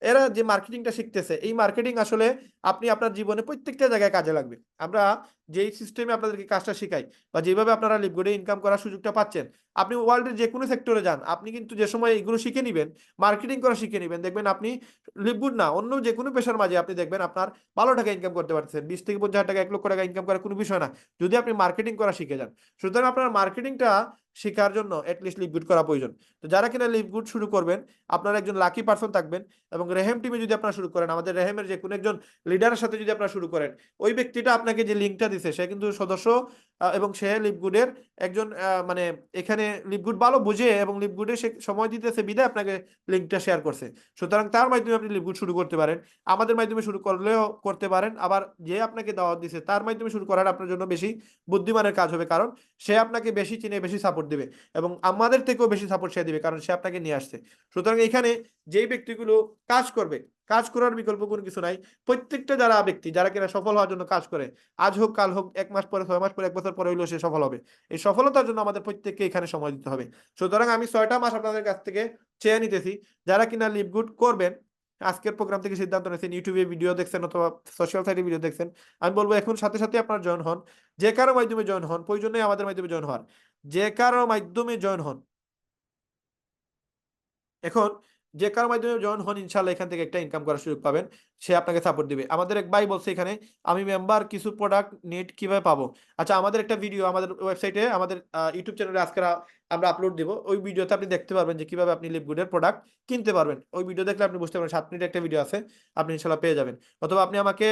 এরা যে মার্কেটিংটা শিখতেছে, এই মার্কেটিং আসলে আপনি আপনার জীবনে প্রত্যেকটা জায়গায় কাজে লাগবে। আমরা যেই সিস্টেমে আপনাদেরকে কাজটা শিখাই, বা যেভাবে আপনারা লিভগুডে ইনকাম করার সুযোগটা পাচ্ছেন, আপনি ওয়ার্ল্ডের যে কোনো সেক্টরে যান, আপনি কিন্তু যে সময় এগুলো শিখে নেবেন, মার্কেটিং করা শিখে নেবেন, দেখবেন আপনি লিভগুড না অন্য যে কোনো পেশার মাঝে আপনি দেখবেন আপনার ভালো টাকা ইনকাম করতে পারতেছেন। 20 থেকে 50 টাকা, 1 লক্ষ টাকা ইনকাম করার কোনো বিষয় না, যদি আপনি মার্কেটিং করা শিখে যান। সুতরাং আপনার মার্কেটিংটা শেখার জন্য অ্যাটলিস্ট লিভগুড করা প্রয়োজন। তো যারা কিনা লিভগুড শুরু করবেন, আপনারা একজন লাকি পারসন থাকবেন। এবং রেহেম টিমে যদি আপনারা শুরু করেন, আমাদের রেহেমের যে কোনো একজন লিডারের সাথে যদি আপনারা শুরু করেন, ওই ব্যক্তিটা আপনাকে যে লিঙ্কটা দিছে সে কিন্তু সদস্য, এবং সে লিভগুডের একজন মানে এখানে লিভগুড ভালো বুঝে এবং লিভগুডে সে সময় দিতেছে বিদায় আপনাকে লিঙ্কটা শেয়ার করছে। সুতরাং তার মাধ্যমে আপনি লিভগুড শুরু করতে পারেন, আমাদের মাধ্যমে শুরু করলেও করতে পারেন। আবার যে আপনাকে দাওয়াত দিছে তার মাধ্যমে শুরু করার আপনার জন্য বেশি বুদ্ধিমানের কাজ হবে, কারণ সে আপনাকে বেশি চিনে, বেশি সাপোর্ট দিবে, এবং আমাদের থেকেও বেশি সাপোর্ট সে দিবে, কারণ সে আপনাকে নিয়ে আসছে। সুতরাং এখানে যেই ব্যক্তিগুলো কাজ করবে, কাজ করার বিকল্প কোনো কিছু নাই। প্রত্যেকটা যারা ব্যক্তি যারা কিনা সফল হওয়ার জন্য কাজ করে, আজ হোক কাল হোক, 1 মাস পরে, 6 মাস পরে, 1 বছর পরে হইলেও সে সফল হবে। এই সফলতার জন্য আমাদের প্রত্যেককে এখানে সময় দিতে হবে। সুতরাং আমি 6টা মাস আপনাদের কাছ থেকে চেয়ে নিতেছি। যারা কিনা লিভগুড করবেন, আজকের প্রোগ্রাম থেকে সিদ্ধান্ত নিয়েছেন, ইউটিউবে ভিডিও দেখছেন অথবা সোশ্যাল সাইটে ভিডিও দেখছেন, আমি বলবো এখন সাথে সাথে আপনার জয়েন হন। যে কারো মাধ্যমে জয়েন হন, প্রয়োজন নেই আমাদের মাধ্যমে জয়েন হওয়ার, যে কারো মাধ্যমে জয়েন হন। এখন যে কারো মাধ্যমে জয়েন হন, ইনশাল্লাহ এখান থেকে একটা ইনকাম করার সুযোগ পাবেন, সে আপনাকে সাপোর্ট দিবে। আমাদের এক ভাই বলছে এখানে, আমি মেম্বার কিছু প্রোডাক্ট নেট কিভাবে পাবো? আচ্ছা, আমাদের একটা ভিডিও আমাদের ওয়েবসাইটে, আমাদের ইউটিউব চ্যানেলে আজকে আমরা আপলোড দিব। ওই ভিডিওতে আপনি দেখতে পারবেন যে কিভাবে আপনি লিভগুডের প্রোডাক্ট কিনতে পারবেন। ওই ভিডিও দেখলে আপনি বুঝতে পারবেন, 7 মিনিট একটা ভিডিও আছে, আপনি ইনশাল্লাহ পেয়ে যাবেন। অথবা আপনি আমাকে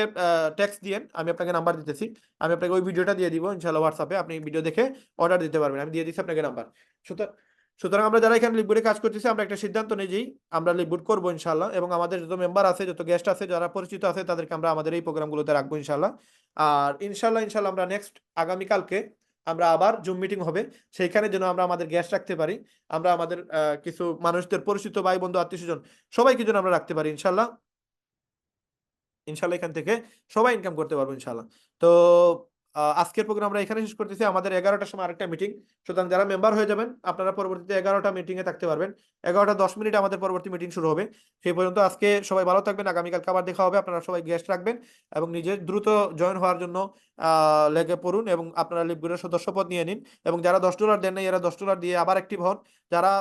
টেক্সট দিয়েন, আমি আপনাকে নাম্বার দিতেছি, আমি আপনাকে ওই ভিডিওটা দিয়ে দিব ইনশাল্লাহ হোয়াটসঅ্যাপে, আপনি ভিডিও দেখে অর্ডার দিতে পারবেন, আমি দিয়ে দিচ্ছি আপনাকে নাম্বার। সুতরাং সুতরাং আমরা যারা এখানে লিভবোর্ডে কাজ করতেছি, আমরা একটা সিদ্ধান্ত নিয়েছি, আমরা লিভবোর্ড করবো ইনশাল্লাহ। এবং আমাদের যত মেম্বার আছে, যত গেস্ট আছে, যারা পরিচিত আছে, তাদেরকে আমরা আমাদের এই প্রোগ্রামগুলোতে রাখবো ইনশাল্লাহ। আর ইনশাল্লাহ আমরা নেক্সট আগামীকালকে আমরা আবার জুম মিটিং হবে, সেইখানে যেন আমরা আমাদের গেস্ট রাখতে পারি, আমরা আমাদের কিছু মানুষদের পরিচিত ভাই বন্ধু আত্মীয় স্বজন সবাইকে যেন আমরা রাখতে পারি ইনশাল্লাহ। ইনশাল্লাহ এখান থেকে সবাই ইনকাম করতে পারবো ইনশাল্লাহ। তো আজকের প্রোগ্রাম আমরা এখানে শেষ করতেছি। আমাদের 11টার সময় আরেকটা মিটিং। সুতরাং যারা মেম্বার হয়ে যাবেন আপনারা পরবর্তীতে 11টা মিটিং এ থাকতে পারবেন। 11টা 10 মিনিটে আমাদের পরবর্তী মিটিং শুরু হবে। সেই পর্যন্ত আজকে সবাই ভালো থাকবেন। আগামীকাল আবার দেখা হবে। আপনারা সবাই গেস্ট রাখবেন এবং নিজের দ্রুত জয়েন হওয়ার জন্য লেগে পড়ুন এবং আপনারা লিপগুলোর সদস্যপদ নিয়ে নিন। এবং যারা $10 দেন নাই এরা $10 দিয়ে আবার অ্যাক্টিভ হন। যারা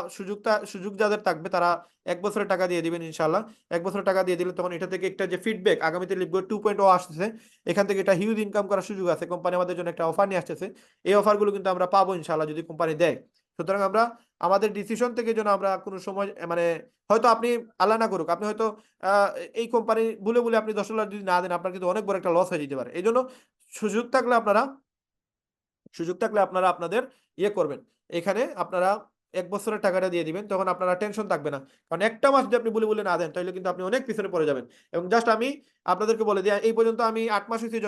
সুযোগ যাদের থাকবে তারা 1 বছরের টাকা দিয়ে দিবেন ইনশাআল্লাহ। 1 বছরের টাকা দিয়ে দিলে তখন এটা থেকে একটা যে ফিডব্যাক আগামীতে লিপগুলো 2.0 আসতেছে, এখান থেকে একটা হিউজ ইনকাম করার সুযোগ আছে। কোম্পানি আমাদের জন্য একটা অফার নিয়ে আসতেছে। এই অফারগুলো কিন্তু আমরা পাবো ইনশাআল্লাহ যদি কোম্পানি দেয়। সুতরাং আমরা আমাদের ডিসিশন থেকে যেন আমরা কোনো সময় মানে হয়তো আপনি আল্লাহ না করুক আপনি হয়তো আহ, এই কোম্পানি বলে বলে আপনি $10 যদি না দেন আপনার কিন্তু অনেক বড় একটা লস হয়ে যেতে পারে। এই জন্য সুযোগ থাকলে আপনারা সুযোগ থাকলে আপনারা আপনাদের করবেন। এখানে আপনারা 1 বছরের টাকাটা দিয়ে দিবেন, তখন আপনারা টেনশন থাকবে না। কারণ একটা মাস যদি আপনি বলে বলে না দেন তাহলে কিন্তু আপনি অনেক পিছনে পড়ে যাবেন। এবং জাস্ট আমি আপনাদেরকে বলে দিই, এই পর্যন্ত আমি 8 মাস হয়েছে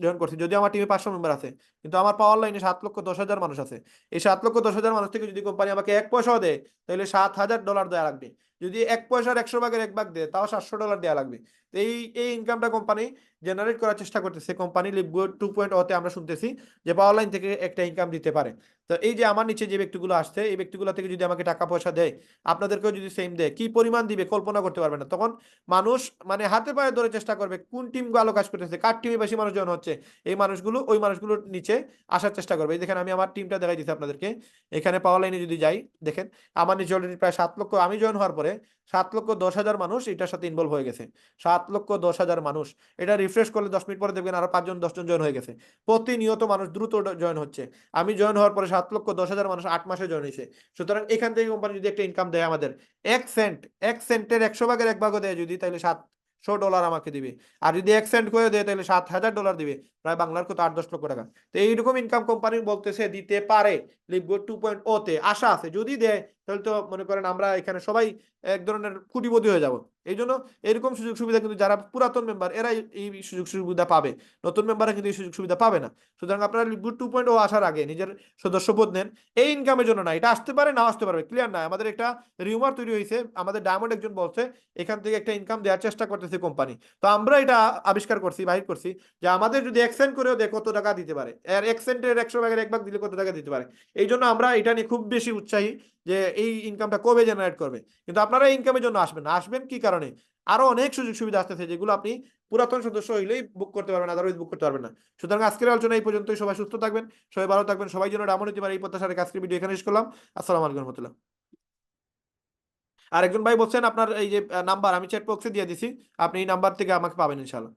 জয়েন করছি, যদি আমার টিমে 500 মেম্বার আছে, কিন্তু আমার পাওয়ার লাইনে 7,10,000 মানুষ আছে। এই 7,10,000 মানুষ থেকে যদি কোম্পানি আমাকে 1 পয়সাও দেয় তাহলে $7,000 দেওয়া লাগবে। যদি 1 পয়সার 100 ভাগের 1 ভাগ দেয় তাও $700 দেওয়া লাগবে। তো এই এই ইনকামটা কোম্পানি জেনারেট করার চেষ্টা করতেছে। কোম্পানি লিপগুড 2.0 তে আমরা শুনতেছি যে পাওয়ার লাইন থেকে একটা ইনকাম দিতে পারে। তো এই যে আমার নিচে যে ব্যক্তিগুলো আসছে এই ব্যক্তিগুলো থেকে যদি আমাকে টাকা পয়সা দেয়, আপনাদেরকেও যদি সেম দেয়, কি পরিমাণ দিবে কল্পনা করতে পারবে না। তখন মানুষ মানে হাতে পায়ে ধরে চেষ্টা করবে কোন টিম ভালো কাজ করতেছে, কার টিমে বেশি মানুষ জয়েন হচ্ছে, এই মানুষগুলো ওই মানুষগুলোর নিচে আসার চেষ্টা করবে। এই দেখেন আমি আমার টিমটা দেখাই দিচ্ছি আপনাদেরকে। এখানে পাওয়ার লাইনে যদি যাই দেখেন আমার নিচে অলরেডি প্রায় 7 লক্ষ, আমি জয়েন হওয়ার পরে 7,10,000 মানুষ এটার সাথে ইনভলভ হয়ে গেছে। 7,10,000 মানুষ। এটা রিফ্রেশ করলে 10 মিনিট পরে দেখবেন আরো 5 জন 10 জন জয়েন হয়ে গেছে। প্রতিনিয়ত মানুষ দ্রুত জয়েন হচ্ছে। আমি জয়েন হওয়ার পরে 7,10,000 মানুষ 8 মাসে জয়েন হয়েছে। সুতরাং এখান থেকে কোম্পানি যদি একটা ইনকাম দেয় আমাদের 1 সেন্ট, 1 সেন্টের 100 ভাগের 1 ভাগও দেয় যদি, তাহলে $700 আমাকে দিবে। আর যদি 1 সেন্ট করে দেয় তাহলে $7,000 দিবে, প্রায় বাংলার কত 8-10 লক্ষ টাকা। তো এইরকম ইনকাম কোম্পানি বলতেছে দিতে পারে। লিপগুড 2.0 তে আশা আছে, যদি দেয় তাহলে তো মনে করেন আমরা এখানে সবাই এক ধরনের কোটিপতি হয়ে যাব। এই জন্য এরকম সুযোগ সুবিধা কিন্তু যারা পুরাতন মেম্বার এরাই এই সুযোগ সুবিধা পাবে, নতুন মেম্বাররা কিন্তু এই সুযোগ সুবিধা পাবে না। সুতরাং আপনারা লিপগুড 2.0 আসার আগে নিজের সদস্যপদ নেন। এই ইনকামের জন্য না, এটা আসতে পারে না আসতে পারবে ক্লিয়ার না। আমাদের একটা রিউমার তৈরি হয়েছে, আমাদের ডায়মন্ড একজন বলছে এখান থেকে একটা ইনকাম দেওয়ার চেষ্টা করতেছে কোম্পানি। তো আমরা এটা আবিষ্কার করছি, বাহির করছি যে আমাদের যদি 1 সেন্ট করেও দেয় কত টাকা দিতে পারে, আর 1 সেন্টের 100 ভাগের 1 ভাগ দিলে কত টাকা দিতে পারে। এই জন্য আমরা এটা নিয়ে খুব বেশি উৎসাহী যে এই ইনকামটা কবে জেনারেট করবে। কিন্তু আপনারা এই ইনকামের জন্য আসবেন না, আসবেন কি কারণে, আরো অনেক সুযোগ সুবিধা আসতেছে যেগুলো আপনি পুরাতন সদস্য হইলেই বুক করতে পারবেন, আদারওয়াইজ বুক করতে পারবেন না। সুতরাং আজকের আলোচনা এই পর্যন্তই। সবাই সুস্থ থাকবেন, সবাই ভালো থাকবেন, সবাই যেন ডায়মন্ড হতে পারে এই প্রত্যাশার আজকের ভিডিও এখানে শেষ করলাম। আসসালামু আলাইকুম রহমতুল্লাহ। আর একজন ভাই বলছেন আপনার এই যে নাম্বার আমি চ্যাট বক্সে দিয়ে দিছি, আপনি এই নাম্বার থেকে আমাকে পাবেন ইনশাআল্লাহ।